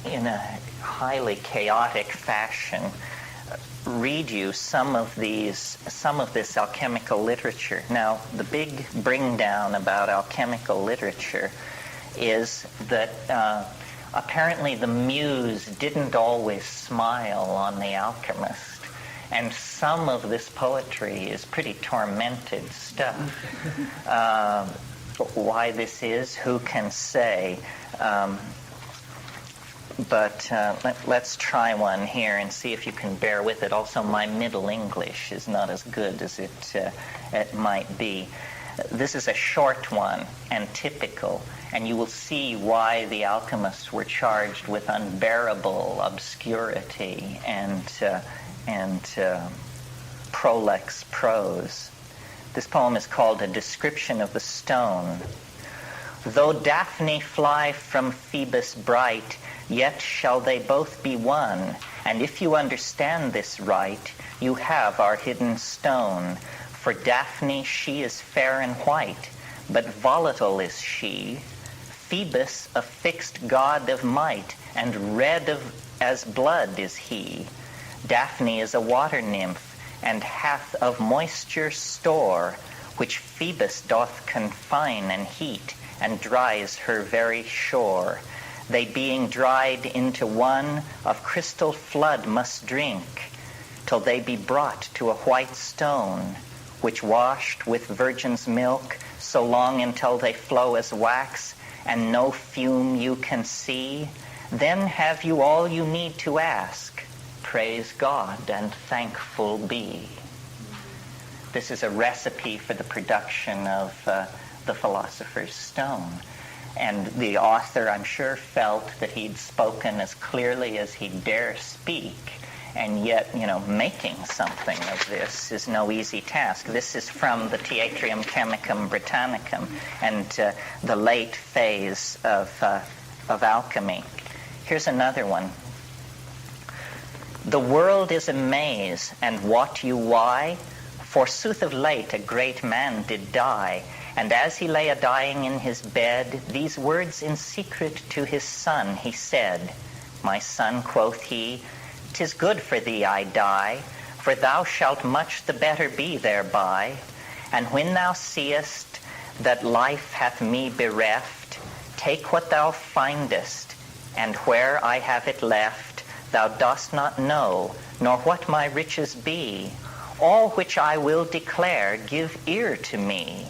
in a highly chaotic fashion, read you some of this alchemical literature. Now, the big bring down about alchemical literature is that apparently the muse didn't always smile on the alchemist, and some of this poetry is pretty tormented stuff. Why this is, who can say? But let's try one here and see if you can bear with it. Also, my Middle English is not as good as it might be. This is a short one and typical, and you will see why the alchemists were charged with unbearable obscurity and prolix prose. This poem is called A Description of the Stone. Though Daphne fly from Phoebus bright, yet shall they both be one. And if you understand this right, you have our hidden stone. For Daphne, she is fair and white, but volatile is she. Phoebus, a fixed god of might, and red as blood is he. Daphne is a water nymph, and hath of moisture store, which Phoebus doth confine and heat, and dries her very shore. They being dried into one, of crystal flood must drink, till they be brought to a white stone, which washed with virgin's milk, so long until they flow as wax, and no fume you can see. Then have you all you need to ask. Praise God and thankful be. This is a recipe for the production of the philosopher's stone. And the author, I'm sure, felt that he'd spoken as clearly as he dare speak. And yet, making something of this is no easy task. This is from the Theatrium Chemicum Britannicum and the late phase of alchemy. Here's another one. The world is a maze, and wot you why? Forsooth of late a great man did die, and as he lay a-dying in his bed, these words in secret to his son he said. My son, quoth he, 'tis good for thee I die, for thou shalt much the better be thereby. And when thou seest that life hath me bereft, take what thou findest, and where I have it left, thou dost not know, nor what my riches be. All which I will declare, give ear to me.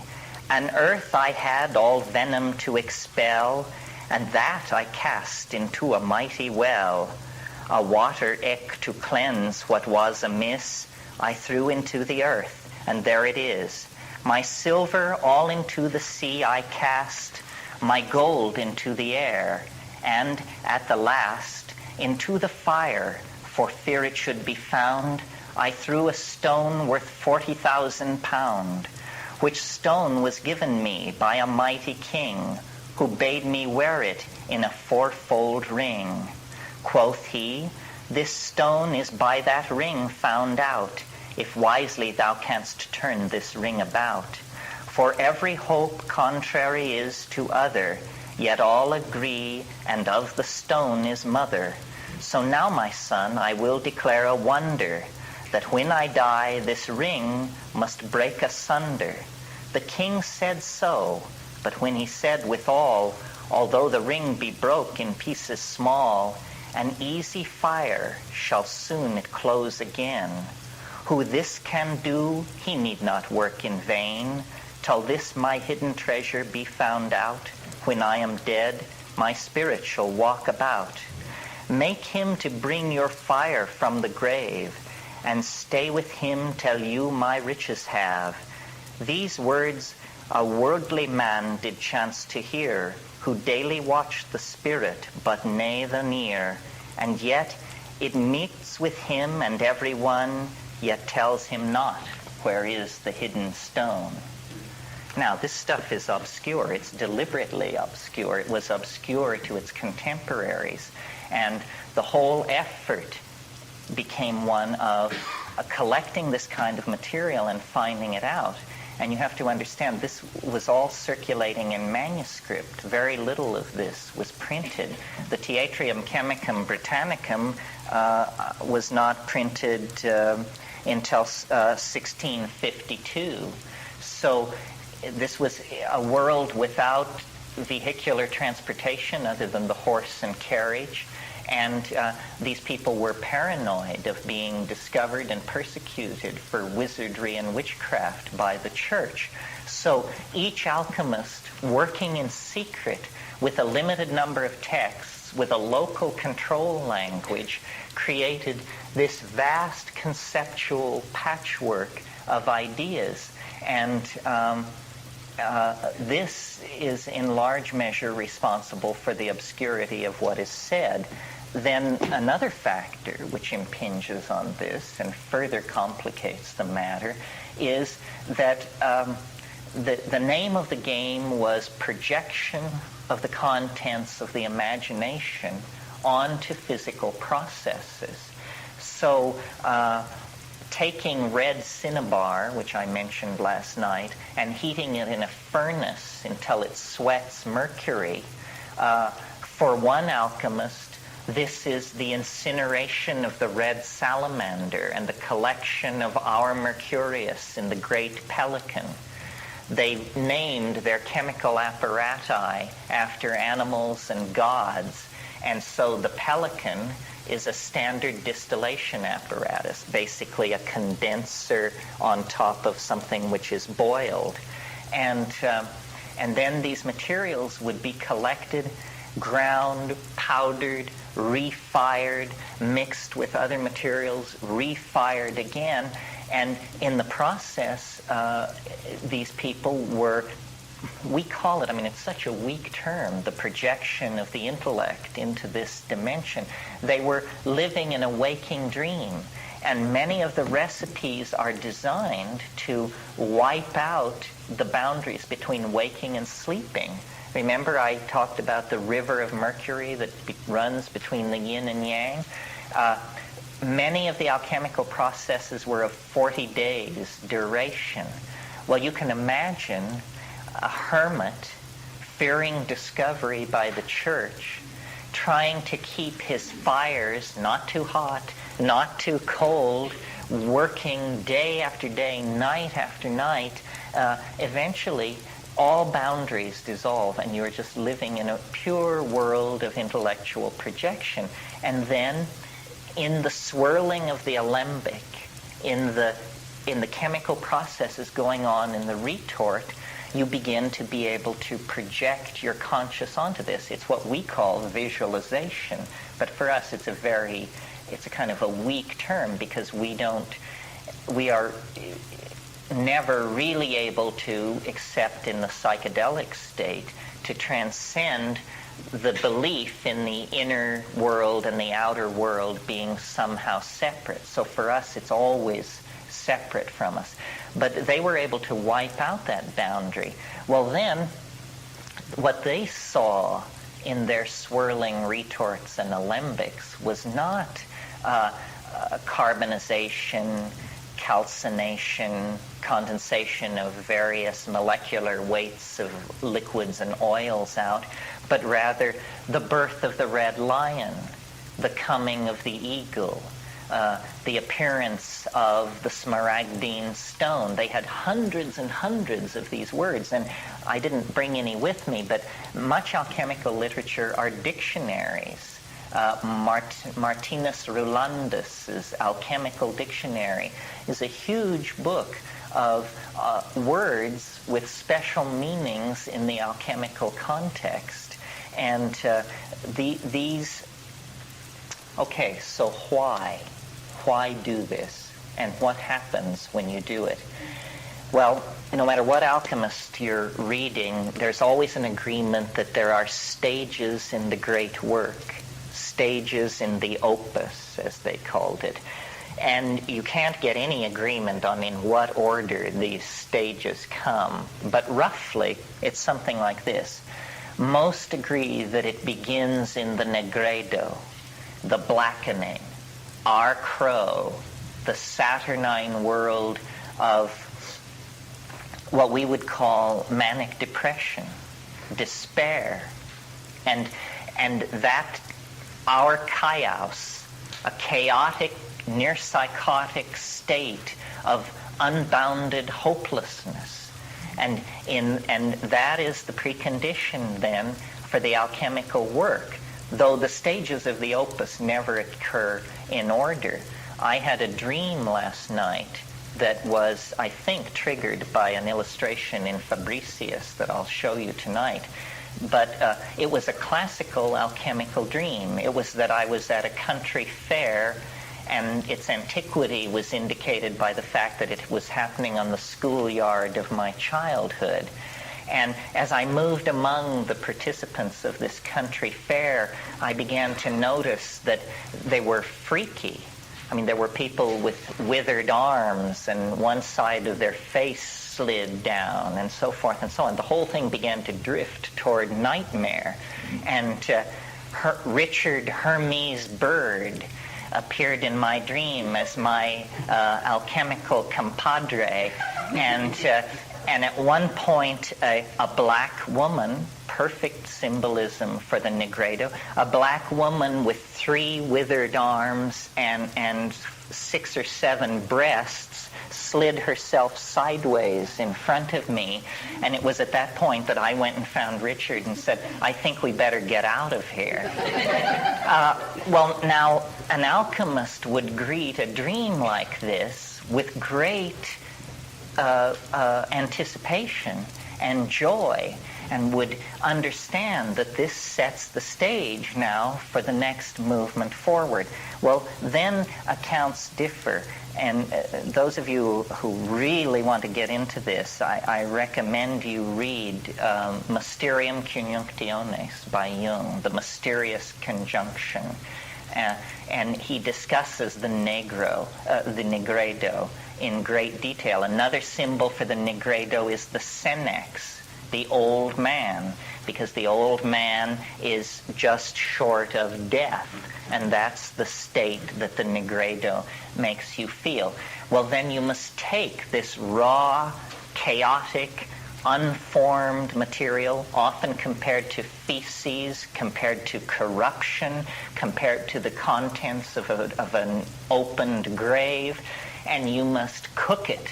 An earth I had all venom to expel, and that I cast into a mighty well. A water eke to cleanse what was amiss, I threw into the earth, and there it is. My silver all into the sea I cast, my gold into the air, and at the last into the fire, for fear it should be found, I threw a stone worth 40,000 pound, which stone was given me by a mighty king, who bade me wear it in a fourfold ring. Quoth he, this stone is by that ring found out, if wisely thou canst turn this ring about. For every hope contrary is to other, yet all agree, and of the stone is mother. So now, my son, I will declare a wonder, that when I die, this ring must break asunder. The king said so, but when he said withal, although the ring be broke in pieces small, an easy fire shall soon it close again. Who this can do, he need not work in vain, till this my hidden treasure be found out. When I am dead, my spirit shall walk about. Make him to bring your fire from the grave, and stay with him till you my riches have. These words a worldly man did chance to hear, who daily watched the spirit, but nae the near. And yet it meets with him and every one, yet tells him not where is the hidden stone. Now, this stuff is obscure. It's deliberately obscure. It was obscure to its contemporaries. And the whole effort became one of collecting this kind of material and finding it out. And you have to understand, this was all circulating in manuscript. Very little of this was printed. The Theatrium Chemicum Britannicum was not printed until 1652. So this was a world without vehicular transportation other than the horse and carriage. And these people were paranoid of being discovered and persecuted for wizardry and witchcraft by the church. So each alchemist, working in secret with a limited number of texts, with a local control language, created this vast conceptual patchwork of ideas. And this is in large measure responsible for the obscurity of what is said. Then another factor which impinges on this and further complicates the matter is that the name of the game was projection of the contents of the imagination onto physical processes. So taking red cinnabar, which I mentioned last night, and heating it in a furnace until it sweats mercury, for one alchemist, this is the incineration of the red salamander and the collection of our Mercurius in the great pelican. They named their chemical apparati after animals and gods, and so the pelican is a standard distillation apparatus, basically a condenser on top of something which is boiled. And then these materials would be collected, ground, powdered, refired, mixed with other materials, refired again. And in the process, these people were, we call it, I mean, it's such a weak term, the projection of the intellect into this dimension. They were living in a waking dream. And many of the recipes are designed to wipe out the boundaries between waking and sleeping. Remember I talked about the river of mercury that runs between the yin and yang? Many of the alchemical processes were of 40 days duration. Well, you can imagine a hermit fearing discovery by the church, trying to keep his fires not too hot, not too cold, working day after day, night after night. Eventually, all boundaries dissolve, and you're just living in a pure world of intellectual projection. And then, in the swirling of the alembic, in the chemical processes going on in the retort, you begin to be able to project your conscious onto this. It's what we call visualization, but for us it's a kind of a weak term, because we are never really able to, except in the psychedelic state, to transcend the belief in the inner world and the outer world being somehow separate. So for us, it's always separate from us. But they were able to wipe out that boundary. Well, then, what they saw in their swirling retorts and alembics was not carbonization, calcination, condensation of various molecular weights of liquids and oils out, but rather the birth of the red lion, the coming of the eagle, the appearance of the smaragdine stone. They had hundreds and hundreds of these words, and I didn't bring any with me, but much alchemical literature are dictionaries. Martinus Rulandus's Alchemical Dictionary is a huge book of words with special meanings in the alchemical context. And these Okay, so why? Why do this? And what happens when you do it? Well, no matter what alchemist you're reading, there's always an agreement that there are stages in the great work, stages in the opus, as they called it. And you can't get any agreement on in what order these stages come. But roughly, it's something like this. Most agree that it begins in the Negredo, the blackening, our crow, the saturnine world of what we would call manic depression, despair, and that our chaos, a chaotic, near psychotic state of unbounded hopelessness. And that is the precondition then for the alchemical work, though the stages of the opus never occur in order. I had a dream last night that was, I think, triggered by an illustration in Fabricius that I'll show you tonight. But it was a classical alchemical dream. It was that I was at a country fair, and its antiquity was indicated by the fact that it was happening on the schoolyard of my childhood. And as I moved among the participants of this country fair, I began to notice that they were freaky. I mean, there were people with withered arms, and one side of their face slid down, and so forth and so on. The whole thing began to drift toward nightmare. And Richard Hermes Bird appeared in my dream as my alchemical compadre, and at one point a black woman, perfect symbolism for the Negredo, a black woman with 3 withered arms and 6 or 7 breasts slid herself sideways in front of me. And it was at that point that I went and found Richard and said, I think we better get out of here. Well, now, an alchemist would greet a dream like this with great anticipation and joy, and would understand that this sets the stage now for the next movement forward. Well, then accounts differ. And those of you who really want to get into this, I recommend you read Mysterium Conjunctiones by Jung, the mysterious conjunction. And he discusses the Negredo in great detail. Another symbol for the Negredo is the Senex, the old man, because the old man is just short of death, and that's the state that the Negredo makes you feel. Well, then you must take this raw, chaotic, unformed material, often compared to feces, compared to corruption, compared to the contents of an opened grave, and you must cook it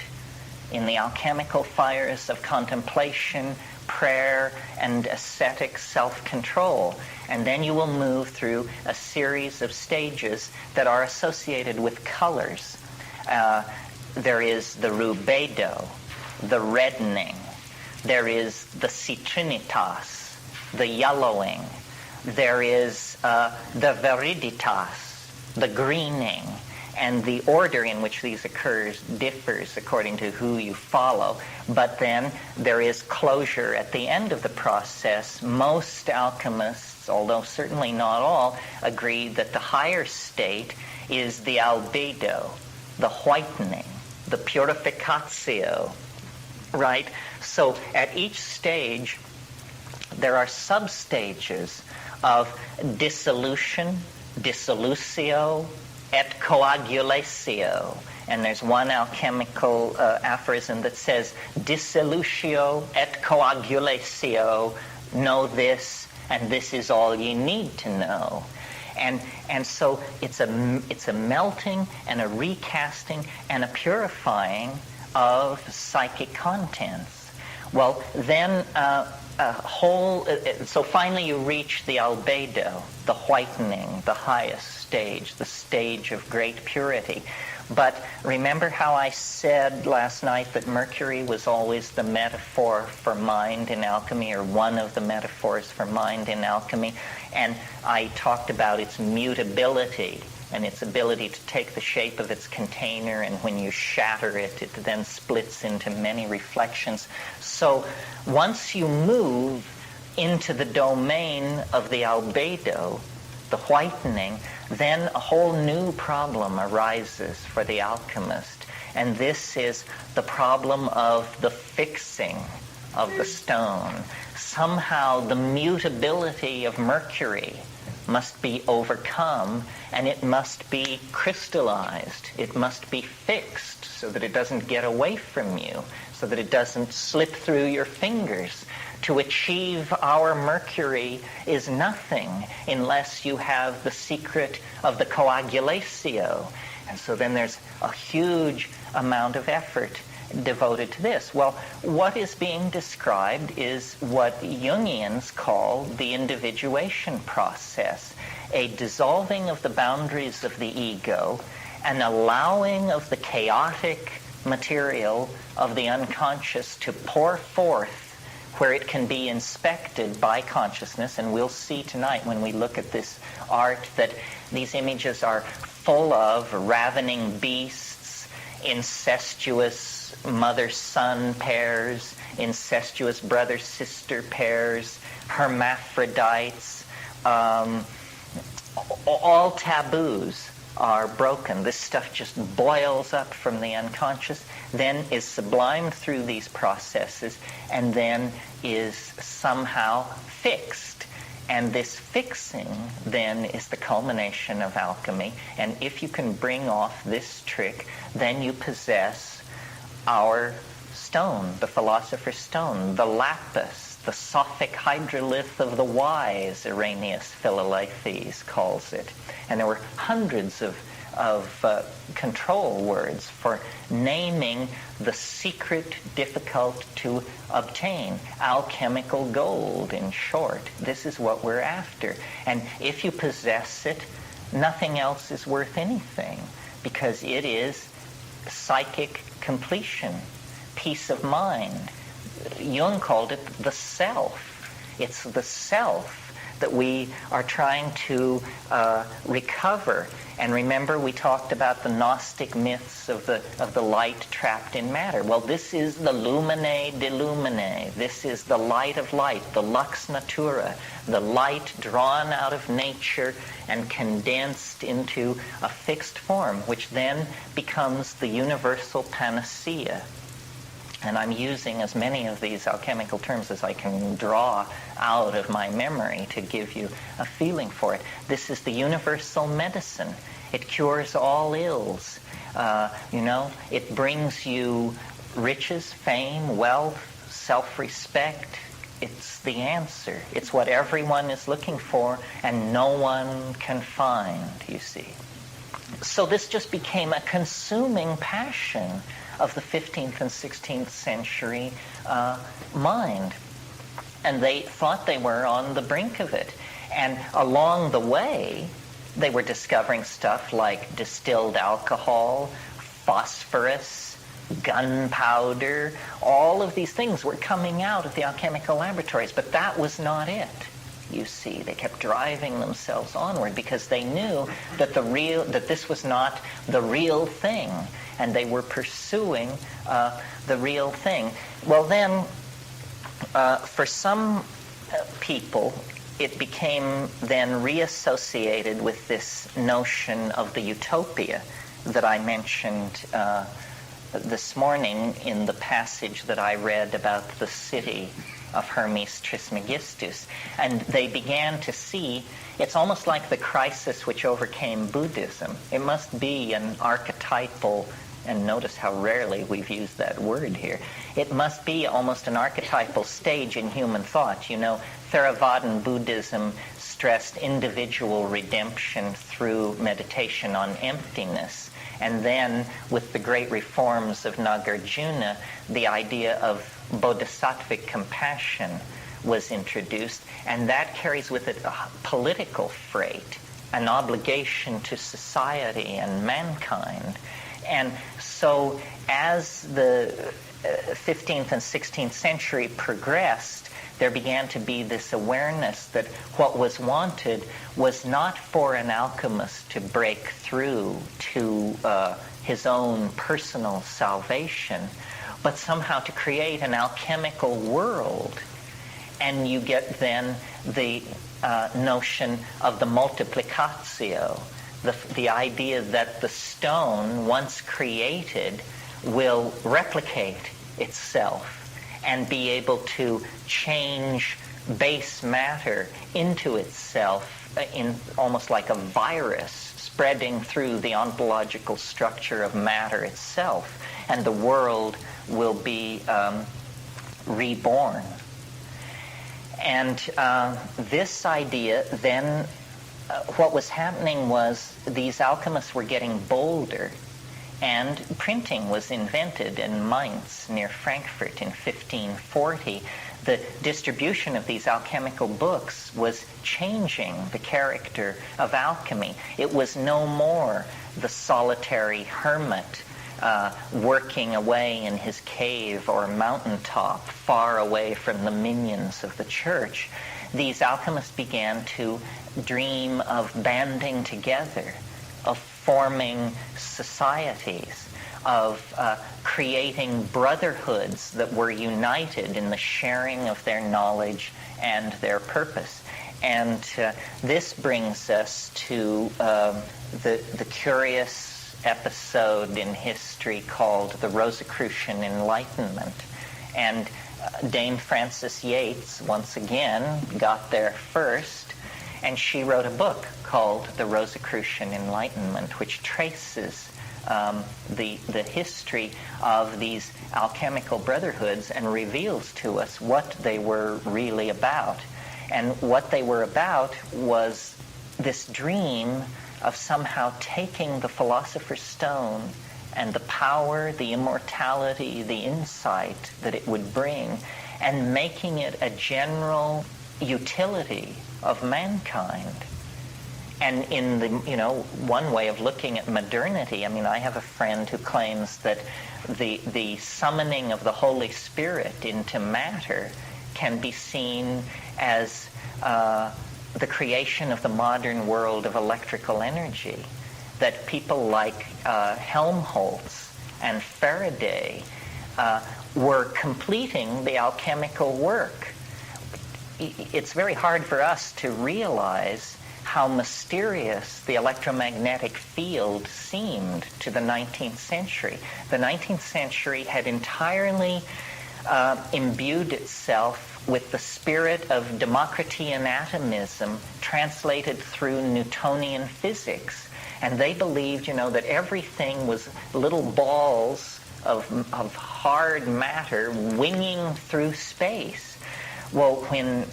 in the alchemical fires of contemplation, prayer, and ascetic self-control. And then you will move through a series of stages that are associated with colors. There is the rubedo, the reddening. There is the citrinitas, the yellowing. There is the viriditas, the greening. And the order in which these occurs differs according to who you follow. But then there is closure at the end of the process. Most alchemists, although certainly not all, agree that the higher state is the albedo, the whitening, the purificatio, right? So at each stage, there are sub-stages of dissolution, dissolutio, et coagulatio. And there's one alchemical aphorism that says, dissolutio et coagulatio, know this, and this is all you need to know. And so it's a melting and a recasting and a purifying of psychic contents. Well, then so finally you reach the albedo, the whitening, the highest stage, the stage of great purity. But remember how I said last night that Mercury was always the metaphor for mind in alchemy, or one of the metaphors for mind in alchemy? And I talked about its mutability and its ability to take the shape of its container, and when you shatter it, it then splits into many reflections. So once you move into the domain of the albedo, the whitening, then a whole new problem arises for the alchemist. And this is the problem of the fixing of the stone. Somehow the mutability of Mercury must be overcome, and it must be crystallized. It must be fixed so that it doesn't get away from you, so that it doesn't slip through your fingers. To achieve our Mercury is nothing unless you have the secret of the coagulatio. And so then there's a huge amount of effort devoted to this. Well, what is being described is what Jungians call the individuation process, a dissolving of the boundaries of the ego, an allowing of the chaotic material of the unconscious to pour forth where it can be inspected by consciousness. And we'll see tonight when we look at this art that these images are full of ravening beasts, incestuous mother-son pairs, incestuous brother-sister pairs, hermaphrodites. All taboos are broken. This stuff just boils up from the unconscious, then is sublimed through these processes, and then is somehow fixed. And this fixing then is the culmination of alchemy. And if you can bring off this trick, then you possess our stone, the philosopher's stone, the lapis, the Sophic hydrolith of the wise, Irenaeus Philalethes calls it. And there were hundreds of control words for naming the secret difficult to obtain. Alchemical gold, in short. This is what we're after. And if you possess it, nothing else is worth anything, because it is psychic completion, peace of mind. Jung called it the self. It's the self that we are trying to recover. And remember, we talked about the Gnostic myths of the light trapped in matter. Well, this is the lumine de lumine. This is the light of light, the lux natura, the light drawn out of nature and condensed into a fixed form, which then becomes the universal panacea. And I'm using as many of these alchemical terms as I can draw out of my memory to give you a feeling for it. This is the universal medicine. It cures all ills. It brings you riches, fame, wealth, self-respect. It's the answer. It's what everyone is looking for and no one can find, you see. So this just became a consuming passion of the 15th and 16th century mind. And they thought they were on the brink of it. And along the way, they were discovering stuff like distilled alcohol, phosphorus, gunpowder. All of these things were coming out of the alchemical laboratories, but that was not it. You see, they kept driving themselves onward because they knew that this was not the real thing, and they were pursuing the real thing. Well, then, for some people, it became then reassociated with this notion of the utopia that I mentioned this morning in the passage that I read about the city of Hermes Trismegistus. And they began to see, it's almost like the crisis which overcame Buddhism. It must be an archetypal, and notice how rarely we've used that word here. It must be almost an archetypal stage in human thought. You know, Theravadan Buddhism stressed individual redemption through meditation on emptiness. And then with the great reforms of Nagarjuna, the idea of bodhisattvic compassion was introduced, and that carries with it a political freight, an obligation to society and mankind. And so as the 15th and 16th century progressed, there began to be this awareness that what was wanted was not for an alchemist to break through to his own personal salvation, but somehow to create an alchemical world. And you get then the notion of the multiplicatio, the idea that the stone, once created, will replicate itself and be able to change base matter into itself in almost like a virus spreading through the ontological structure of matter itself, and the world will be reborn. And this idea then, what was happening was these alchemists were getting bolder, and printing was invented in Mainz near Frankfurt in 1540. The distribution of these alchemical books was changing the character of alchemy. It was no more the solitary hermit working away in his cave or mountaintop, far away from the minions of the church. These alchemists began to dream of banding together, of forming societies, of creating brotherhoods that were united in the sharing of their knowledge and their purpose. And this brings us to the curious episode in history called the Rosicrucian Enlightenment. And Dame Frances Yates, once again, got there first, and she wrote a book called The Rosicrucian Enlightenment, which traces the history of these alchemical brotherhoods and reveals to us what they were really about. And what they were about was this dream of somehow taking the Philosopher's Stone and the power, the immortality, the insight that it would bring, and making it a general utility of mankind. And in the, one way of looking at modernity, I have a friend who claims that the summoning of the Holy Spirit into matter can be seen as the creation of the modern world of electrical energy, that people like Helmholtz and Faraday were completing the alchemical work. It's very hard for us to realize how mysterious the electromagnetic field seemed to the 19th century. The 19th century had entirely imbued itself with the spirit of Democritean atomism translated through Newtonian physics. And they believed, that everything was little balls of hard matter winging through space. Well, when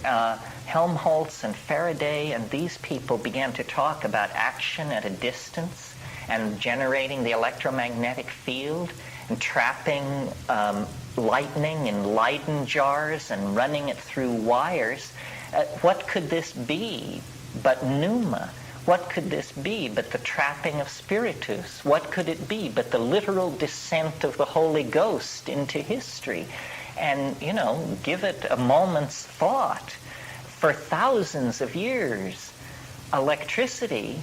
Helmholtz and Faraday and these people began to talk about action at a distance and generating the electromagnetic field and trapping lightning in Leyden jars and running it through wires, what could this be but pneuma? What could this be but the trapping of spiritus? What could it be but the literal descent of the Holy Ghost into history? And, give it a moment's thought. For thousands of years, electricity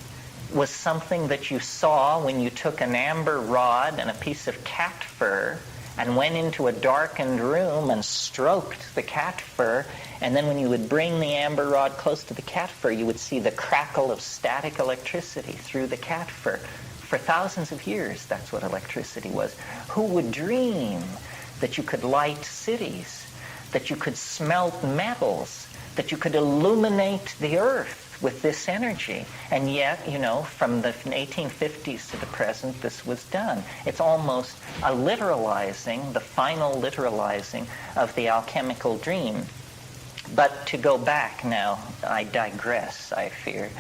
was something that you saw when you took an amber rod and a piece of cat fur and went into a darkened room and stroked the cat fur, and then when you would bring the amber rod close to the cat fur, you would see the crackle of static electricity through the cat fur. For thousands of years, that's what electricity was. Who would dream that you could light cities, that you could smelt metals, that you could illuminate the earth with this energy? And yet, from the 1850s to the present, this was done. It's almost a literalizing, the final literalizing of the alchemical dream. But to go back now, I digress, I fear.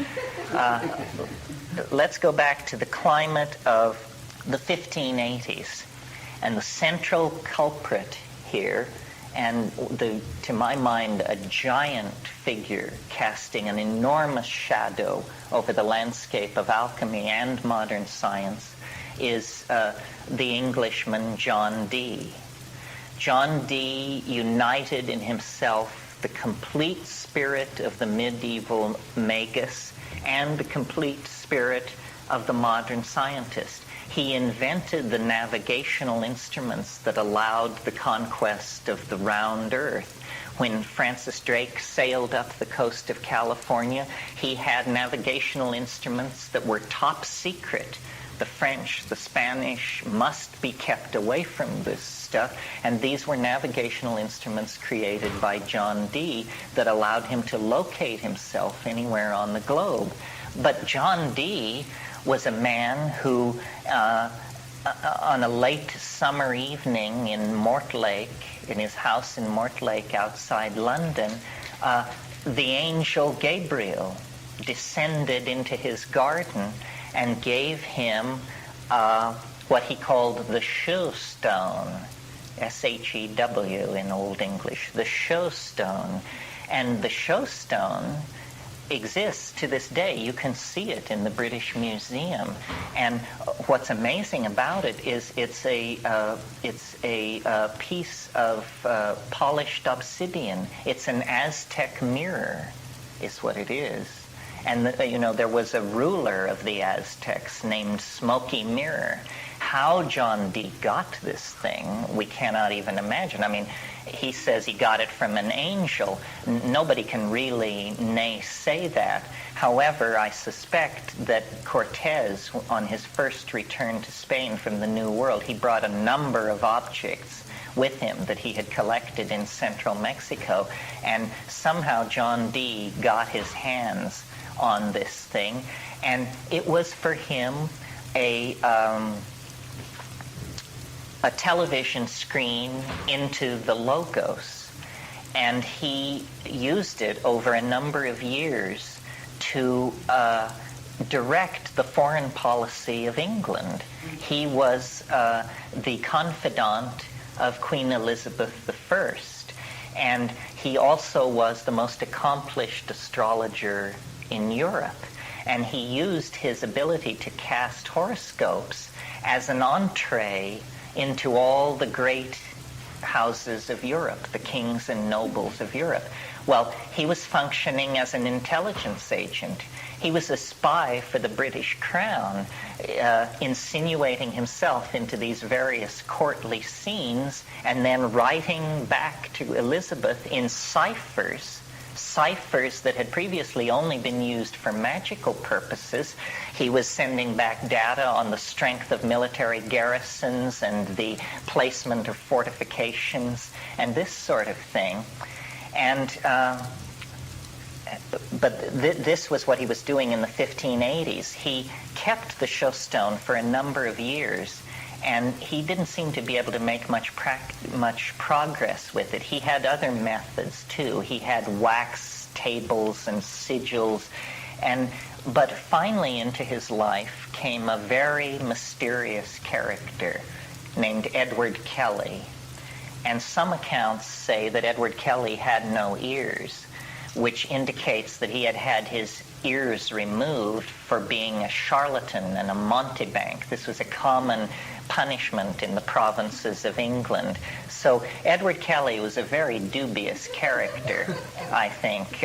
Let's go back to the climate of the 1580s. And the central culprit here, and to my mind, a giant figure casting an enormous shadow over the landscape of alchemy and modern science, is the Englishman John Dee. John Dee united in himself the complete spirit of the medieval magus and the complete spirit of the modern scientist. He invented the navigational instruments that allowed the conquest of the round earth. When Francis Drake sailed up the coast of California, he had navigational instruments that were top secret. The French, the Spanish must be kept away from this stuff, and these were navigational instruments created by John Dee that allowed him to locate himself anywhere on the globe. But John Dee was a man who, on a late summer evening in Mortlake, in his house in Mortlake outside London, the angel Gabriel descended into his garden and gave him what he called the show stone, S-H-E-W in Old English, the show stone. And the show stone exists to this day. You can see it in the British Museum. And what's amazing about it is it's a piece of polished obsidian. It's an Aztec mirror, is what it is. And there was a ruler of the Aztecs named Smoky Mirror. How John Dee got this thing, we cannot even imagine. I mean, he says he got it from an angel. Nobody can really say that. However, I suspect that Cortez, on his first return to Spain from the New World, he brought a number of objects with him that he had collected in central Mexico, and somehow John Dee got his hands on this thing, and it was for him a television screen into the Logos, and he used it over a number of years to direct the foreign policy of England. He was the confidant of Queen Elizabeth I, and he also was the most accomplished astrologer in Europe, and he used his ability to cast horoscopes as an entree into all the great houses of Europe, the kings and nobles of Europe. Well, he was functioning as an intelligence agent. He was a spy for the British Crown, insinuating himself into these various courtly scenes and then writing back to Elizabeth in ciphers that had previously only been used for magical purposes. He was sending back data on the strength of military garrisons and the placement of fortifications and this sort of thing. And this was what he was doing in the 1580s. He kept the showstone for a number of years, and he didn't seem to be able to make much progress with it. He had other methods too. He had wax tables and sigils, but finally into his life came a very mysterious character named Edward Kelly. And some accounts say that Edward Kelly had no ears, which indicates that he had had his ears removed for being a charlatan and a mountebank. This was a common punishment in the provinces of England. So Edward Kelly was a very dubious character, I think.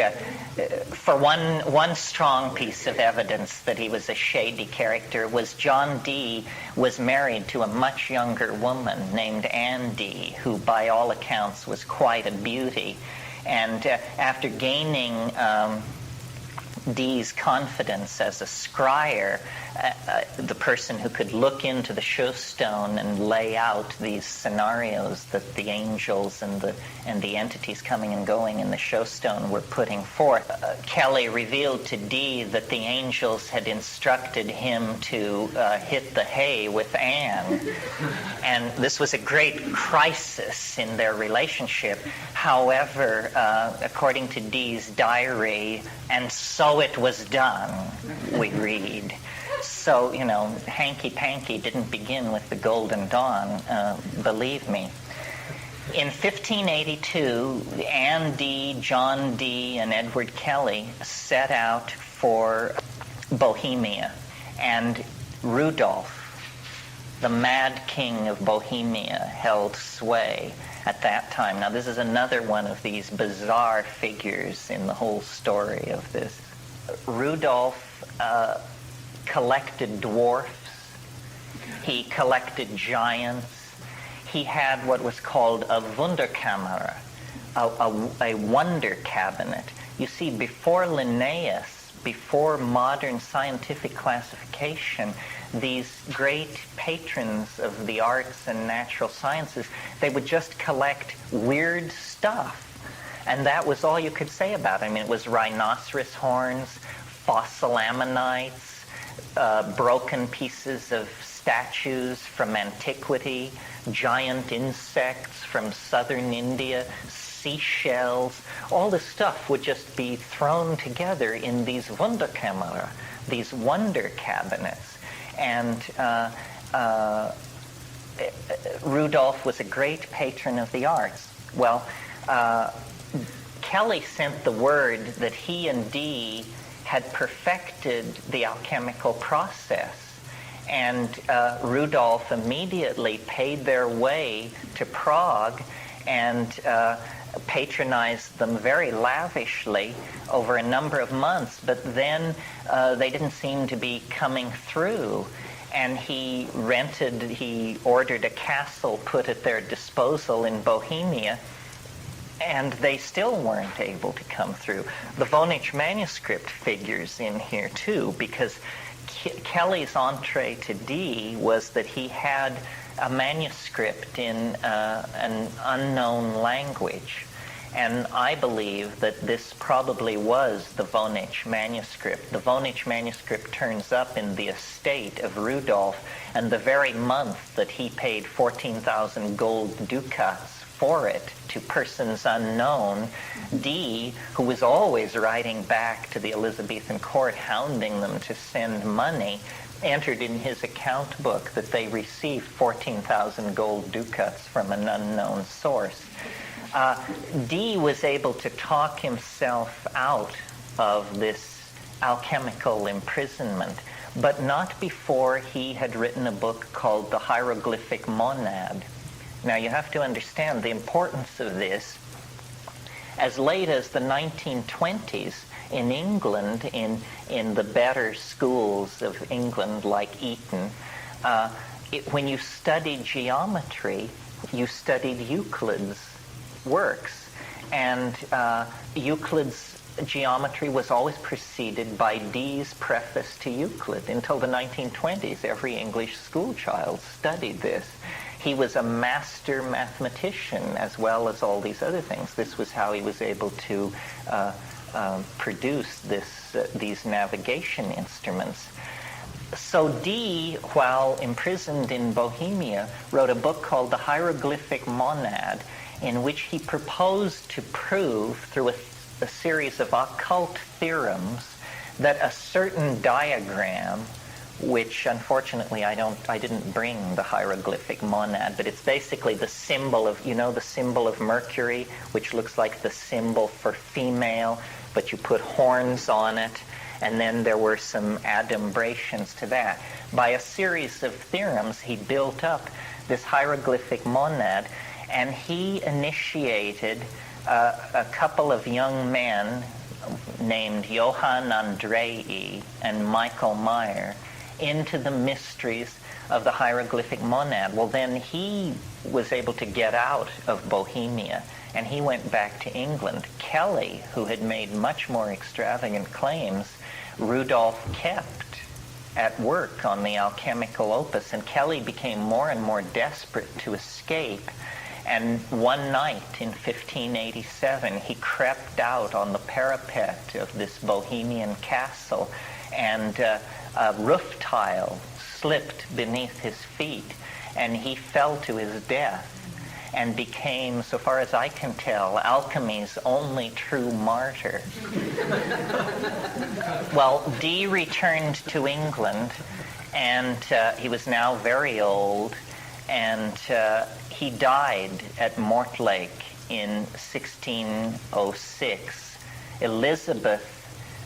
For one strong piece of evidence that he was a shady character was John Dee was married to a much younger woman named Anne Dee, who by all accounts was quite a beauty. And after gaining Dee's confidence as a scryer, the person who could look into the showstone and lay out these scenarios that the angels and the entities coming and going in the showstone were putting forth, Kelly revealed to Dee that the angels had instructed him to hit the hay with Anne. And this was a great crisis in their relationship. However, according to Dee's diary, and so it was done, we read. So, hanky-panky didn't begin with the Golden Dawn, believe me. In 1582, Anne Dee, John Dee, and Edward Kelly set out for Bohemia. And Rudolph, the mad king of Bohemia, held sway at that time. Now, this is another one of these bizarre figures in the whole story of this. Rudolf collected dwarfs. He collected giants. He had what was called a Wunderkammer, a wonder cabinet. You see, before Linnaeus, before modern scientific classification, these great patrons of the arts and natural sciences, they would just collect weird stuff. And that was all you could say about it. I mean, it was rhinoceros horns, fossil ammonites, broken pieces of statues from antiquity, giant insects from southern India, seashells. All this stuff would just be thrown together in these Wunderkammer, these wonder cabinets. And Rudolf was a great patron of the arts. Well, Kelly sent the word that he and Dee had perfected the alchemical process. And Rudolf immediately paid their way to Prague and patronized them very lavishly over a number of months. But then they didn't seem to be coming through. And he ordered a castle put at their disposal in Bohemia, and they still weren't able to come through. The Voynich manuscript figures in here too, because Kelly's entree to Dee was that he had a manuscript in an unknown language. And I believe that this probably was the Voynich manuscript. The Voynich manuscript turns up in the estate of Rudolf, and the very month that he paid 14,000 gold ducats for it to persons unknown, Dee, who was always writing back to the Elizabethan court, hounding them to send money, entered in his account book that they received 14,000 gold ducats from an unknown source. Dee was able to talk himself out of this alchemical imprisonment, but not before he had written a book called The Hieroglyphic Monad. Now, you have to understand the importance of this. As late as the 1920s, in England, in the better schools of England, like Eton, when you studied geometry, you studied Euclid's works. And Euclid's geometry was always preceded by Dee's preface to Euclid. Until the 1920s, every English schoolchild studied this. He was a master mathematician as well as all these other things. This was how he was able to produce these navigation instruments. So Dee, while imprisoned in Bohemia, wrote a book called The Hieroglyphic Monad, in which he proposed to prove through a series of occult theorems that a certain diagram, which unfortunately I didn't bring the hieroglyphic monad, but it's basically the symbol of, the symbol of Mercury, which looks like the symbol for female, but you put horns on it, and then there were some adumbrations to that. By a series of theorems, he built up this hieroglyphic monad, and he initiated a couple of young men named Johann Andrei and Michael Meyer into the mysteries of the hieroglyphic monad. Well, then he was able to get out of Bohemia, and he went back to England. Kelly, who had made much more extravagant claims, Rudolf kept at work on the alchemical opus, and Kelly became more and more desperate to escape. And one night in 1587, he crept out on the parapet of this Bohemian castle, and a roof tile slipped beneath his feet, and he fell to his death and became, so far as I can tell, alchemy's only true martyr. Well, Dee returned to England, and he was now very old, and he died at Mortlake in 1606. Elizabeth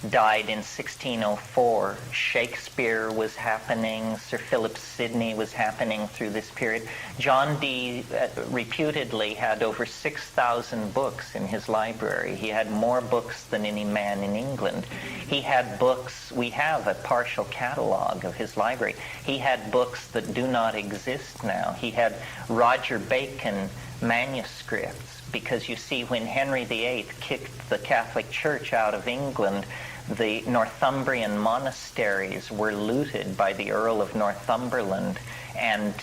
died in 1604. Shakespeare was happening. Sir Philip Sidney was happening through this period. John Dee reputedly had over 6,000 books in his library. He had more books than any man in England. He had books, we have a partial catalog of his library. He had books that do not exist now. He had Roger Bacon manuscripts, because you see, when Henry VIII kicked the Catholic Church out of England, the Northumbrian monasteries were looted by the Earl of Northumberland, and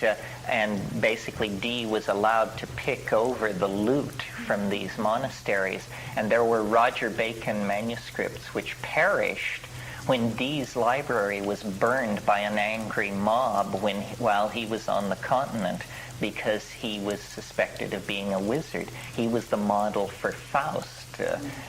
basically Dee was allowed to pick over the loot from these monasteries. And there were Roger Bacon manuscripts which perished when Dee's library was burned by an angry mob while he was on the continent, because he was suspected of being a wizard. He was the model for Faust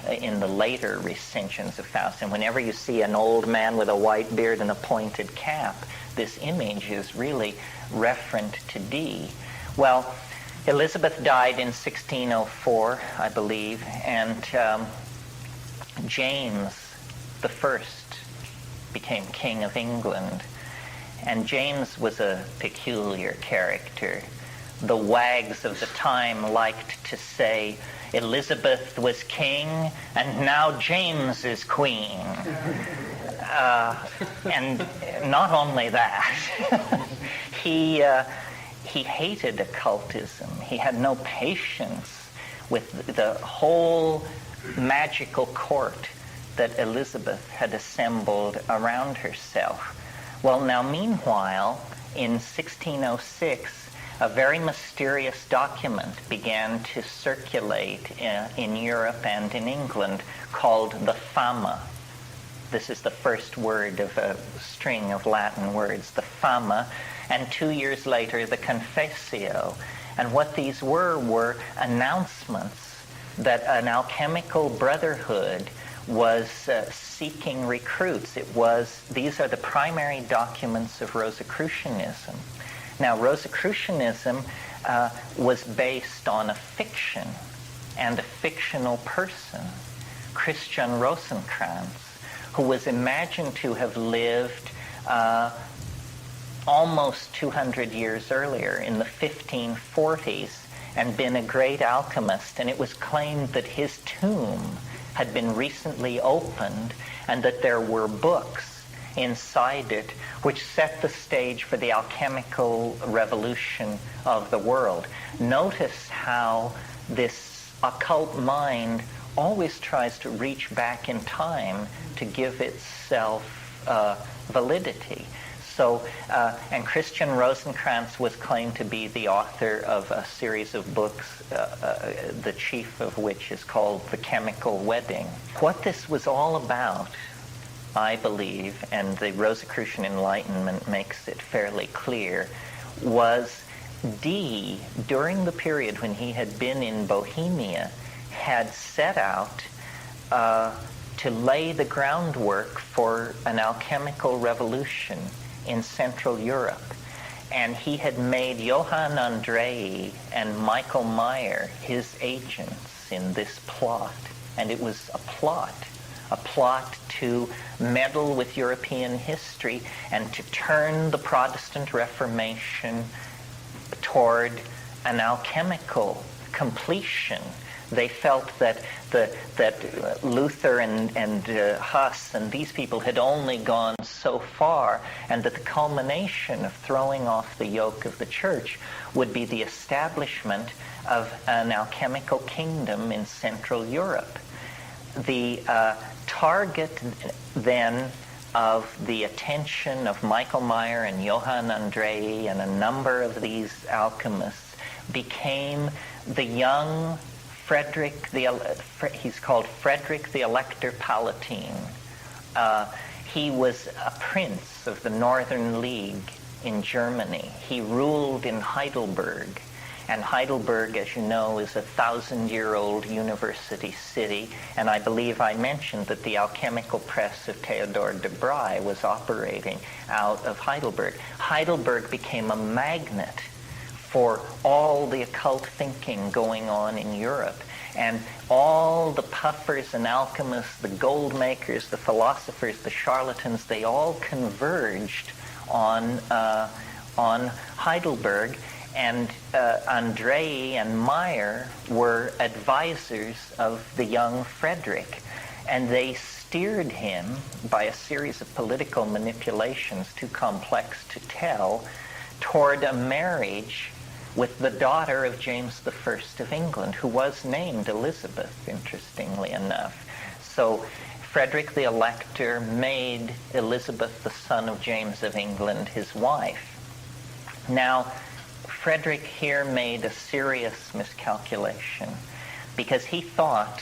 in the later recensions of Faust. And whenever you see an old man with a white beard and a pointed cap, this image is really referent to Dee. Well, Elizabeth died in 1604, I believe, and James the First became King of England. And James was a peculiar character. The wags of the time liked to say, Elizabeth was king, and now James is queen. And not only that, he hated occultism. He had no patience with the whole magical court that Elizabeth had assembled around herself. Well, now, meanwhile, in 1606, a very mysterious document began to circulate in Europe and in England called the Fama. This is the first word of a string of Latin words, the Fama, and 2 years later, the Confessio. And what these were announcements that an alchemical brotherhood was seeking recruits. These are the primary documents of Rosicrucianism. Now, Rosicrucianism was based on a fiction and a fictional person, Christian Rosencrantz, who was imagined to have lived almost 200 years earlier, in the 1540s, and been a great alchemist. And it was claimed that his tomb had been recently opened, and that there were books inside it which set the stage for the alchemical revolution of the world. Notice how this occult mind always tries to reach back in time to give itself validity. So, and Christian Rosencrantz was claimed to be the author of a series of books, the chief of which is called The Chemical Wedding. What this was all about, I believe, and the Rosicrucian Enlightenment makes it fairly clear, was Dee, during the period when he had been in Bohemia, had set out to lay the groundwork for an alchemical revolution in Central Europe. And he had made Johann Andrei and Michael Meyer his agents in this plot. And it was a plot to meddle with European history and to turn the Protestant Reformation toward an alchemical completion. They felt that Luther and Huss and these people had only gone so far, and that the culmination of throwing off the yoke of the church would be the establishment of an alchemical kingdom in Central Europe. The target then of the attention of Michael Meyer and Johann Andrei and a number of these alchemists became the young Frederick, he's called Frederick the Elector Palatine. He was a prince of the Northern League in Germany. He ruled in Heidelberg. And Heidelberg, as you know, is a 1,000-year-old university city. And I believe I mentioned that the alchemical press of Theodor de Bry was operating out of Heidelberg. Heidelberg became a magnet for all the occult thinking going on in Europe. And all the puffers and alchemists, the gold makers, the philosophers, the charlatans, they all converged on Heidelberg. And Andrei and Meyer were advisors of the young Frederick. And they steered him by a series of political manipulations too complex to tell toward a marriage with the daughter of James I of England, who was named Elizabeth, interestingly enough. So Frederick the Elector made Elizabeth, the son of James of England, his wife. Now, Frederick here made a serious miscalculation because he thought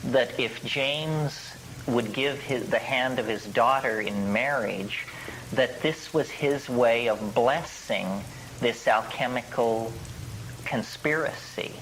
that if James would give the hand of his daughter in marriage, that this was his way of blessing this alchemical conspiracy.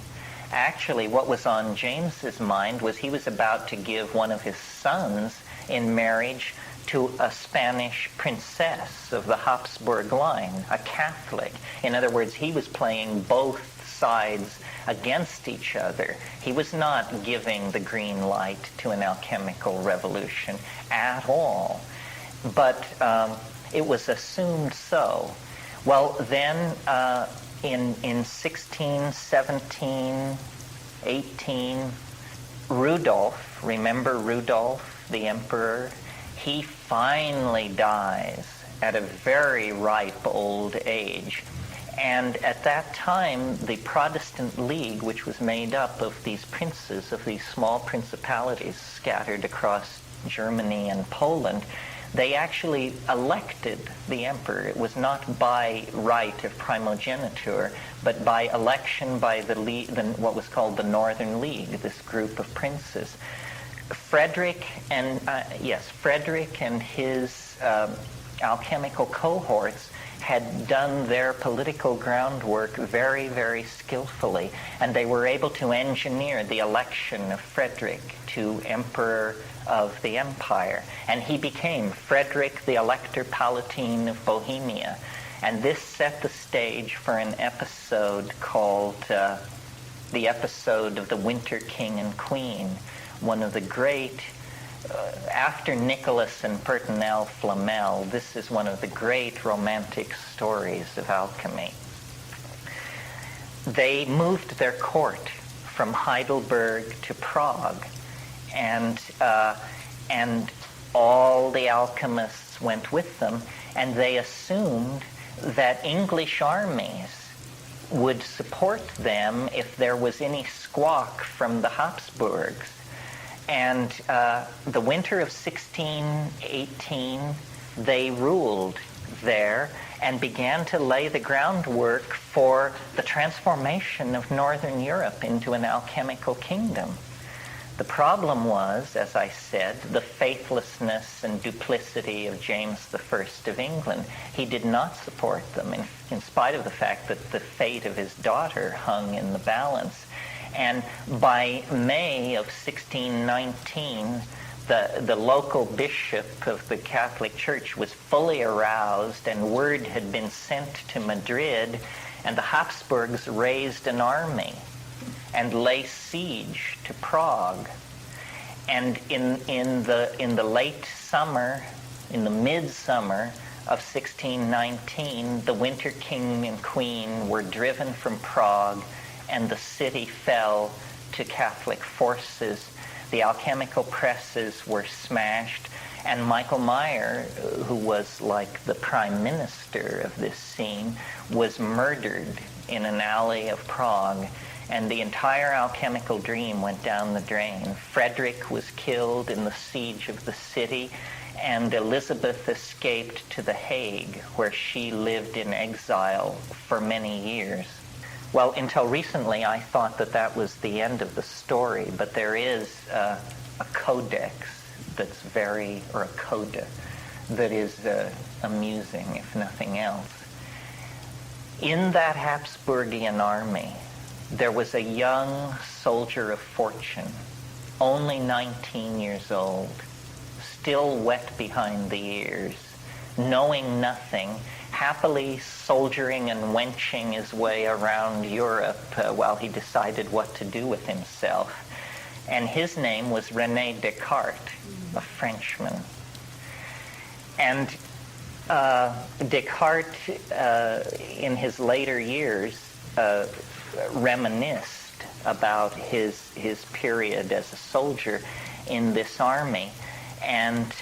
Actually, what was on James's mind was he was about to give one of his sons in marriage to a Spanish princess of the Habsburg line, a Catholic. In other words, he was playing both sides against each other. He was not giving the green light to an alchemical revolution at all. But it was assumed so. Well, then in 16, 17, 18, Rudolph, remember Rudolph, the emperor? He finally dies at a very ripe old age. And at that time, the Protestant League, which was made up of these princes, of these small principalities scattered across Germany and Poland, they actually elected the emperor. It was not by right of primogeniture, but by election by what was called the Northern League, this group of princes. Frederick and his alchemical cohorts had done their political groundwork very, very skillfully, and they were able to engineer the election of Frederick to Emperor of the Empire. And he became Frederick the Elector Palatine of Bohemia. And this set the stage for an episode called the episode of the Winter King and Queen, one of the great, after Nicholas and Pertinel Flamel, this is one of the great romantic stories of alchemy. They moved their court from Heidelberg to Prague, and all the alchemists went with them, and they assumed that English armies would support them if there was any squawk from the Habsburgs. And the winter of 1618, they ruled there and began to lay the groundwork for the transformation of Northern Europe into an alchemical kingdom. The problem was, as I said, the faithlessness and duplicity of James I of England. He did not support them, in spite of the fact that the fate of his daughter hung in the balance. And by May of 1619, the local bishop of the Catholic Church was fully aroused, and word had been sent to Madrid, and the Habsburgs raised an army and lay siege to Prague. And in the late summer, in the midsummer of 1619, the Winter King and Queen were driven from Prague, and the city fell to Catholic forces. The alchemical presses were smashed, and Michael Meyer, who was like the prime minister of this scene, was murdered in an alley of Prague, and the entire alchemical dream went down the drain. Frederick was killed in the siege of the city, and Elizabeth escaped to The Hague, where she lived in exile for many years. Well, until recently, I thought that was the end of the story, but there is a codex that's or a coda that is amusing, if nothing else. In that Habsburgian army, there was a young soldier of fortune, only 19 years old, still wet behind the ears, knowing nothing, happily soldiering and wenching his way around Europe while he decided what to do with himself. And his name was René Descartes, a Frenchman. And Descartes, in his later years, reminisced about his period as a soldier in this army. And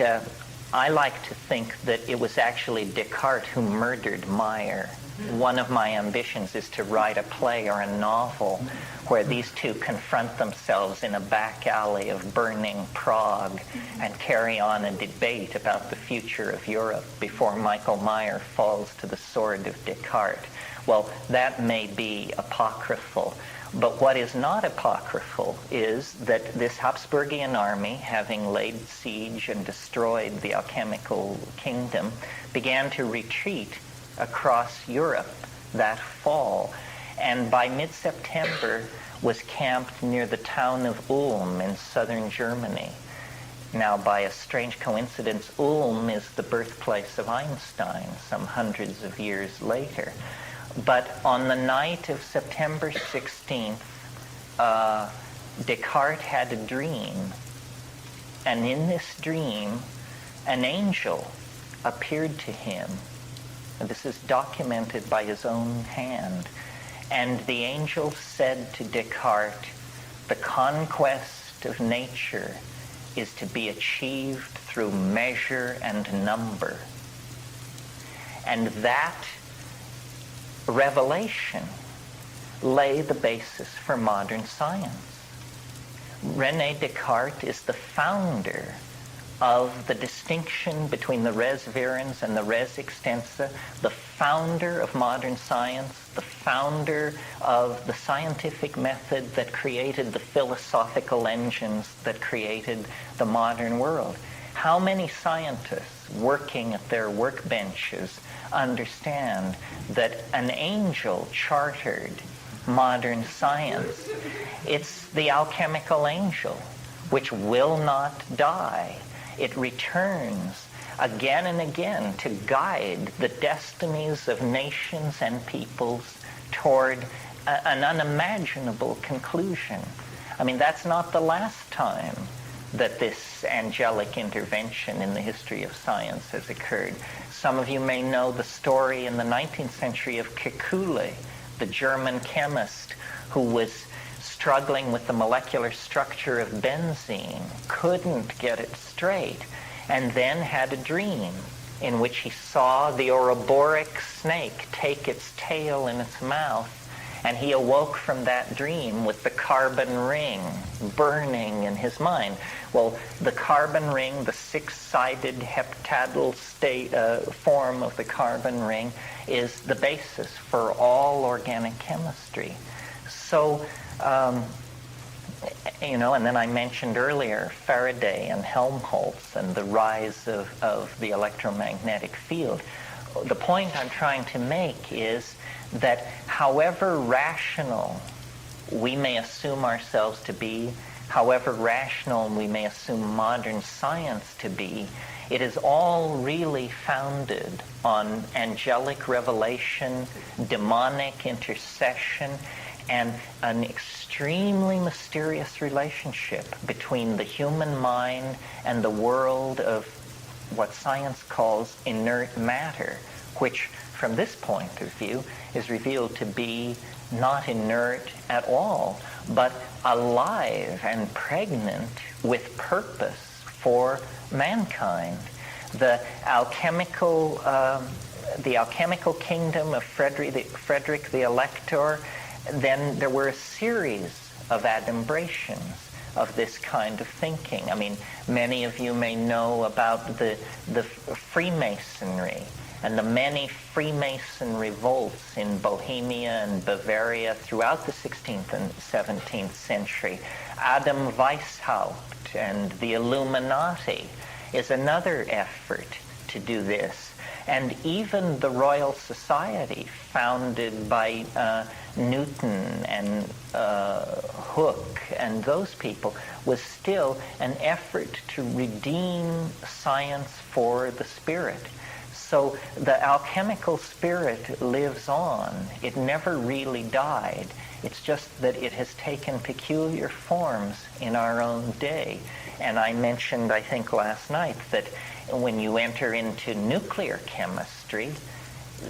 I like to think that it was actually Descartes who murdered Meyer. One of my ambitions is to write a play or a novel where these two confront themselves in a back alley of burning Prague and carry on a debate about the future of Europe before Michael Meyer falls to the sword of Descartes. Well, that may be apocryphal, but what is not apocryphal is that this Habsburgian army, having laid siege and destroyed the alchemical kingdom, began to retreat across Europe that fall, and by mid-September was camped near the town of Ulm in southern Germany. Now, by a strange coincidence, Ulm is the birthplace of Einstein some hundreds of years later. But on the night of September 16th, Descartes had a dream. And in this dream, an angel appeared to him. This is documented by his own hand. And the angel said to Descartes, "The conquest of nature is to be achieved through measure and number." And that revelation lay the basis for modern science. René Descartes is the founder of the distinction between the res verens and the res extensa, the founder of modern science, the founder of the scientific method that created the philosophical engines that created the modern world. How many scientists working at their workbenches understand that an angel chartered modern science? It's the alchemical angel, which will not die. It returns again and again to guide the destinies of nations and peoples toward an unimaginable conclusion. I mean, that's not the last time that this angelic intervention in the history of science has occurred. Some of you may know the story in the 19th century of Kekule, the German chemist who was struggling with the molecular structure of benzene, couldn't get it straight, and then had a dream in which he saw the Ouroboros snake take its tail in its mouth, and he awoke from that dream with the carbon ring burning in his mind. Well, the carbon ring, the six-sided heptadal form of the carbon ring, is the basis for all organic chemistry. So, and then I mentioned earlier Faraday and Helmholtz and the rise of the electromagnetic field. The point I'm trying to make is that however rational we may assume ourselves to be, however rational we may assume modern science to be, it is all really founded on angelic revelation, demonic intercession, and an extremely mysterious relationship between the human mind and the world of what science calls inert matter, which from this point of view is revealed to be not inert at all, but alive and pregnant with purpose for mankind. The alchemical kingdom of Frederick the Elector, then there were a series of adumbrations of this kind of thinking. I mean, many of you may know about the Freemasonry and the many Freemason revolts in Bohemia and Bavaria throughout the 16th and 17th century. Adam Weishaupt and the Illuminati is another effort to do this. And even the Royal Society, founded by Newton and Hooke and those people, was still an effort to redeem science for the spirit. So the alchemical spirit lives on. It never really died. It's just that it has taken peculiar forms in our own day. And I mentioned, I think last night, that when you enter into nuclear chemistry,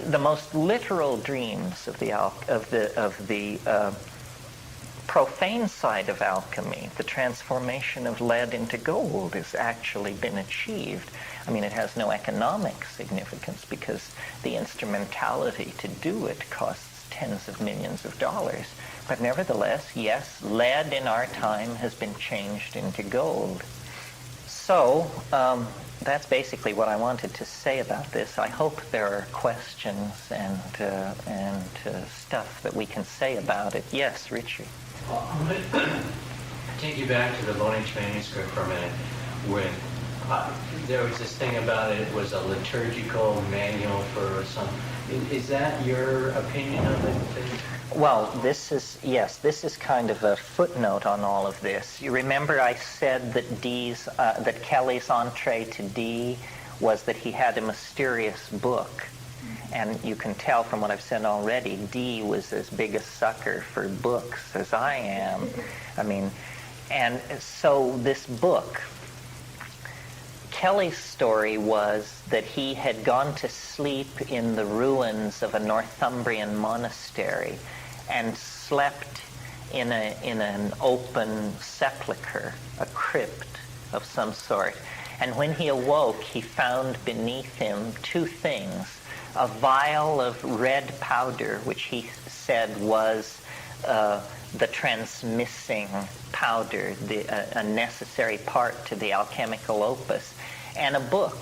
the most literal dreams of the profane side of alchemy, the transformation of lead into gold, has actually been achieved. I mean, it has no economic significance because the instrumentality to do it costs tens of millions of dollars. But nevertheless, yes, lead in our time has been changed into gold. So that's basically what I wanted to say about this. I hope there are questions and stuff that we can say about it. Yes, Richard. Well, I'm going to take you back to the Vonage manuscript for a minute, when there was this thing about it was a liturgical manual for some. Is that your opinion of it? Well, this is kind of a footnote on all of this. You remember I said that that Kelly's entree to Dee was that he had a mysterious book. And you can tell from what I've said already, Dee was as big a sucker for books as I am. I mean, and so this book, Kelly's story was that he had gone to sleep in the ruins of a Northumbrian monastery and slept in an open sepulchre, a crypt of some sort. And when he awoke, he found beneath him two things: a vial of red powder, which he said was the transmissing powder, a necessary part to the alchemical opus, and a book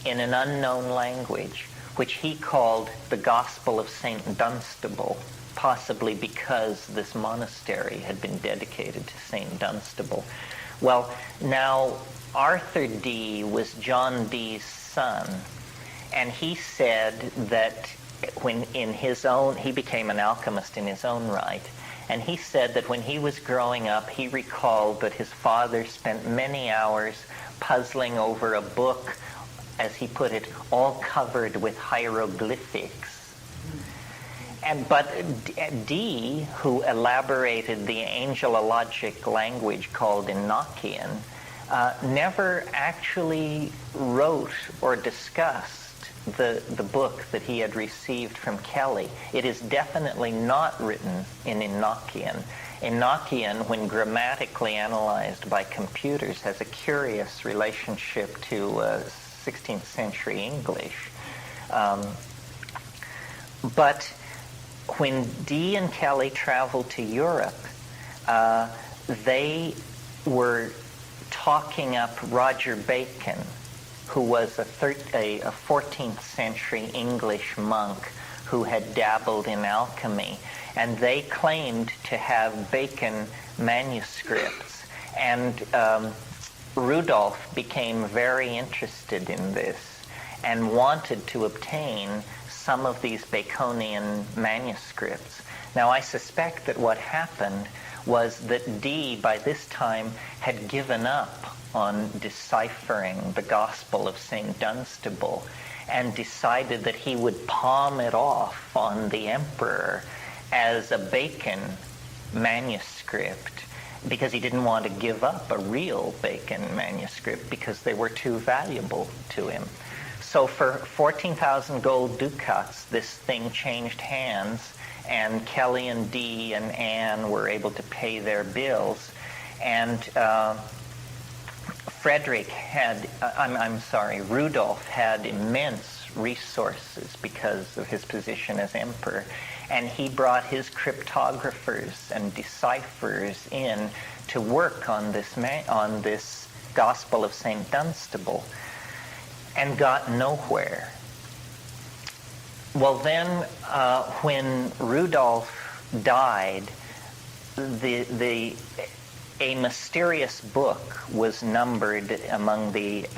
in an unknown language, which he called the Gospel of St. Dunstable, possibly because this monastery had been dedicated to St. Dunstable. Well, now, Arthur Dee was John Dee's son, and he said that he became an alchemist in his own right, and he said that when he was growing up, he recalled that his father spent many hours puzzling over a book, as he put it, all covered with hieroglyphics. But Dee, who elaborated the angelologic language called Enochian, never actually wrote or discussed the book that he had received from Kelly. It is definitely not written in Enochian. Enochian, when grammatically analyzed by computers, has a curious relationship to 16th century English. But when Dee and Kelly traveled to Europe, they were talking up Roger Bacon, who was a 14th century English monk who had dabbled in alchemy. And they claimed to have Bacon manuscripts. And Rudolph became very interested in this and wanted to obtain some of these Baconian manuscripts. Now, I suspect that what happened was that Dee, by this time, had given up on deciphering the Gospel of St. Dunstable and decided that he would palm it off on the emperor as a Bacon manuscript, because he didn't want to give up a real Bacon manuscript because they were too valuable to him. So for 14,000 gold ducats, this thing changed hands, and Kelly and Dee and Anne were able to pay their bills. And Rudolph had immense resources because of his position as emperor, and he brought his cryptographers and decipherers in to work on this Gospel of St. Dunstable, and got nowhere. Well, then, when Rudolph died, a mysterious book was numbered among the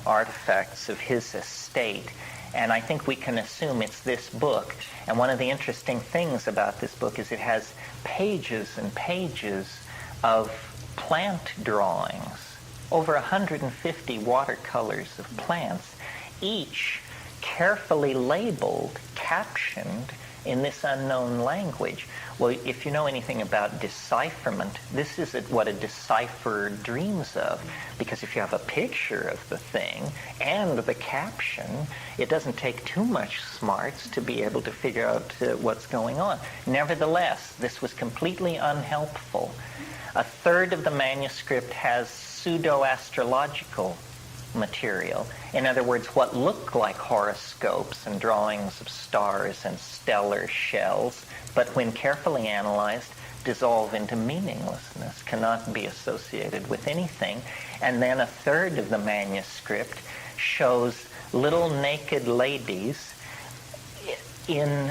artifacts of his estate, and I think we can assume it's this book. And one of the interesting things about this book is it has pages and pages of plant drawings, over 150 watercolors of plants, each carefully labeled, captioned in this unknown language. Well, if you know anything about decipherment, this is what a decipherer dreams of. Because if you have a picture of the thing and the caption, it doesn't take too much smarts to be able to figure out what's going on. Nevertheless, this was completely unhelpful. A third of the manuscript has pseudo-astrological material. In other words, what look like horoscopes and drawings of stars and stellar shells, but when carefully analyzed, dissolve into meaninglessness, cannot be associated with anything. And then a third of the manuscript shows little naked ladies in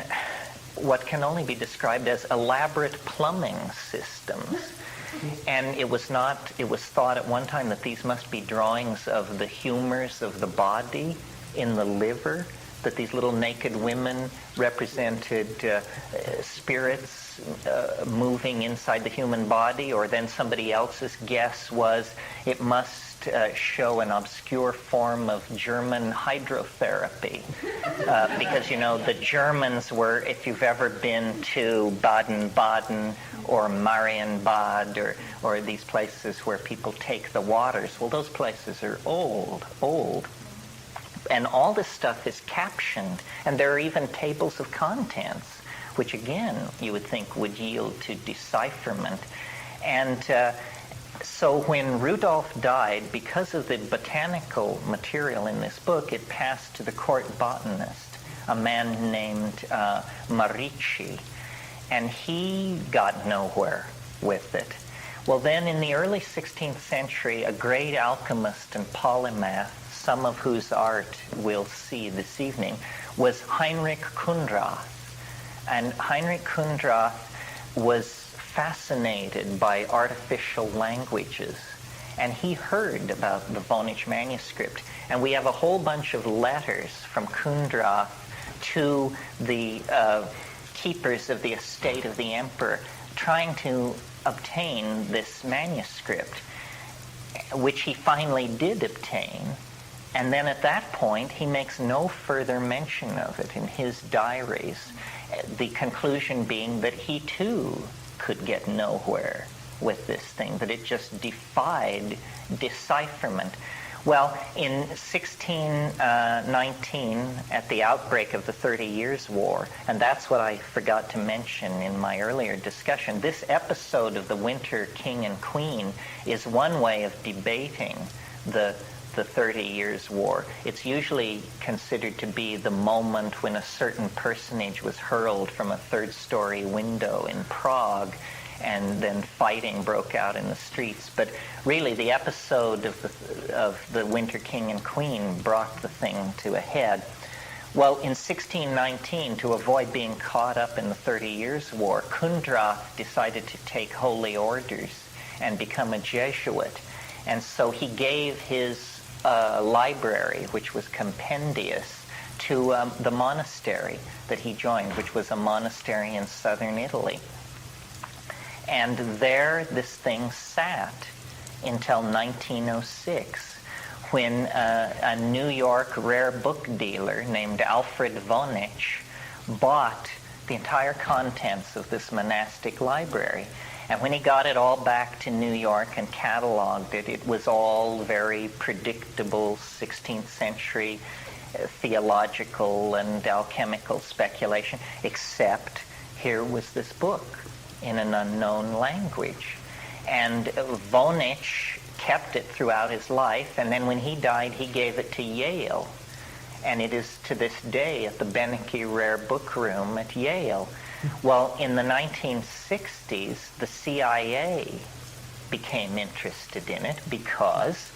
what can only be described as elaborate plumbing systems. And it was thought at one time that these must be drawings of the humors of the body in the liver, that these little naked women represented spirits moving inside the human body, or then somebody else's guess was it must show an obscure form of German hydrotherapy. Because, you know, the Germans were, if you've ever been to Baden-Baden or Marienbad or these places where people take the waters, well, those places are old. And all this stuff is captioned, and there are even tables of contents, which again, you would think would yield to decipherment. And so when Rudolph died, because of the botanical material in this book, it passed to the court botanist, a man named Marici, and he got nowhere with it. Well, then in the early 16th century, a great alchemist and polymath, some of whose art we'll see this evening, was Heinrich Kundrath. And Heinrich Kundrath was fascinated by artificial languages. And he heard about the Voynich manuscript. And we have a whole bunch of letters from Kundrath to the keepers of the estate of the emperor, trying to obtain this manuscript, which he finally did obtain. And then at that point, he makes no further mention of it in his diaries, the conclusion being that he too could get nowhere with this thing, that it just defied decipherment. Well, in 1619, at the outbreak of the 30 Years' War, and that's what I forgot to mention in my earlier discussion, this episode of the Winter King and Queen is one way of debating the 30 Years' War. It's usually considered to be the moment when a certain personage was hurled from a third-story window in Prague, and then fighting broke out in the streets. But really, the episode of the Winter King and Queen brought the thing to a head. Well, in 1619, to avoid being caught up in the 30 Years' War, Kundrath decided to take holy orders and become a Jesuit. And so he gave his library, which was compendious, to the monastery that he joined, which was a monastery in southern Italy. And there this thing sat until 1906, when a New York rare book dealer named Alfred Voynich bought the entire contents of this monastic library. And when he got it all back to New York and cataloged it, it was all very predictable 16th century theological and alchemical speculation, except here was this book in an unknown language. And Voynich kept it throughout his life, and then when he died, he gave it to Yale. And it is to this day at the Beneke Rare Book Room at Yale. Well, in the 1960s, the CIA became interested in it because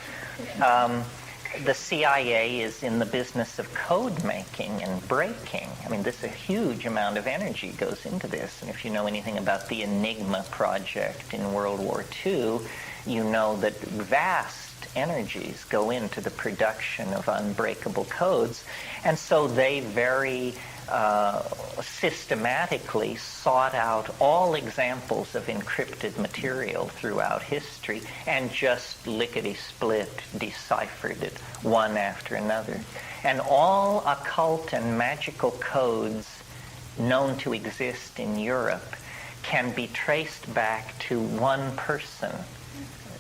the CIA is in the business of code making and breaking. I mean, there's a huge amount of energy goes into this. And if you know anything about the Enigma project in World War II, you know that vast energies go into the production of unbreakable codes. And so they very systematically sought out all examples of encrypted material throughout history and just lickety-split deciphered it one after another. And all occult and magical codes known to exist in Europe can be traced back to one person,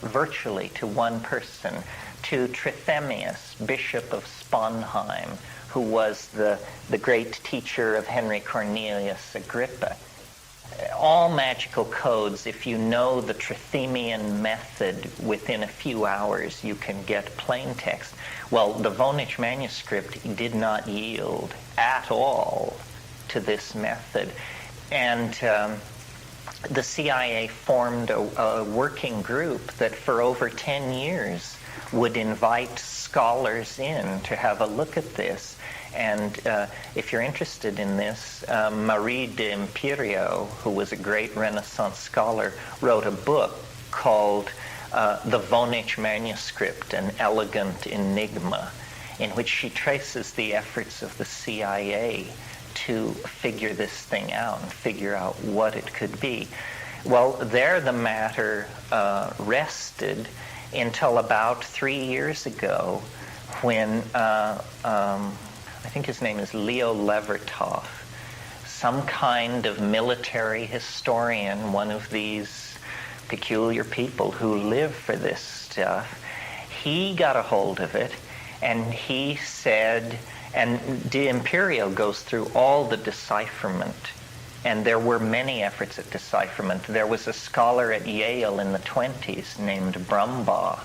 virtually to one person, to Trithemius, Bishop of Sponheim, who was the great teacher of Henry Cornelius Agrippa. All magical codes, if you know the Trithemian method, within a few hours you can get plain text. Well, the Voynich manuscript did not yield at all to this method. And the CIA formed a working group that for over 10 years would invite scholars in to have a look at this. And if you're interested in this, Marie de Imperio, who was a great Renaissance scholar, wrote a book called The Voynich Manuscript, An Elegant Enigma, in which she traces the efforts of the CIA to figure this thing out and figure out what it could be. Well, there the matter rested until about 3 years ago when I think his name is Leo Levertov, some kind of military historian, one of these peculiar people who live for this stuff. He got a hold of it, and he said, and De Imperio goes through all the decipherment, and there were many efforts at decipherment. There was a scholar at Yale in the 20s named Brumbaugh,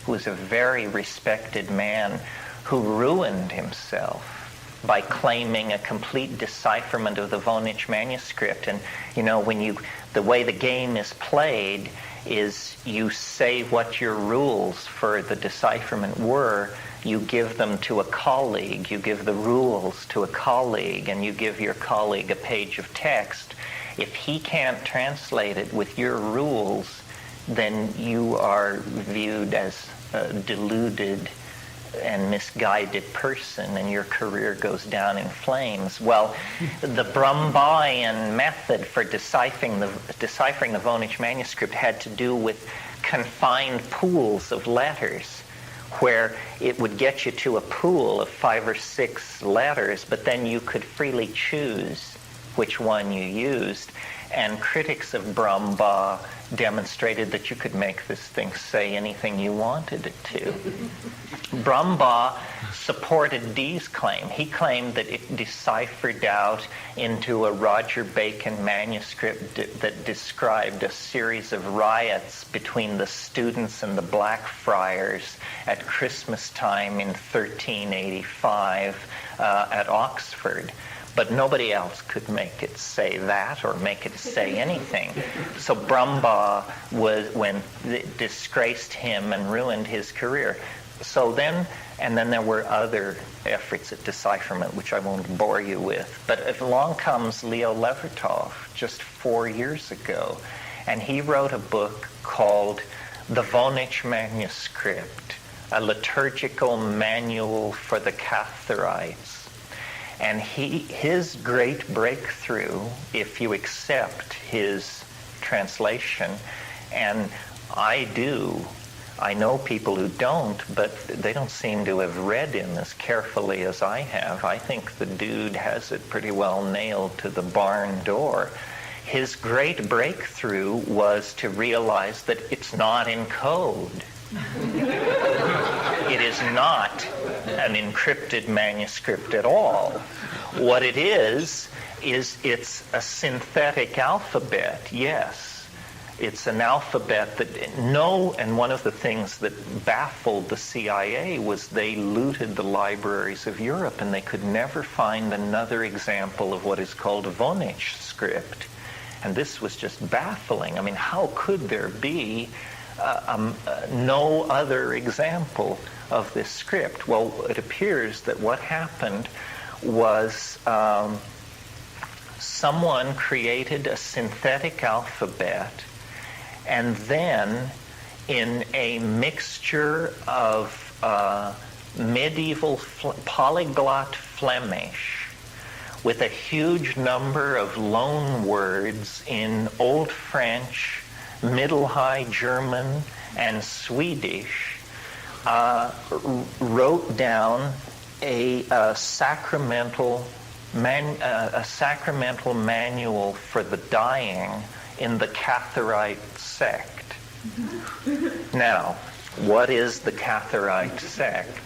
who was a very respected man who ruined himself by claiming a complete decipherment of the Voynich manuscript. And you know, the way the game is played is you say what your rules for the decipherment were, you give them to a colleague, you give the rules to a colleague, and you give your colleague a page of text. If he can't translate it with your rules, then you are viewed as a deluded and misguided person, and your career goes down in flames. Well, the Brumbauian method for deciphering the Voynich manuscript had to do with confined pools of letters, where it would get you to a pool of 5 or 6 letters, but then you could freely choose which one you used. And critics of Brumbaugh demonstrated that you could make this thing say anything you wanted it to. Brumbaugh supported Dee's claim. He claimed that it deciphered out into a Roger Bacon manuscript that described a series of riots between the students and the Blackfriars at Christmas time in 1385 at Oxford. But nobody else could make it say that or make it say anything. So Brumbaugh disgraced him and ruined his career. So then there were other efforts at decipherment, which I won't bore you with. But along comes Leo Levertov just 4 years ago, and he wrote a book called The Voynich Manuscript, a liturgical manual for the Catharites. And his great breakthrough, if you accept his translation, and I know people who don't, but they don't seem to have read him as carefully as I have. I think the dude has it pretty well nailed to the barn door. His great breakthrough was to realize that it's not in code. It is not an encrypted manuscript at all. What it is it's a synthetic alphabet, yes. It's an alphabet and one of the things that baffled the CIA was they looted the libraries of Europe, and they could never find another example of what is called a Voynich script. And this was just baffling. I mean, how could there be no other example of this script? Well, it appears that what happened was someone created a synthetic alphabet, and then in a mixture of medieval polyglot Flemish with a huge number of loan words in Old French, Middle High German, and Swedish, wrote down a sacramental manual for the dying in the Catharite sect. Now, what is the Catharite sect?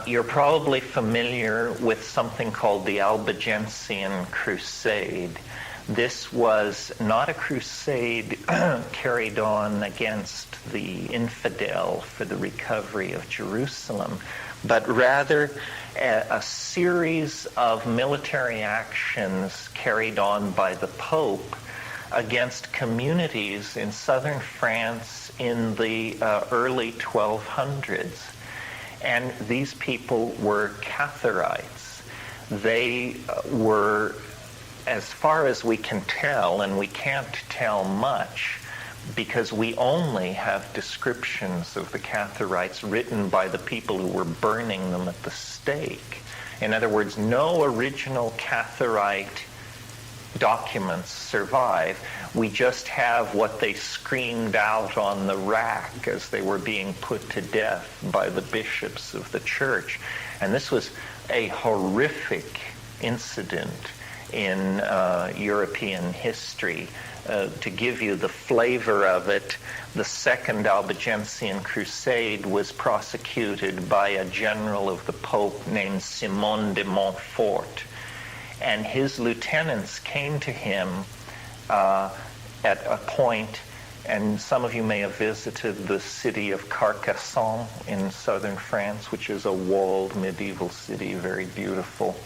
You're probably familiar with something called the Albigensian Crusade. This was not a crusade carried on against the infidel for the recovery of Jerusalem, but rather a series of military actions carried on by the Pope against communities in southern France in the early 1200s. And these people were Catharites. They were, as far as we can tell, and we can't tell much because we only have descriptions of the Catharites written by the people who were burning them at the stake. In other words, no original Catharite documents survive. We just have what they screamed out on the rack as they were being put to death by the bishops of the church. And this was a horrific incident in European history. To give you the flavor of it, the Second Albigensian Crusade was prosecuted by a general of the Pope named Simon de Montfort. And his lieutenants came to him at a point, and some of you may have visited the city of Carcassonne in southern France, which is a walled medieval city, very beautiful.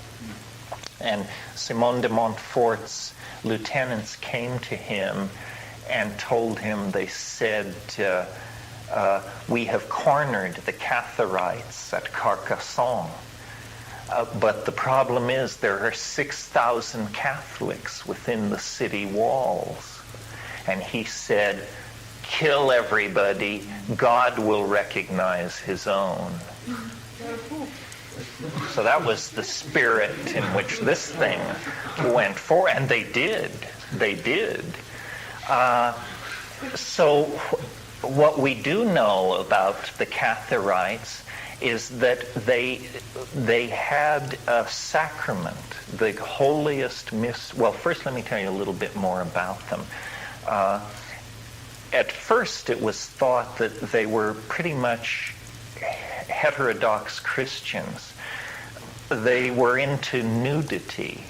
And Simon de Montfort's lieutenants came to him and told him, they said, we have cornered the Catharites at Carcassonne. But the problem is there are 6,000 Catholics within the city walls. And he said, kill everybody, God will recognize his own. So that was the spirit in which this thing went for, and they did. So what we do know about the Catharites is that they had a sacrament, the holiest well, first let me tell you a little bit more about them. At first it was thought that they were pretty much heterodox Christians. They were into nudity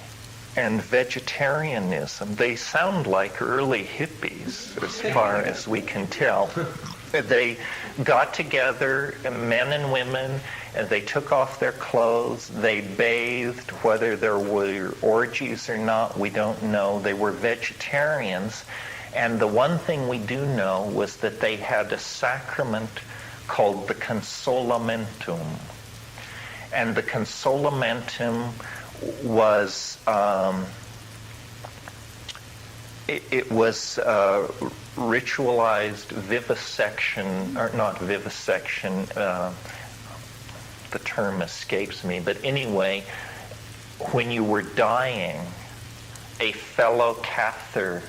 and vegetarianism. They sound like early hippies as far as we can tell. They got together, men and women, and they took off their clothes. They bathed. Whether there were orgies or not, we don't know. They were vegetarians. And the one thing we do know was that they had a sacrament called the consolamentum. And the consolamentum was it was ritualized vivisection, or not vivisection, the term escapes me, but anyway, when you were dying, a fellow Cathar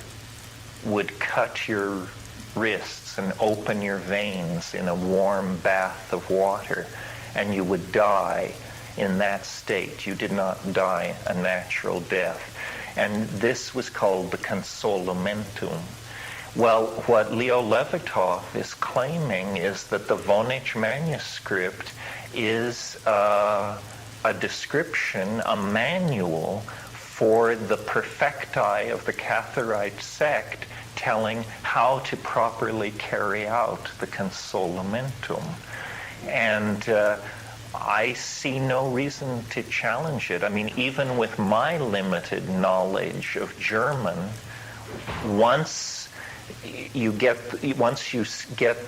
would cut your wrists and open your veins in a warm bath of water, and you would die in that state. You did not die a natural death. And this was called the consolamentum. Well, what Leo Levertov is claiming is that the Vonich manuscript is a description, a manual for the perfecti of the Catharite sect, telling how to properly carry out the consolamentum. And I see no reason to challenge it. I mean, even with my limited knowledge of German, once you get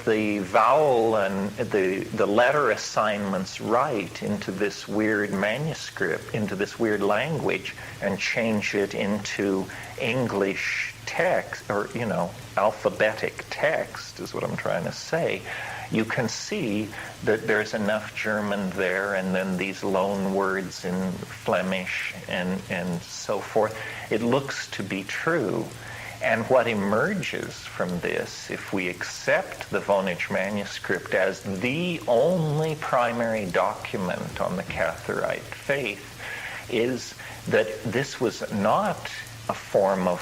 the vowel and the letter assignments right into this weird manuscript, into this weird language, and change it into English text, or alphabetic text is what I'm trying to say, you can see that there's enough German there, and then these loan words in Flemish and so forth. It looks to be true. And what emerges from this, if we accept the Voynich manuscript as the only primary document on the Cathorite faith, is that this was not a form of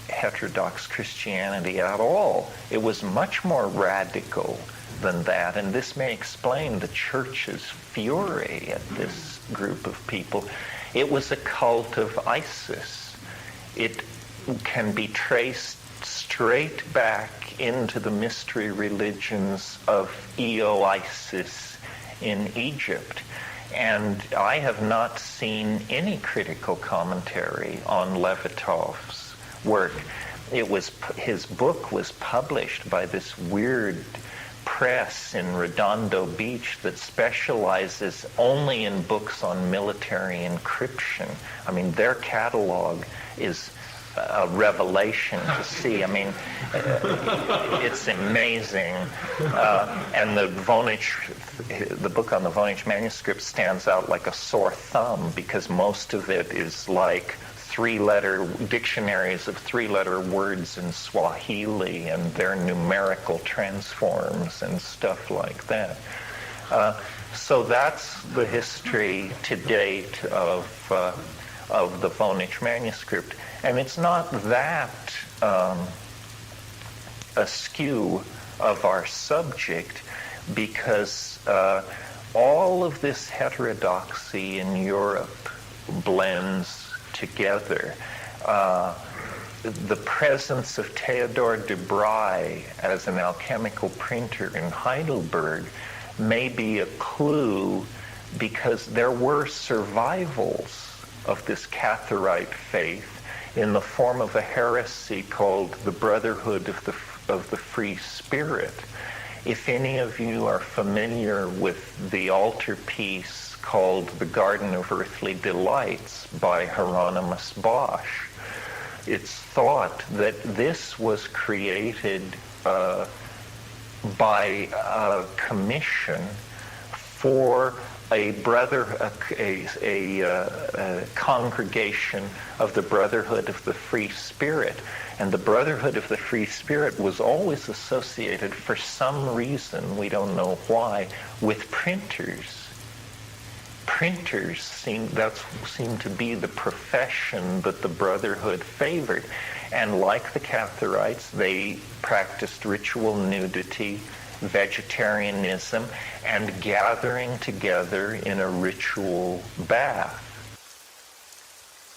heterodox Christianity at all. It was much more radical than that, and this may explain the church's fury at this group of people. It was a cult of Isis. It can be traced straight back into the mystery religions of Io-Isis in Egypt. And I have not seen any critical commentary on Levitov's work. His book was published by this weird press in Redondo Beach that specializes only in books on military encryption. I mean, their catalog is a revelation to see. I mean, it's amazing. And the book on the Voynich manuscript stands out like a sore thumb, because most of it is like dictionaries of three-letter words in Swahili and their numerical transforms and stuff like that. So that's the history to date of the Voynich manuscript. And it's not that askew of our subject, because all of this heterodoxy in Europe blends together. The presence of Theodore de Bry as an alchemical printer in Heidelberg may be a clue, because there were survivals of this Cathorite faith in the form of a heresy called the Brotherhood of the Free Spirit. If any of you are familiar with the altarpiece called The Garden of Earthly Delights by Hieronymus Bosch, it's thought that this was created by a commission for a congregation of the Brotherhood of the Free Spirit. And the Brotherhood of the Free Spirit was always associated, for some reason, we don't know why, with printers. Printers seem to be the profession that the Brotherhood favored. And like the Cathorites, they practiced ritual nudity, vegetarianism, and gathering together in a ritual bath.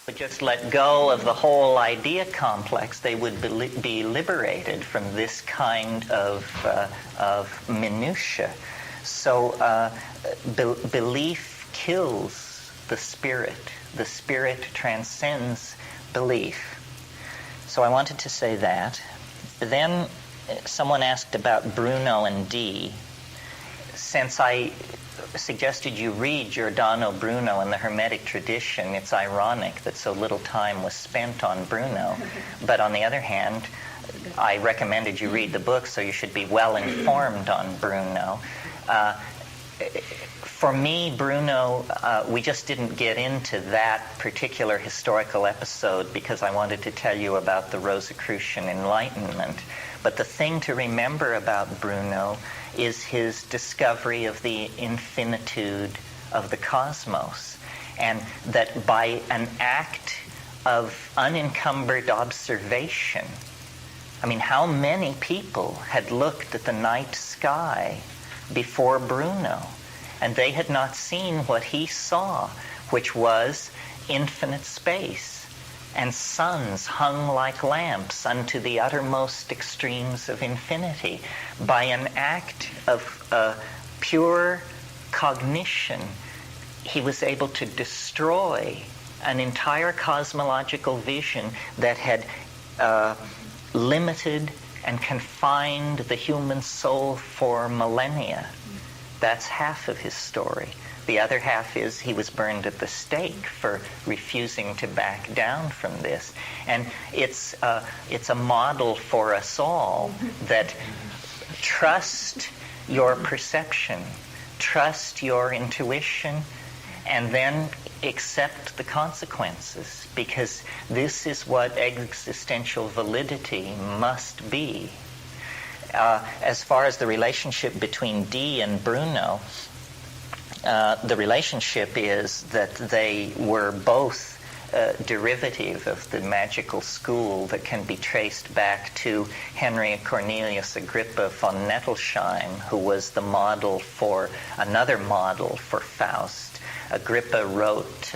Would just let go of the whole idea complex, they would be liberated from this kind of minutia. So belief kills the spirit. The spirit transcends belief. So I wanted to say that. Then someone asked about Bruno and Dee. Since I suggested you read Giordano Bruno in the Hermetic tradition, it's ironic that so little time was spent on Bruno. But on the other hand, I recommended you read the book, so you should be well informed on Bruno. For me, Bruno, we just didn't get into that particular historical episode because I wanted to tell you about the Rosicrucian Enlightenment. But the thing to remember about Bruno is his discovery of the infinitude of the cosmos, and that by an act of unencumbered observation, I mean, how many people had looked at the night sky before Bruno, and they had not seen what he saw, which was infinite space and suns hung like lamps unto the uttermost extremes of infinity. By an act of pure cognition, he was able to destroy an entire cosmological vision that had limited and confined the human soul for millennia. That's half of his story. The other half is he was burned at the stake for refusing to back down from this. And it's a model for us all that trust your perception, trust your intuition, and then accept the consequences, because this is what existential validity must be. As far as the relationship between Dee and Bruno, the relationship is that they were both derivative of the magical school that can be traced back to Henry Cornelius Agrippa von Nettelsheim, who was the model for another model for Faust. Agrippa wrote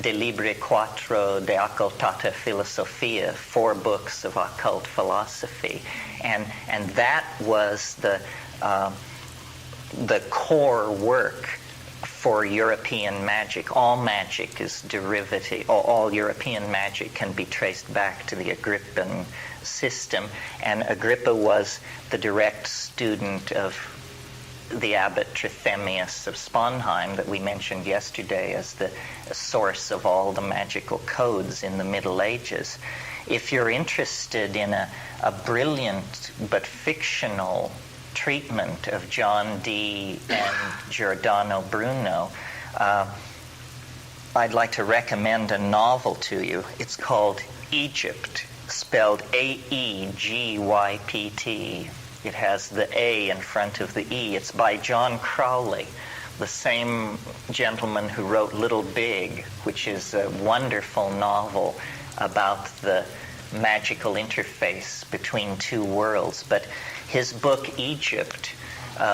De Libre Quattro de Occultata Philosophia, 4 books of occult philosophy, and that was the core work for European magic. All magic is derivative. All European magic can be traced back to the Agrippan system, and Agrippa was the direct student of the abbot Trithemius of Sponheim that we mentioned yesterday as the source of all the magical codes in the Middle Ages. If you're interested in a brilliant but fictional treatment of John Dee and Giordano Bruno, I'd like to recommend a novel to you. It's called Egypt, spelled Aegypt. It has the A in front of the E. It's by John Crowley, the same gentleman who wrote Little Big, which is a wonderful novel about the magical interface between two worlds. But his book, Egypt,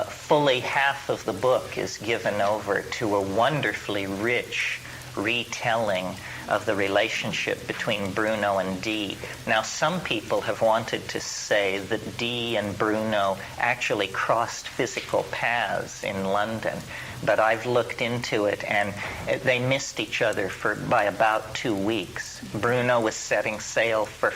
fully half of the book is given over to a wonderfully rich retelling of the relationship between Bruno and Dee. Now, some people have wanted to say that Dee and Bruno actually crossed physical paths in London, but I've looked into it, and they missed each other by about 2 weeks. Bruno was setting sail for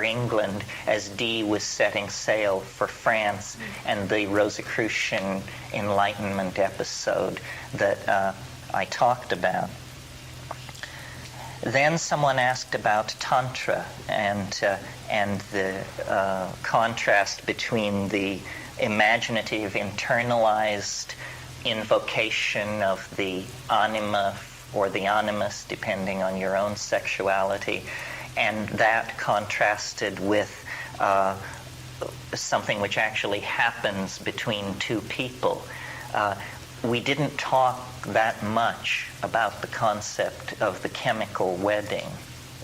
England, as Dee was setting sail for France, and the Rosicrucian Enlightenment episode that I talked about. Then someone asked about Tantra and the contrast between the imaginative, internalized invocation of the anima or the animus, depending on your own sexuality, and that contrasted with something which actually happens between two people. We didn't talk that much about the concept of the chemical wedding,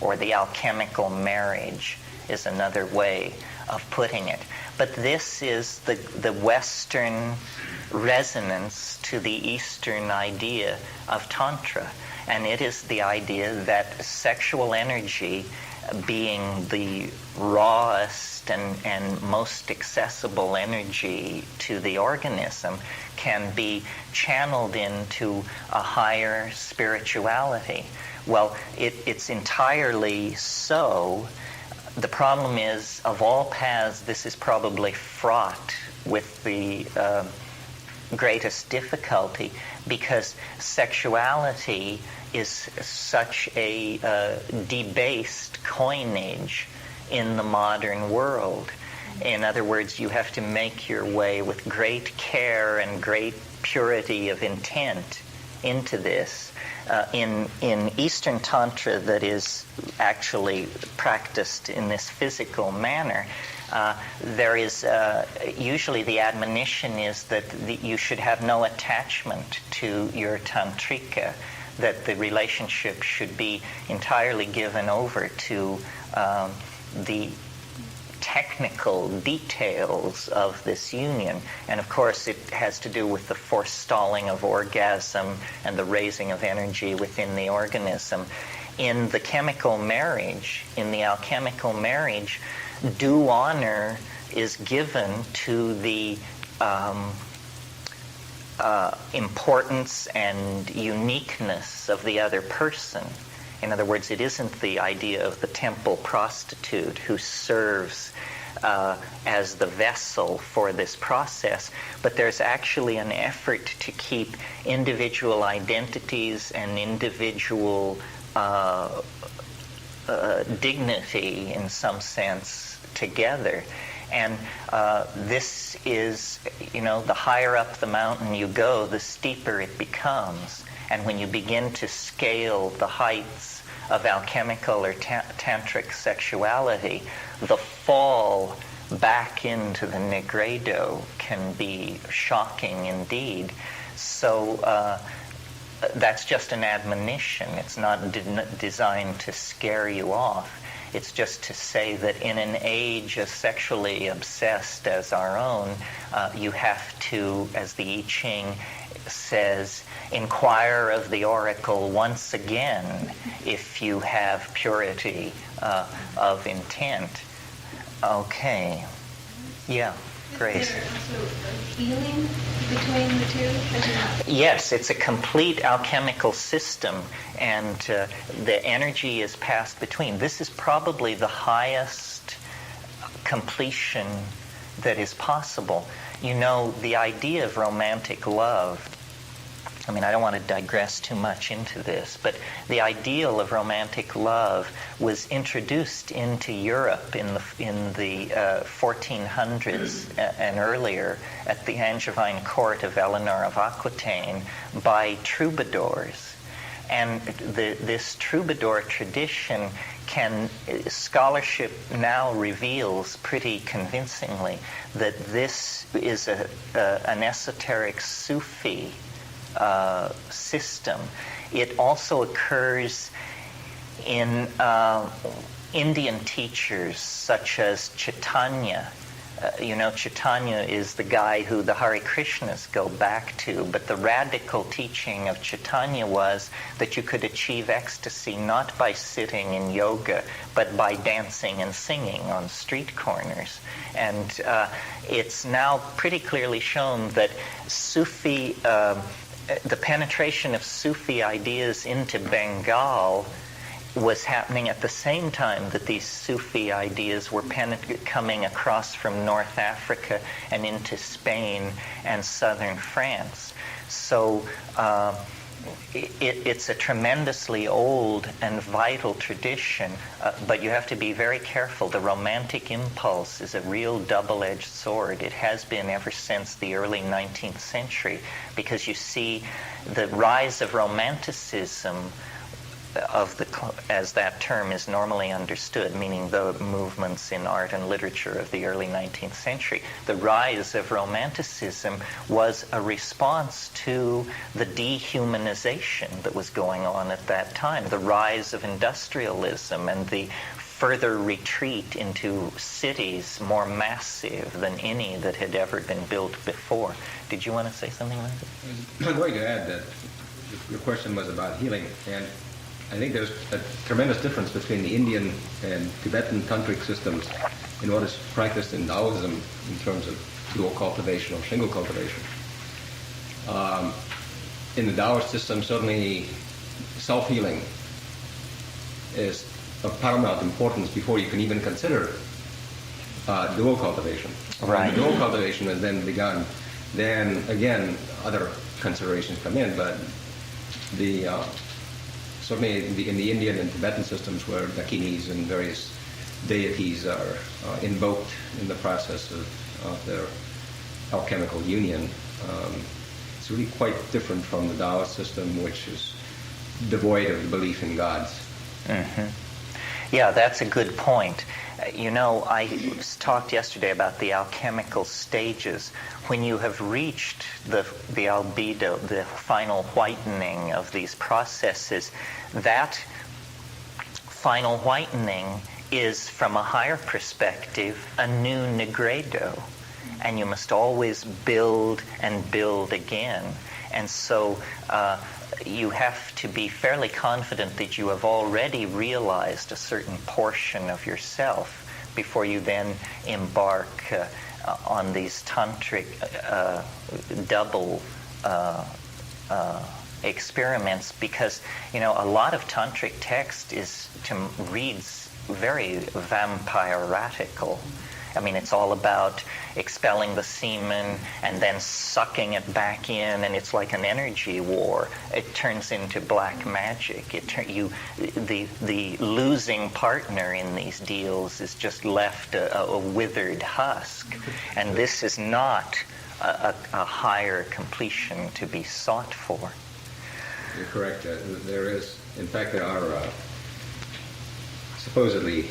or the alchemical marriage is another way of putting it. But this is the Western resonance to the Eastern idea of Tantra. And it is the idea that sexual energy, being the rawest and most accessible energy to the organism, can be channeled into a higher spirituality. Well, it's entirely so. The problem is, of all paths, this is probably fraught with the greatest difficulty, because sexuality is such a debased coinage in the modern world. In other words, you have to make your way with great care and great purity of intent into this. In Eastern Tantra that is actually practiced in this physical manner, there is usually the admonition is that you should have no attachment to your tantrika, that the relationship should be entirely given over to the technical details of this union. And of course it has to do with the forestalling of orgasm and the raising of energy within the organism. In the chemical marriage, in the alchemical marriage, due honor is given to the importance and uniqueness of the other person. In other words, it isn't the idea of the temple prostitute who serves as the vessel for this process, but there's actually an effort to keep individual identities and individual dignity, in some sense, together. And this is, the higher up the mountain you go, the steeper it becomes. And when you begin to scale the heights of alchemical or tantric sexuality, the fall back into the Negredo can be shocking indeed. So that's just an admonition. It's not designed to scare you off. It's just to say that in an age as sexually obsessed as our own, you have to, as the I Ching says, inquire of the oracle once again if you have purity of intent. Okay. Yeah, Grace. Is there also a healing between the two? Yes, it's a complete alchemical system, and the energy is passed between. This is probably the highest completion that is possible. The idea of romantic love, I don't want to digress too much into this, but the ideal of romantic love was introduced into Europe in the 1400s and earlier at the Angevine court of Eleanor of Aquitaine by troubadours. And this troubadour tradition scholarship now reveals pretty convincingly that this is an esoteric Sufi system. It also occurs in Indian teachers such as Chaitanya. Chaitanya is the guy who the Hare Krishnas go back to, but the radical teaching of Chaitanya was that you could achieve ecstasy not by sitting in yoga, but by dancing and singing on street corners. And it's now pretty clearly shown that Sufi the penetration of Sufi ideas into Bengal was happening at the same time that these Sufi ideas were coming across from North Africa and into Spain and southern France. So it's a tremendously old and vital tradition, but you have to be very careful. The romantic impulse is a real double-edged sword. It has been ever since the early 19th century, because you see the rise of romanticism as that term is normally understood, meaning the movements in art and literature of the early 19th century. The rise of romanticism was a response to the dehumanization that was going on at that time, the rise of industrialism and the further retreat into cities more massive than any that had ever been built before. Did you want to say something like that? I'm going to add that your question was about healing, and I think there's a tremendous difference between the Indian and Tibetan tantric systems in what is practiced in Taoism in terms of dual cultivation or single cultivation. In the Taoist system, certainly self-healing is of paramount importance before you can even consider dual cultivation. Right. When the dual cultivation has then begun, then again other considerations come in, but certainly in the Indian and Tibetan systems where dakinis and various deities are invoked in the process of their alchemical union, it's really quite different from the Taoist system, which is devoid of belief in gods. Mm-hmm. Yeah, that's a good point. I talked yesterday about the alchemical stages. When you have reached the albedo, the final whitening of these processes, that final whitening is, from a higher perspective, a new Negredo. And you must always build and build again. And so you have to be fairly confident that you have already realized a certain portion of yourself before you then embark on these tantric double experiments, because a lot of tantric text reads very vampiratical. I mean, it's all about expelling the semen and then sucking it back in, and it's like an energy war. It turns into black magic. The losing partner in these deals is just left a withered husk, and this is not a higher completion to be sought for. You're correct. There are supposedly,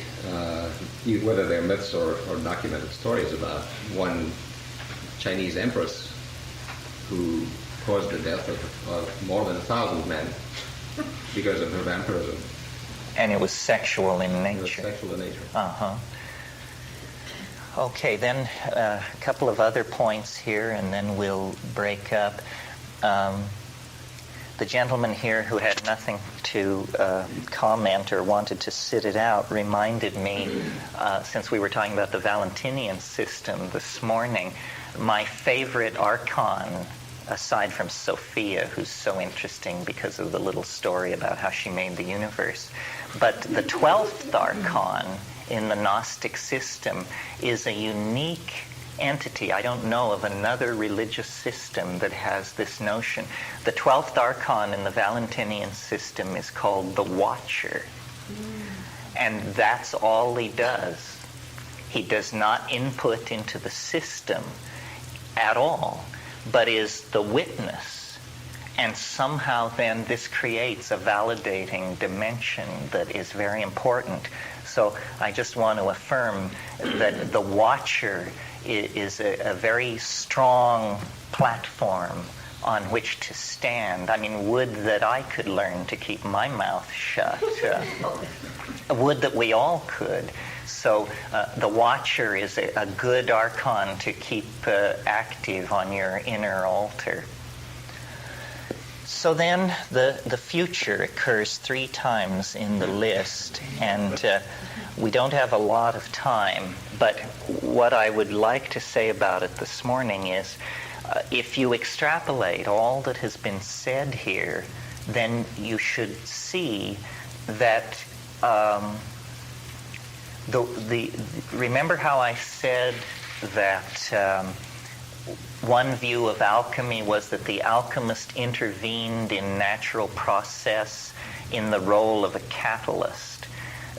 whether they're myths or documented stories, about one Chinese empress who caused the death of more than 1,000 men because of her vampirism. And it was sexual in nature. It was sexual in nature. Uh-huh. Okay, then a couple of other points here, and then we'll break up. The gentleman here who had nothing to comment or wanted to sit it out reminded me, since we were talking about the Valentinian system this morning, my favorite archon, aside from Sophia, who's so interesting because of the little story about how she made the universe, but the 12th archon in the Gnostic system is a unique entity. I don't know of another religious system that has this notion. The 12th archon in the Valentinian system is called the Watcher. And that's all he does. He does not input into the system at all, but is the witness. And somehow then this creates a validating dimension that is very important. So I just want to affirm that the Watcher is a very strong platform on which to stand. I mean, would that I could learn to keep my mouth shut. Would that we all could. So the Watcher is a good archon to keep active on your inner altar. So then the future occurs 3 times in the list, and we don't have a lot of time, but what I would like to say about it this morning is if you extrapolate all that has been said here, then you should see that remember how I said that one view of alchemy was that the alchemist intervened in natural process in the role of a catalyst.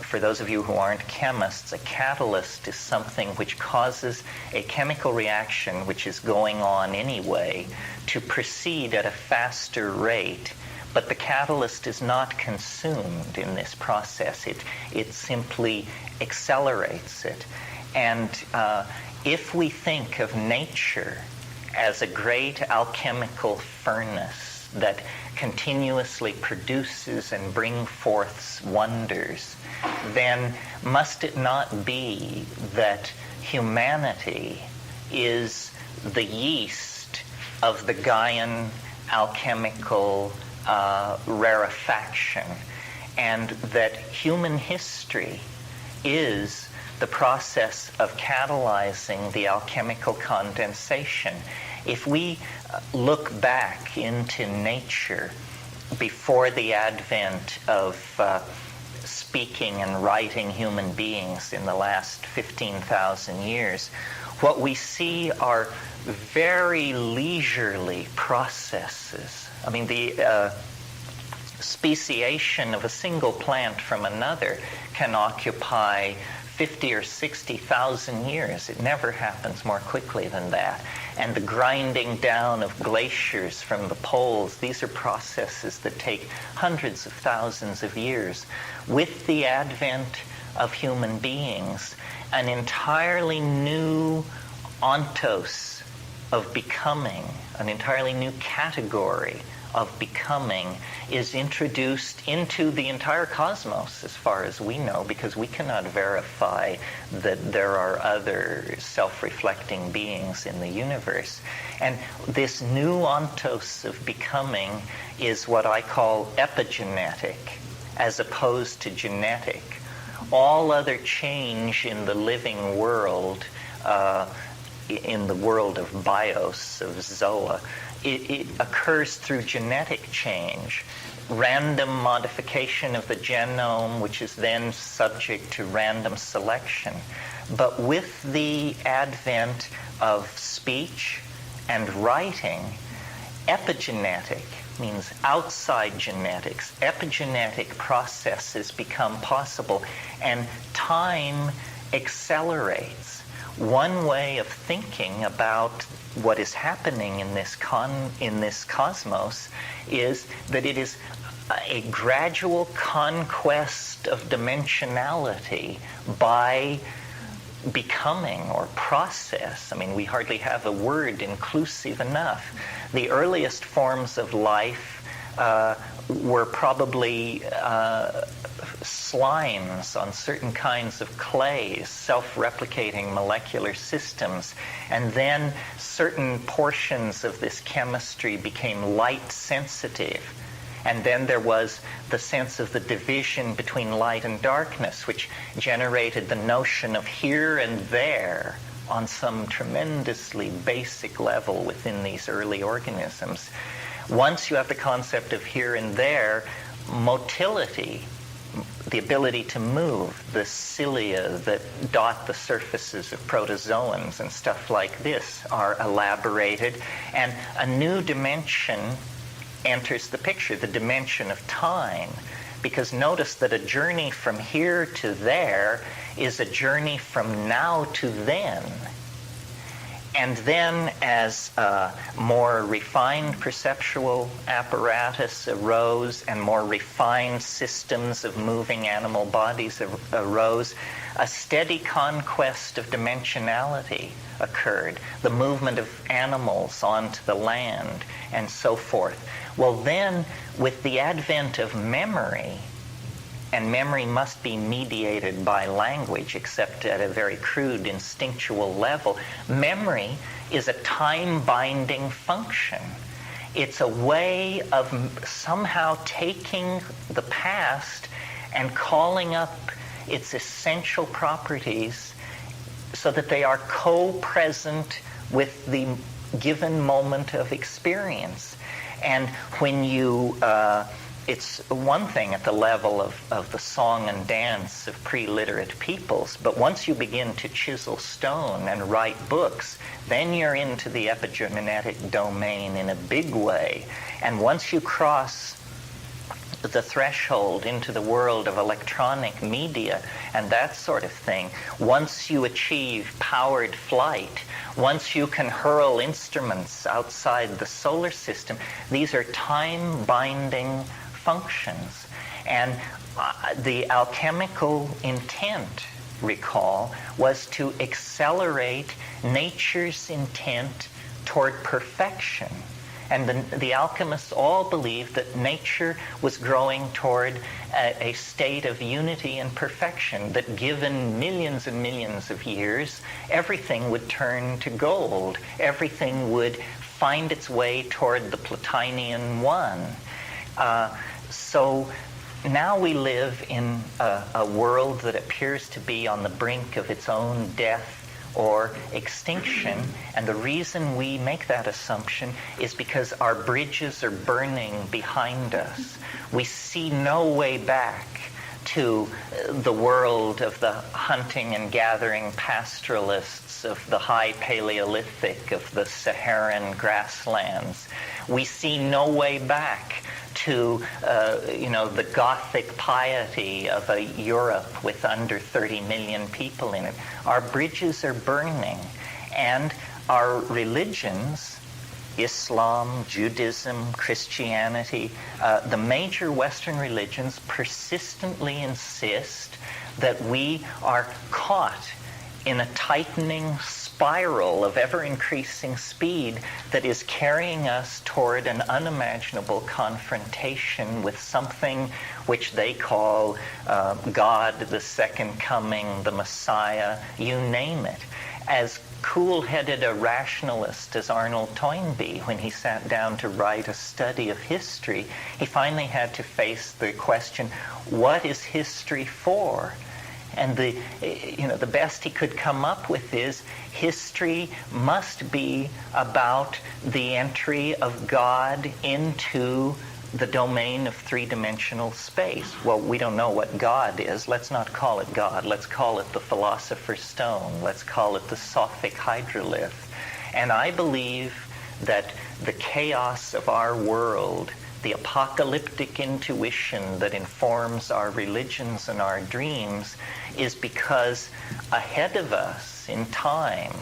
For those of you who aren't chemists, a catalyst is something which causes a chemical reaction which is going on anyway to proceed at a faster rate, but the catalyst is not consumed in this process. It simply accelerates it. And if we think of nature as a great alchemical furnace that continuously produces and brings forth wonders, then must it not be that humanity is the yeast of the Gaian alchemical rarefaction, and that human history is the process of catalyzing the alchemical condensation? If we look back into nature before the advent of speaking and writing human beings in the last 15,000 years, what we see are very leisurely processes. I mean, the speciation of a single plant from another can occupy 50 or 60,000 years. It never happens more quickly than that. And the grinding down of glaciers from the poles, these are processes that take hundreds of thousands of years. With the advent of human beings, an entirely new ontos of becoming, an entirely new category of becoming is introduced into the entire cosmos as far as we know, because we cannot verify that there are other self-reflecting beings in the universe. And this new ontos of becoming is what I call epigenetic as opposed to genetic. All other change in the living world, in the world of bios, of zoa, it occurs through genetic change. random modification of the genome, which is then subject to random selection. But with the advent of speech and writing, epigenetic means outside genetics. Epigenetic processes become possible, and time accelerates. One way of thinking about what is happening in this cosmos is that it is a gradual conquest of dimensionality by becoming or process. I mean, we hardly have a word inclusive enough. The earliest forms of life were probably slimes on certain kinds of clays, self-replicating molecular systems, and then certain portions of this chemistry became light sensitive. And then there was the sense of the division between light and darkness, which generated the notion of here and there on some tremendously basic level within these early organisms. Once you have the concept of here and there, motility, the ability to move, the cilia that dot the surfaces of protozoans and stuff like this are elaborated, and a new dimension enters the picture, the dimension of time. Because notice that a journey from here to there is a journey from now to then. And then as more refined perceptual apparatus arose and more refined systems of moving animal bodies arose, a steady conquest of dimensionality occurred, the movement of animals onto the land, and so forth. Well, then, with the advent of memory, and memory must be mediated by language, except at a very crude instinctual level, memory is a time-binding function. It's a way of somehow taking the past and calling up its essential properties so that they are co-present with the given moment of experience. And when you, it's one thing at the level of the song and dance of pre-literate peoples, but once you begin to chisel stone and write books, then you're into the epigenetic domain in a big way. And once you cross the threshold into the world of electronic media and that sort of thing, once you achieve powered flight, once you can hurl instruments outside the solar system, these are time-binding functions. And the alchemical intent, recall, was to accelerate nature's intent toward perfection. And the alchemists all believed that nature was growing toward a state of unity and perfection, that given millions and millions of years, everything would turn to gold. Everything would find its way toward the Platonian one. So now we live in a world that appears to be on the brink of its own death or extinction, and the reason we make that assumption is because our bridges are burning behind us. We see no way back to the world of the hunting and gathering pastoralists of the high Paleolithic, of the Saharan grasslands. We see no way back to the Gothic piety of a Europe with under 30 million people in it. Our bridges are burning, and our religions, Islam, Judaism, Christianity, the major Western religions persistently insist that we are caught in a tightening spiral of ever-increasing speed that is carrying us toward an unimaginable confrontation with something which they call God, the second coming, the Messiah, you name it. As cool-headed a rationalist as Arnold Toynbee, when he sat down to write a study of history, he finally had to face the question, what is history for? And the best he could come up with is history must be about the entry of God into the domain of three-dimensional space. Well, we don't know what God is. Let's not call it God. Let's call it the Philosopher's Stone. Let's call it the Sophic Hydrolith. And I believe that the chaos of our world, the apocalyptic intuition that informs our religions and our dreams, is because ahead of us in time,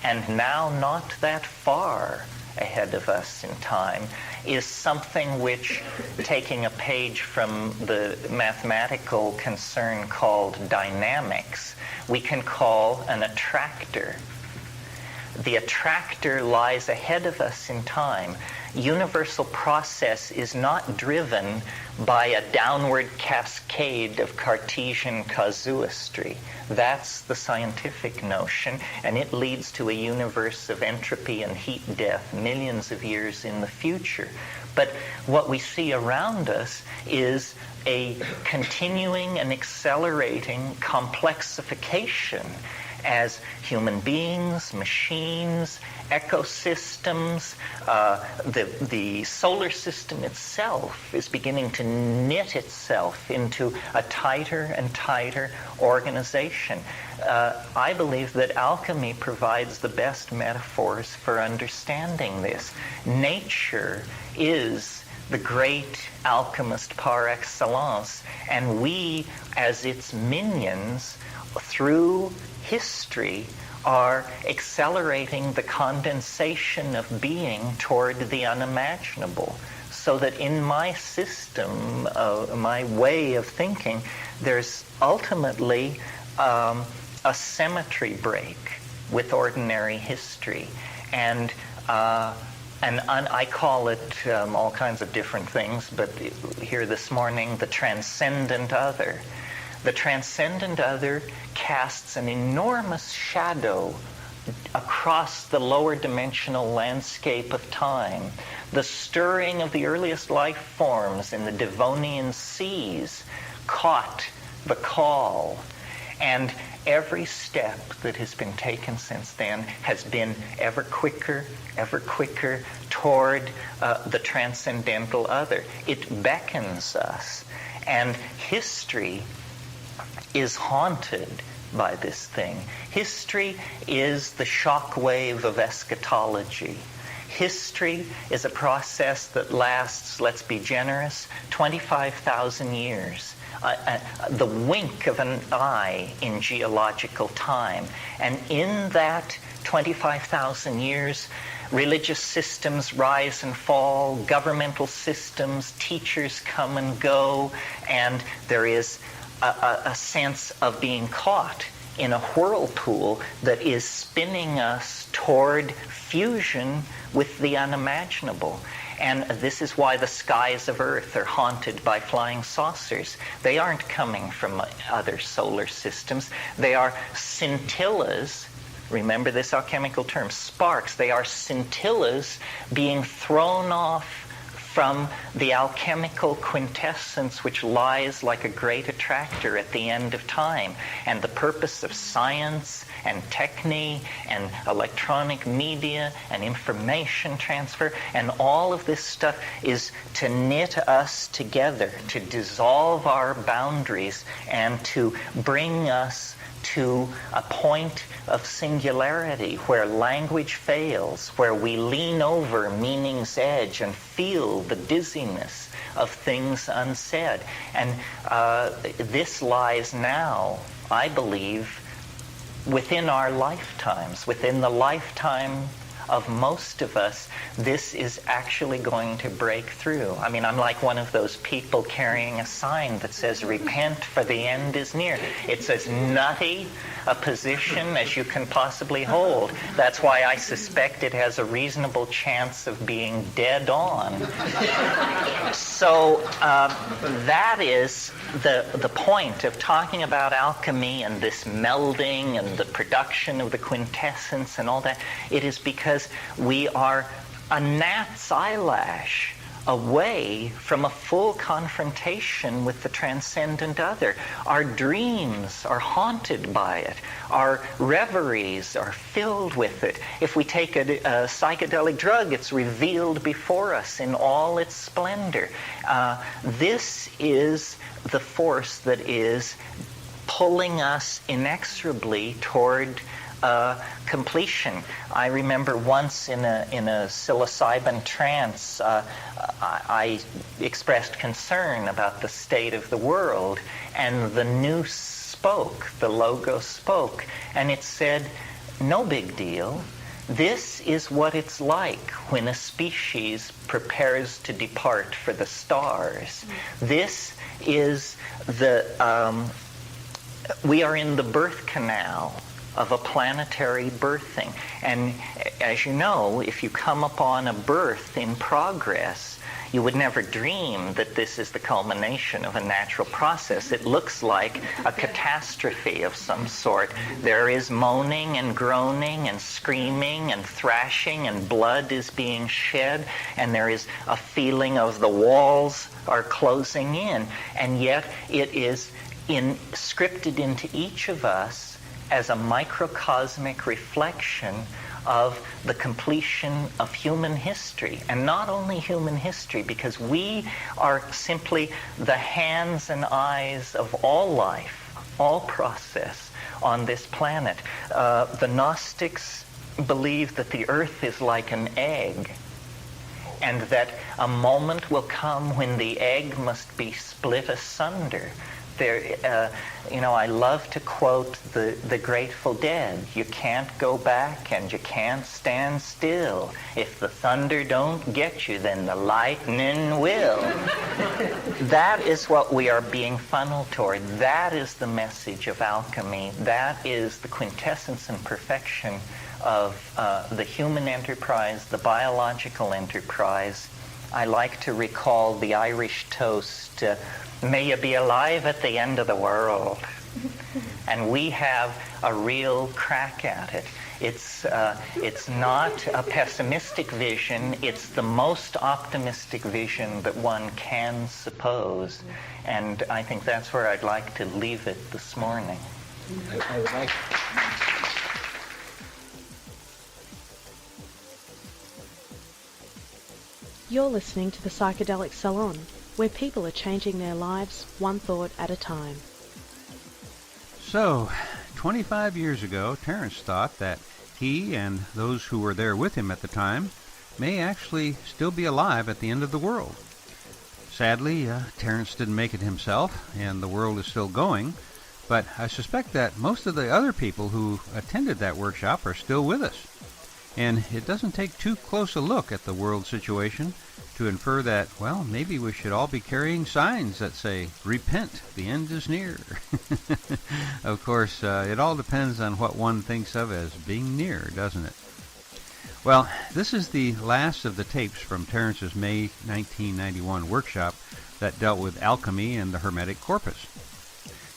and now not that far ahead of us in time, is something which, taking a page from the mathematical concern called dynamics, we can call an attractor. The attractor lies ahead of us in time. Universal process is not driven by a downward cascade of Cartesian casuistry. That's the scientific notion, and it leads to a universe of entropy and heat death millions of years in the future. But what we see around us is a continuing and accelerating complexification as human beings, machines, ecosystems, the solar system itself is beginning to knit itself into a tighter and tighter organization. I believe that alchemy provides the best metaphors for understanding this. Nature is the great alchemist par excellence, and we, as its minions, through history, are accelerating the condensation of being toward the unimaginable. So that in my system, my way of thinking, there's ultimately a symmetry break with ordinary history. And I call it all kinds of different things, but here this morning, the transcendent other. The transcendent other casts an enormous shadow across the lower dimensional landscape of time. The stirring of the earliest life forms in the Devonian seas caught the call. And every step that has been taken since then has been ever quicker toward the transcendental other. It beckons us. And history is haunted by this thing. History is the shockwave of eschatology. History is a process that lasts, let's be generous, 25,000 years. The wink of an eye in geological time. And in that 25,000 years, religious systems rise and fall, governmental systems, teachers come and go, and there is a sense of being caught in a whirlpool that is spinning us toward fusion with the unimaginable. And this is why the skies of Earth are haunted by flying saucers. They aren't coming from other solar systems. They are scintillas. Remember this alchemical term, sparks. They are scintillas being thrown off from the alchemical quintessence which lies like a great attractor at the end of time. And the purpose of science and technique and electronic media and information transfer and all of this stuff is to knit us together, to dissolve our boundaries and to bring us to a point of singularity where language fails, where we lean over meaning's edge and feel the dizziness of things unsaid. And this lies now, I believe, within our lifetimes, within the lifetime of most of us. This is actually going to break through. I mean, I'm like one of those people carrying a sign that says, "Repent, for the end is near." It's as nutty a position as you can possibly hold. That's why I suspect it has a reasonable chance of being dead on. So that is the point of talking about alchemy and this melding and the production of the quintessence and all that. It is because we are a gnat's eyelash away from a full confrontation with the transcendent other. Our dreams are haunted by it. Our reveries are filled with it. If we take a psychedelic drug, it's revealed before us in all its splendor. This is the force that is pulling us inexorably toward completion. I remember once in a psilocybin trance, I expressed concern about the state of the world, and the nous spoke, the logo spoke, and it said, no big deal. This is what it's like when a species prepares to depart for the stars. This is we are in the birth canal of a planetary birthing. And as you know, if you come upon a birth in progress, you would never dream that this is the culmination of a natural process. It looks like a catastrophe of some sort. There is moaning and groaning and screaming and thrashing, and blood is being shed, and there is a feeling of the walls are closing in. And yet it is scripted into each of us as a microcosmic reflection of the completion of human history. And not only human history, because we are simply the hands and eyes of all life, all process on this planet. The Gnostics believe that the earth is like an egg, and that a moment will come when the egg must be split asunder. I love to quote the Grateful Dead. You can't go back and you can't stand still. If the thunder don't get you, then the lightning will. That is what we are being funneled toward. That is the message of alchemy. That is the quintessence and perfection of the human enterprise, the biological enterprise. I like to recall the Irish toast, may you be alive at the end of the world. And we have a real crack at it. It's not a pessimistic vision. It's the most optimistic vision that one can suppose. And I think that's where I'd like to leave it this morning. I would like... You're listening to the Psychedelic Salon, where people are changing their lives one thought at a time. So, 25 years ago, Terence thought that he and those who were there with him at the time may actually still be alive at the end of the world. Sadly, Terence didn't make it himself, and the world is still going, but I suspect that most of the other people who attended that workshop are still with us. And it doesn't take too close a look at the world situation to infer that, well, maybe we should all be carrying signs that say, repent, the end is near. Of course, it all depends on what one thinks of as being near, doesn't it? Well, this is the last of the tapes from Terence's May 1991 workshop that dealt with alchemy and the Hermetic corpus.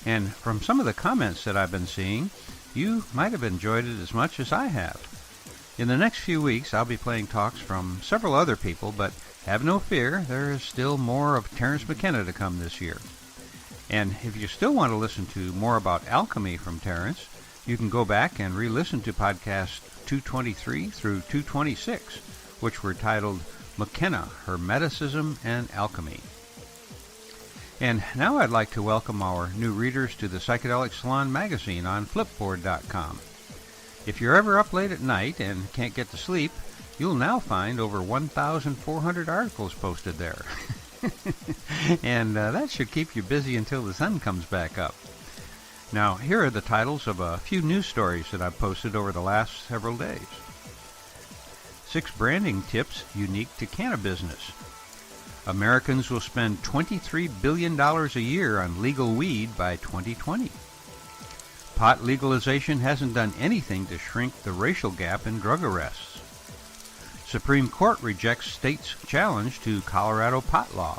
And from some of the comments that I've been seeing, you might have enjoyed it as much as I have. In the next few weeks, I'll be playing talks from several other people, but have no fear, there is still more of Terence McKenna to come this year. And if you still want to listen to more about alchemy from Terence, you can go back and re-listen to podcasts 223 through 226, which were titled Mckenna, Hermeticism and Alchemy. And now I'd like to welcome our new readers to the Psychedelic Salon magazine on Flipboard.com. If you're ever up late at night and can't get to sleep, you'll now find over 1,400 articles posted there. And that should keep you busy until the sun comes back up. Now, here are the titles of a few news stories that I've posted over the last several days. 6 branding tips unique to cannabis business. Americans will spend $23 billion a year on legal weed by 2020. Pot legalization hasn't done anything to shrink the racial gap in drug arrests. Supreme Court rejects state's challenge to Colorado pot law.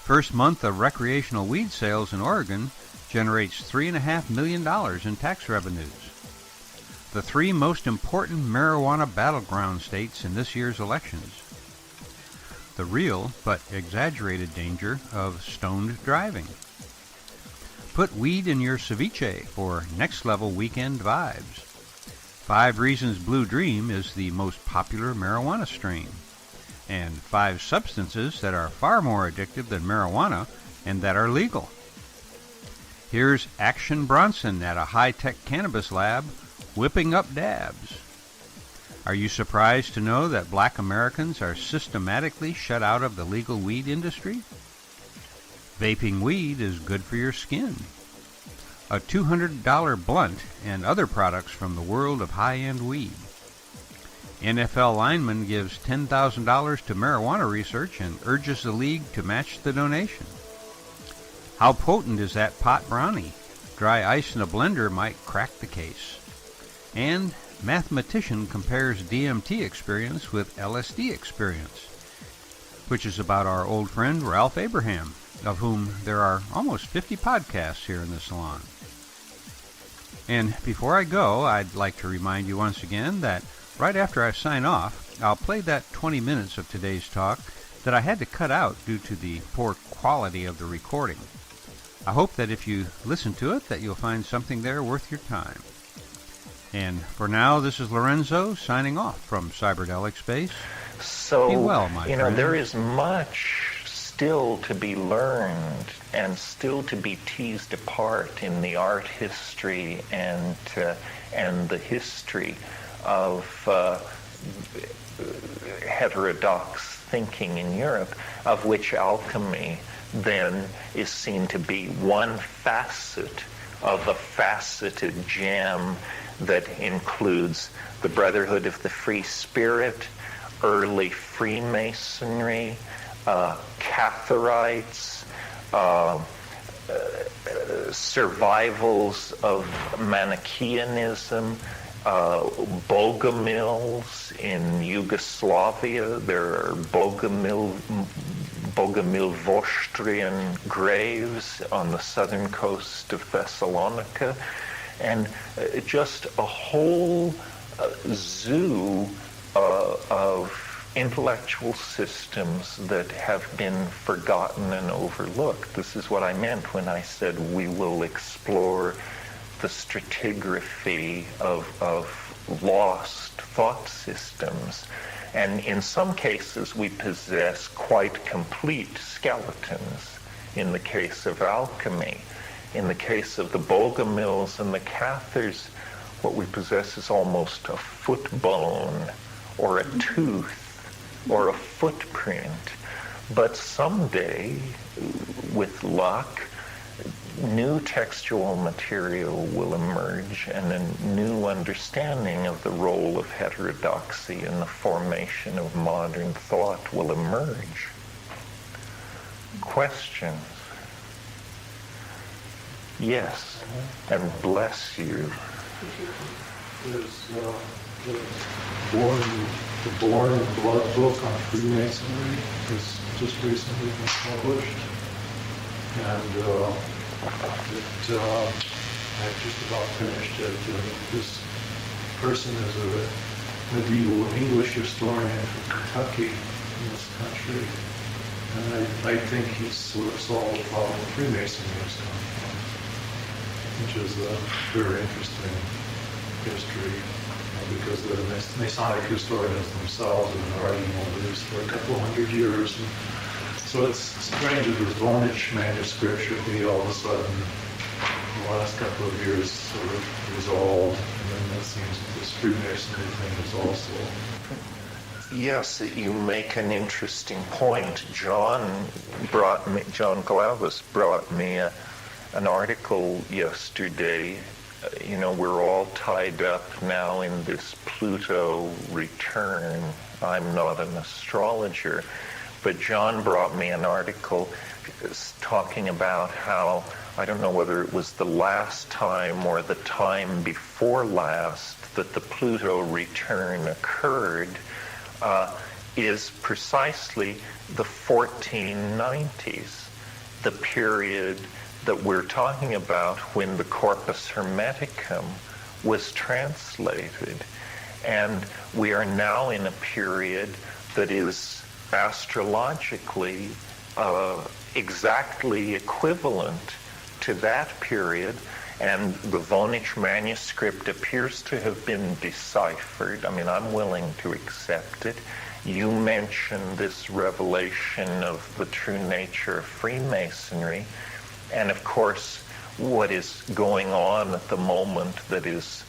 First month of recreational weed sales in Oregon generates $3.5 million in tax revenues. The 3 most important marijuana battleground states in this year's elections. the real but exaggerated danger of stoned driving. Put weed in your ceviche for next-level weekend vibes. 5 Reasons Blue Dream is the most popular marijuana strain. And 5 substances that are far more addictive than marijuana and that are legal. Here's Action Bronson at a high-tech cannabis lab whipping up dabs. Are you surprised to know that black Americans are systematically shut out of the legal weed industry? Vaping weed is good for your skin. A $200 blunt and other products from the world of high-end weed. NFL lineman gives $10,000 to marijuana research and urges the league to match the donation. How potent is that pot brownie? Dry ice in a blender might crack the case. And mathematician compares DMT experience with LSD experience, which is about our old friend Ralph Abraham, of whom there are almost 50 podcasts here in the salon. And before I go, I'd like to remind you once again that right after I sign off, I'll play that 20 minutes of today's talk that I had to cut out due to the poor quality of the recording. I hope that if you listen to it, that you'll find something there worth your time. And for now, this is Lorenzo signing off from Cyberdelic Space. So, be well, my friend. There is much still to be learned and still to be teased apart in the art history and the history of heterodox thinking in Europe, of which alchemy then is seen to be one facet of a faceted gem that includes the Brotherhood of the Free Spirit, early Freemasonry, Catharites, survivals of Manichaeanism, Bogomils in Yugoslavia. There are Bogomil-Vostrian graves on the southern coast of Thessalonica, and just a whole zoo of intellectual systems that have been forgotten and overlooked. This is what I meant when I said we will explore the stratigraphy of lost thought systems. And in some cases, we possess quite complete skeletons. In the case of alchemy, in the case of the Bogomils and the Cathars, what we possess is almost a foot bone or a tooth or a footprint. But someday, with luck, new textual material will emerge and a new understanding of the role of heterodoxy in the formation of modern thought will emerge. Questions? Yes, and bless you. There's the Born Blood book on Freemasonry has just recently been published, and I've just about finished it. This person is a medieval English historian from Kentucky in this country, and I think he's sort of solved the problem Freemasonry has come from, which is a very interesting history, because the Masonic historians themselves have been writing over this for a couple hundred years. And so it's strange that this Vonage manuscript should be all of a sudden, in the last couple of years, sort of resolved, and then it seems that this Freemasonry thing is also. Yes, you make an interesting point. John Glavis brought me an article yesterday. We're all tied up now in this Pluto return. I'm not an astrologer, but John brought me an article talking about how, I don't know whether it was the last time or the time before last that the Pluto return occurred, is precisely the 1490s, the period that we're talking about when the Corpus Hermeticum was translated. And we are now in a period that is astrologically exactly equivalent to that period, and the Voynich manuscript appears to have been deciphered. I mean, I'm willing to accept it. You mentioned this revelation of the true nature of Freemasonry, and of course, what is going on at the moment that is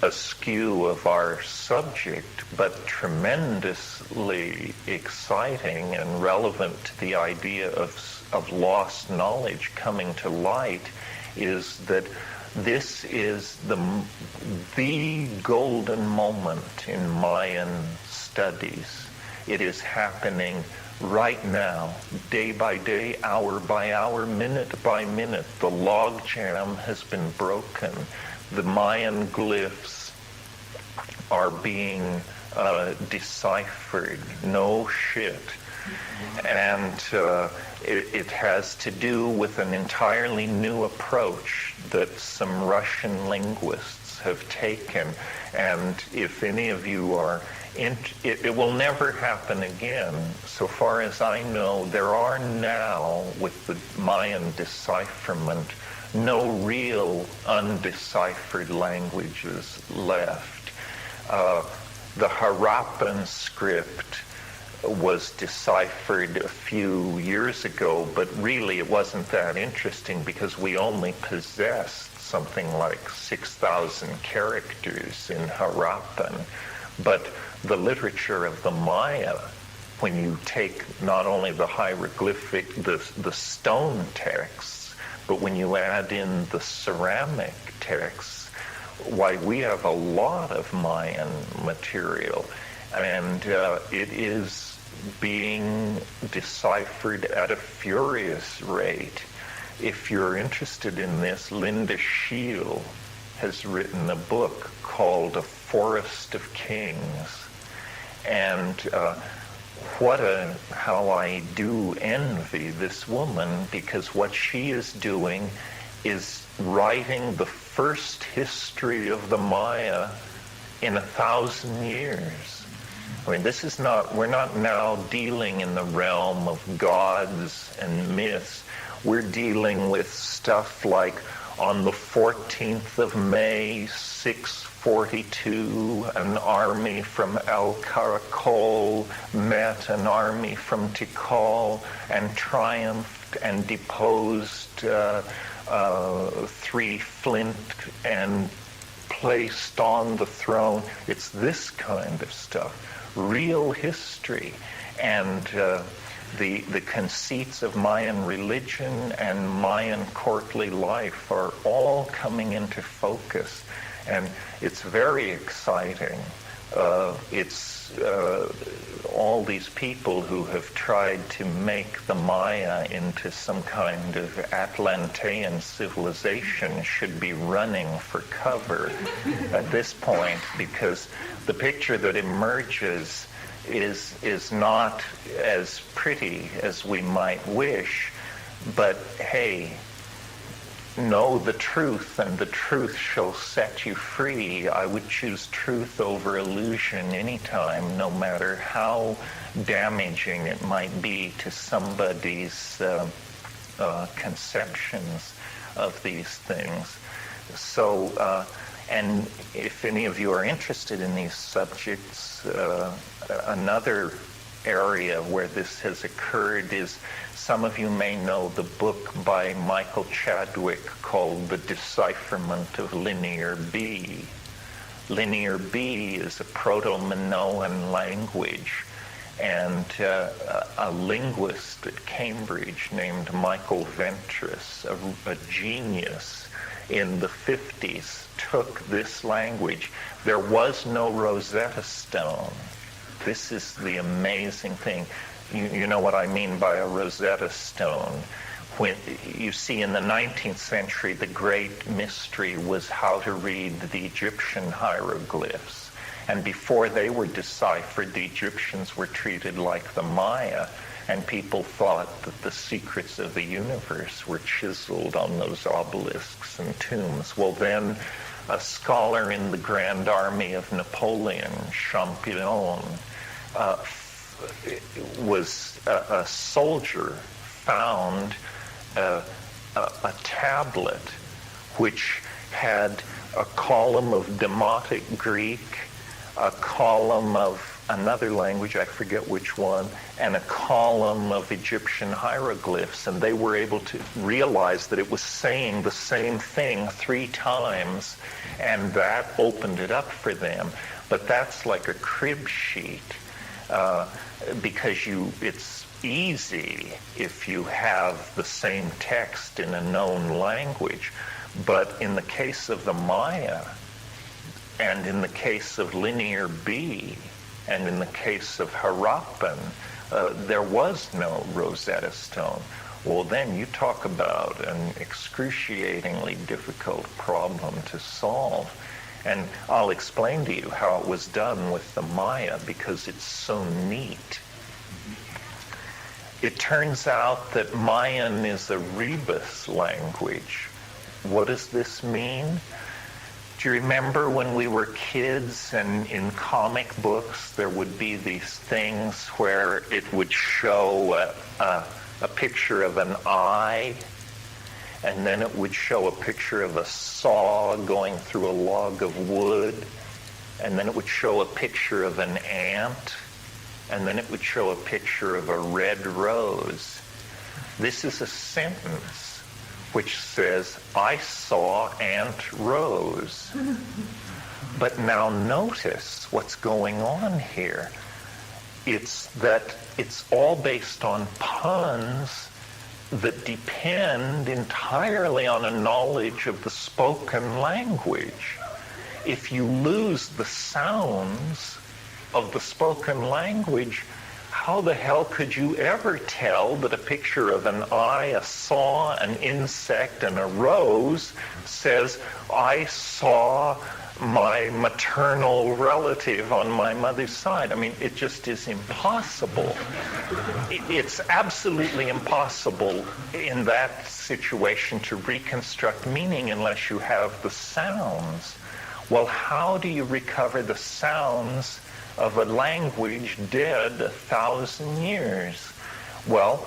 askew of our subject, but tremendously exciting and relevant to the idea of lost knowledge coming to light, is that this is the golden moment in Mayan studies. It is happening right now, day by day, hour by hour, minute by minute. The logjam has been broken. The Mayan glyphs are being deciphered. No shit. And it has to do with an entirely new approach that some Russian linguists have taken. And if any of you are it will never happen again. So far as I know, there are now, with the Mayan decipherment, no real undeciphered languages left. The Harappan script was deciphered a few years ago, but really it wasn't that interesting because we only possessed something like 6,000 characters in Harappan. But the literature of the Maya, when you take not only the hieroglyphic, the stone texts, but when you add in the ceramic texts, why, we have a lot of Mayan material, and it is being deciphered at a furious rate. If you're interested in this, Linda Scheel has written a book called A Forest of Kings. And how I do envy this woman, because what she is doing is writing the first history of the Maya in 1,000 years. I mean, we're not now dealing in the realm of gods and myths. We're dealing with stuff like, on the 14th of May, 642, an army from El Caracol met an army from Tikal and triumphed and deposed 3 Flint and placed on the throne. It's this kind of stuff, real history. And the conceits of Mayan religion and Mayan courtly life are all coming into focus. And it's very exciting. It's all these people who have tried to make the Maya into some kind of Atlantean civilization should be running for cover at this point, because the picture that emerges is not as pretty as we might wish, but hey, know the truth, and the truth shall set you free. I would choose truth over illusion anytime, no matter how damaging it might be to somebody's conceptions of these things. So, and if any of you are interested in these subjects, another area where this has occurred is, some of you may know the book by Michael Chadwick called The Decipherment of Linear B. Linear B is a Proto-Minoan language, and a linguist at Cambridge named Michael Ventris, a genius in the 50s, took this language. There was no Rosetta Stone. This is the amazing thing. You know what I mean by a Rosetta Stone. When you see, in the 19th century, the great mystery was how to read the Egyptian hieroglyphs. And before they were deciphered, the Egyptians were treated like the Maya, and people thought that the secrets of the universe were chiseled on those obelisks and tombs. Well, then a scholar in the Grand Army of Napoleon, Champollion, a soldier found a tablet which had a column of Demotic Greek, a column of another language, I forget which one, and a column of Egyptian hieroglyphs, and they were able to realize that it was saying the same thing 3 times, and that opened it up for them. But that's like a crib sheet, because it's easy if you have the same text in a known language. But in the case of the Maya, and in the case of Linear B, and in the case of Harappan, there was no Rosetta Stone. Well, then you talk about an excruciatingly difficult problem to solve. And I'll explain to you how it was done with the Maya, because it's so neat. It turns out that Mayan is a rebus language. What does this mean? Do you remember when we were kids and in comic books there would be these things where it would show a picture of an eye, and then it would show a picture of a saw going through a log of wood, and then it would show a picture of an ant, and then it would show a picture of a red rose? This is a sentence which says, I saw Aunt Rose. But now notice what's going on here. It's that it's all based on puns that depend entirely on a knowledge of the spoken language. If you lose the sounds of the spoken language, how the hell could you ever tell that a picture of an eye, a saw, an insect, and a rose says, I saw my maternal relative on my mother's side? I mean, it just is impossible. It's absolutely impossible in that situation to reconstruct meaning unless you have the sounds. Well, how do you recover the sounds of a language dead 1,000 years? Well,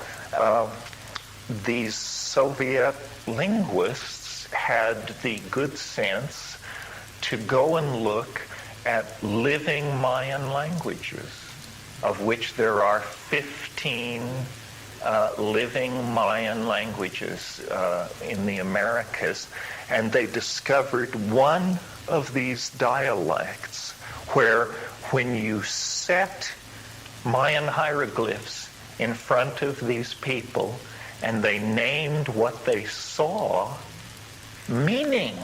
these Soviet linguists had the good sense to go and look at living Mayan languages, of which there are 15 living Mayan languages in the Americas, and they discovered one of these dialects where when you set Mayan hieroglyphs in front of these people and they named what they saw, meaning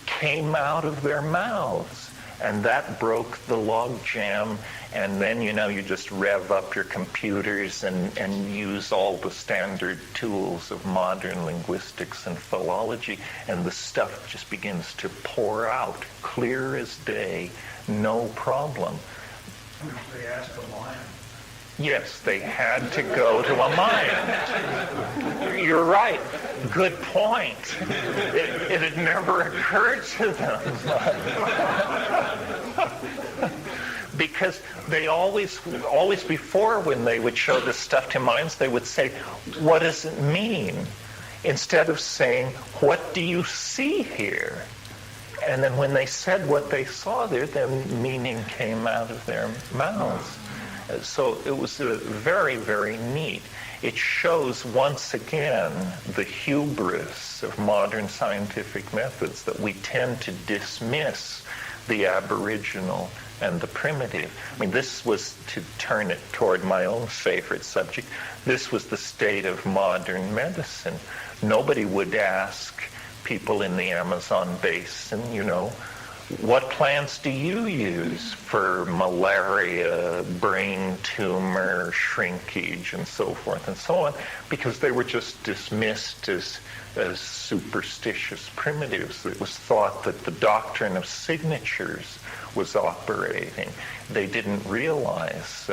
came out of their mouths. And that broke the logjam. And then, you just rev up your computers and use all the standard tools of modern linguistics and philology, and the stuff just begins to pour out, clear as day, no problem. They asked a Mayan. Yes, they had to go to a Mayan. You're right. Good point. It had never occurred to them. Because they always before, when they would show this stuff to Mayans, they would say, what does it mean? Instead of saying, what do you see here? And then when they said what they saw there, then meaning came out of their mouths. So it was very, very neat. It shows once again the hubris of modern scientific methods, that we tend to dismiss the aboriginal and the primitive. I mean, this was, to turn it toward my own favorite subject, this was the state of modern medicine. Nobody would ask people in the Amazon basin, what plants do you use for malaria, brain tumor, shrinkage, and so forth and so on, because they were just dismissed as superstitious primitives. It was thought that the doctrine of signatures was operating. They didn't realize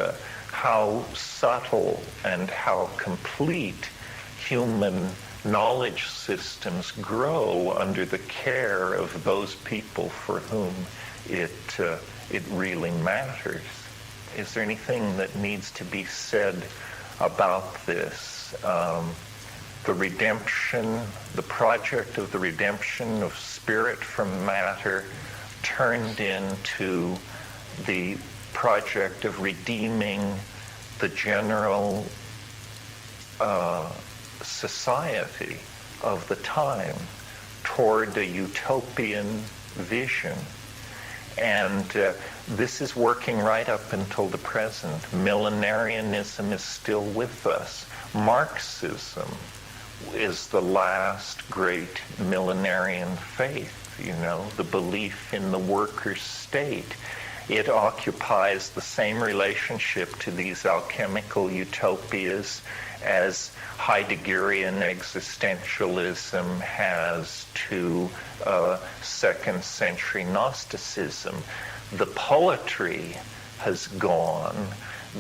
how subtle and how complete human knowledge systems grow under the care of those people for whom it really matters. is there anything that needs to be said about this? The redemption, the project of the redemption of spirit from matter turned into the project of redeeming the general society of the time toward a utopian vision. And this is working right up until the present. Millenarianism is still with us. Marxism is the last great millenarian faith, you know, the belief in the worker state. It occupies the same relationship to these alchemical utopias as Heideggerian existentialism has to second century Gnosticism. The poetry has gone,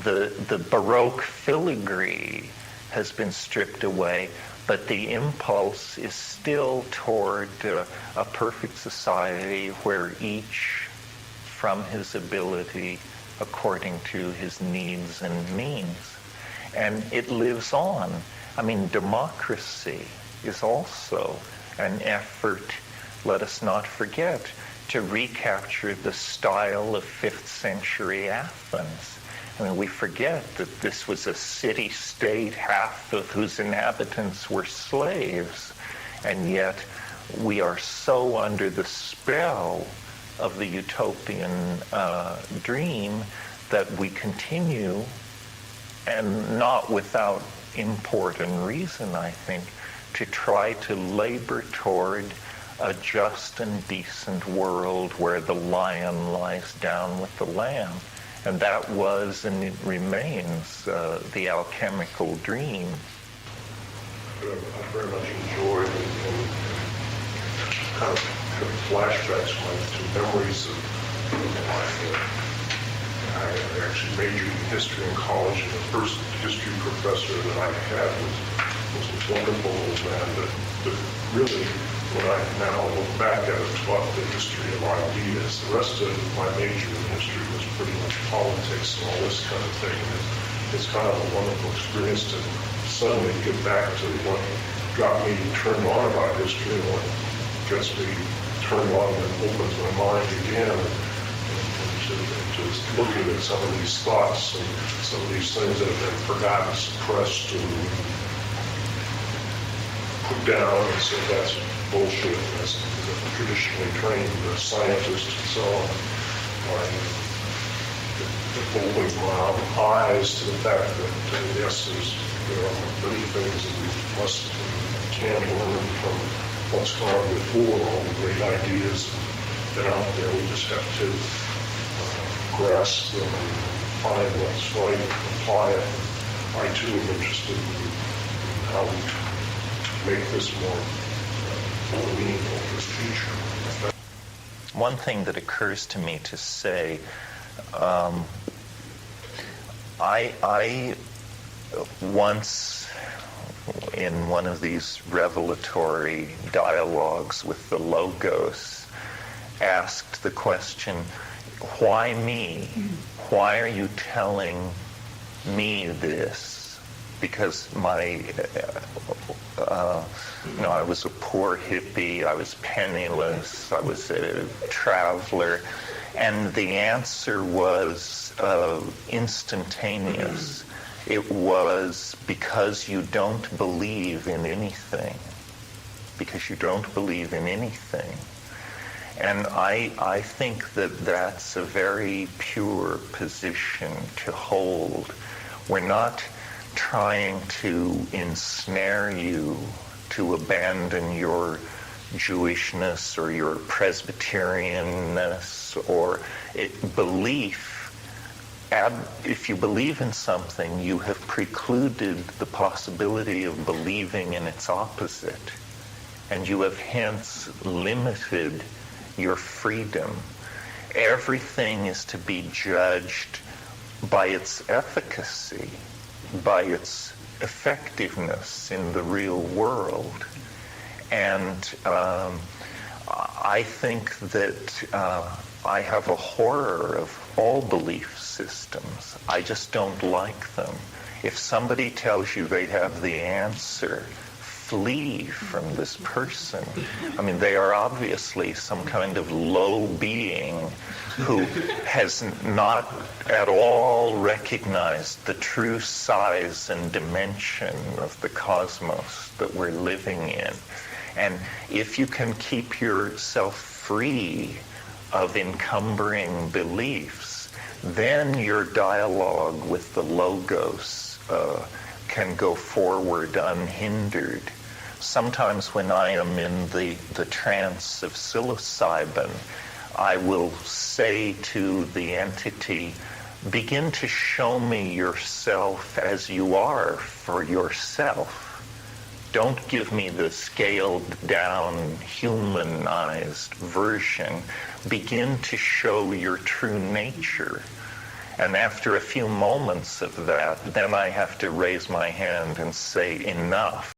the Baroque filigree has been stripped away, but the impulse is still toward a perfect society where each, from his ability, according to his needs and means. And it lives on. I mean, democracy is also an effort, let us not forget, to recapture the style of 5th century Athens. I mean, we forget that this was a city-state, half of whose inhabitants were slaves, and yet we are so under the spell of the utopian dream that we continue, and not without import and reason, I think, to try to labor toward a just and decent world where the lion lies down with the lamb. And that was, and it remains, the alchemical dream. I very much enjoyed and kind of having flashbacks to memories of life. I actually majored in history in college, and the first history professor that I had was a wonderful old man that really, when I now look back at it, taught the history of ideas. The rest of my major in history was pretty much politics and all this kind of thing. It's kind of a wonderful experience to suddenly get back to what got me turned on about history and what gets me turned on and opens my mind again. Just looking at some of these thoughts and some of these things that have been forgotten, suppressed, and put down, and so that's bullshit as traditionally trained scientists and so on. Opening my eyes to the fact that yes, there are many things that we must and can learn from what's gone before, all the great ideas that are out there. We just have to grasp them and find what's right and apply it. I too am interested in how we make this more meaningful, this future. One thing that occurs to me to say, I once, in one of these revelatory dialogues with the Logos, asked the question, why me? Why are you telling me this? Because I was a poor hippie, I was penniless, I was a traveler, and the answer was instantaneous. It was because you don't believe in anything. Because you don't believe in anything. And I think that that's a very pure position to hold. We're not trying to ensnare you to abandon your Jewishness or your Presbyterianness or belief. If you believe in something, you have precluded the possibility of believing in its opposite. And you have hence limited your freedom. Everything is to be judged by its efficacy, by its effectiveness in the real world. And I think that I have a horror of all belief systems. I just don't like them. If somebody tells you they have the answer, flee from this person. I mean, they are obviously some kind of low being who has not at all recognized the true size and dimension of the cosmos that we're living in. And if you can keep yourself free of encumbering beliefs, then your dialogue with the Logos can go forward unhindered. Sometimes when I am in the trance of psilocybin, I will say to the entity, begin to show me yourself as you are for yourself. Don't give me the scaled down, humanized version. Begin to show your true nature. And after a few moments of that, then I have to raise my hand and say, enough.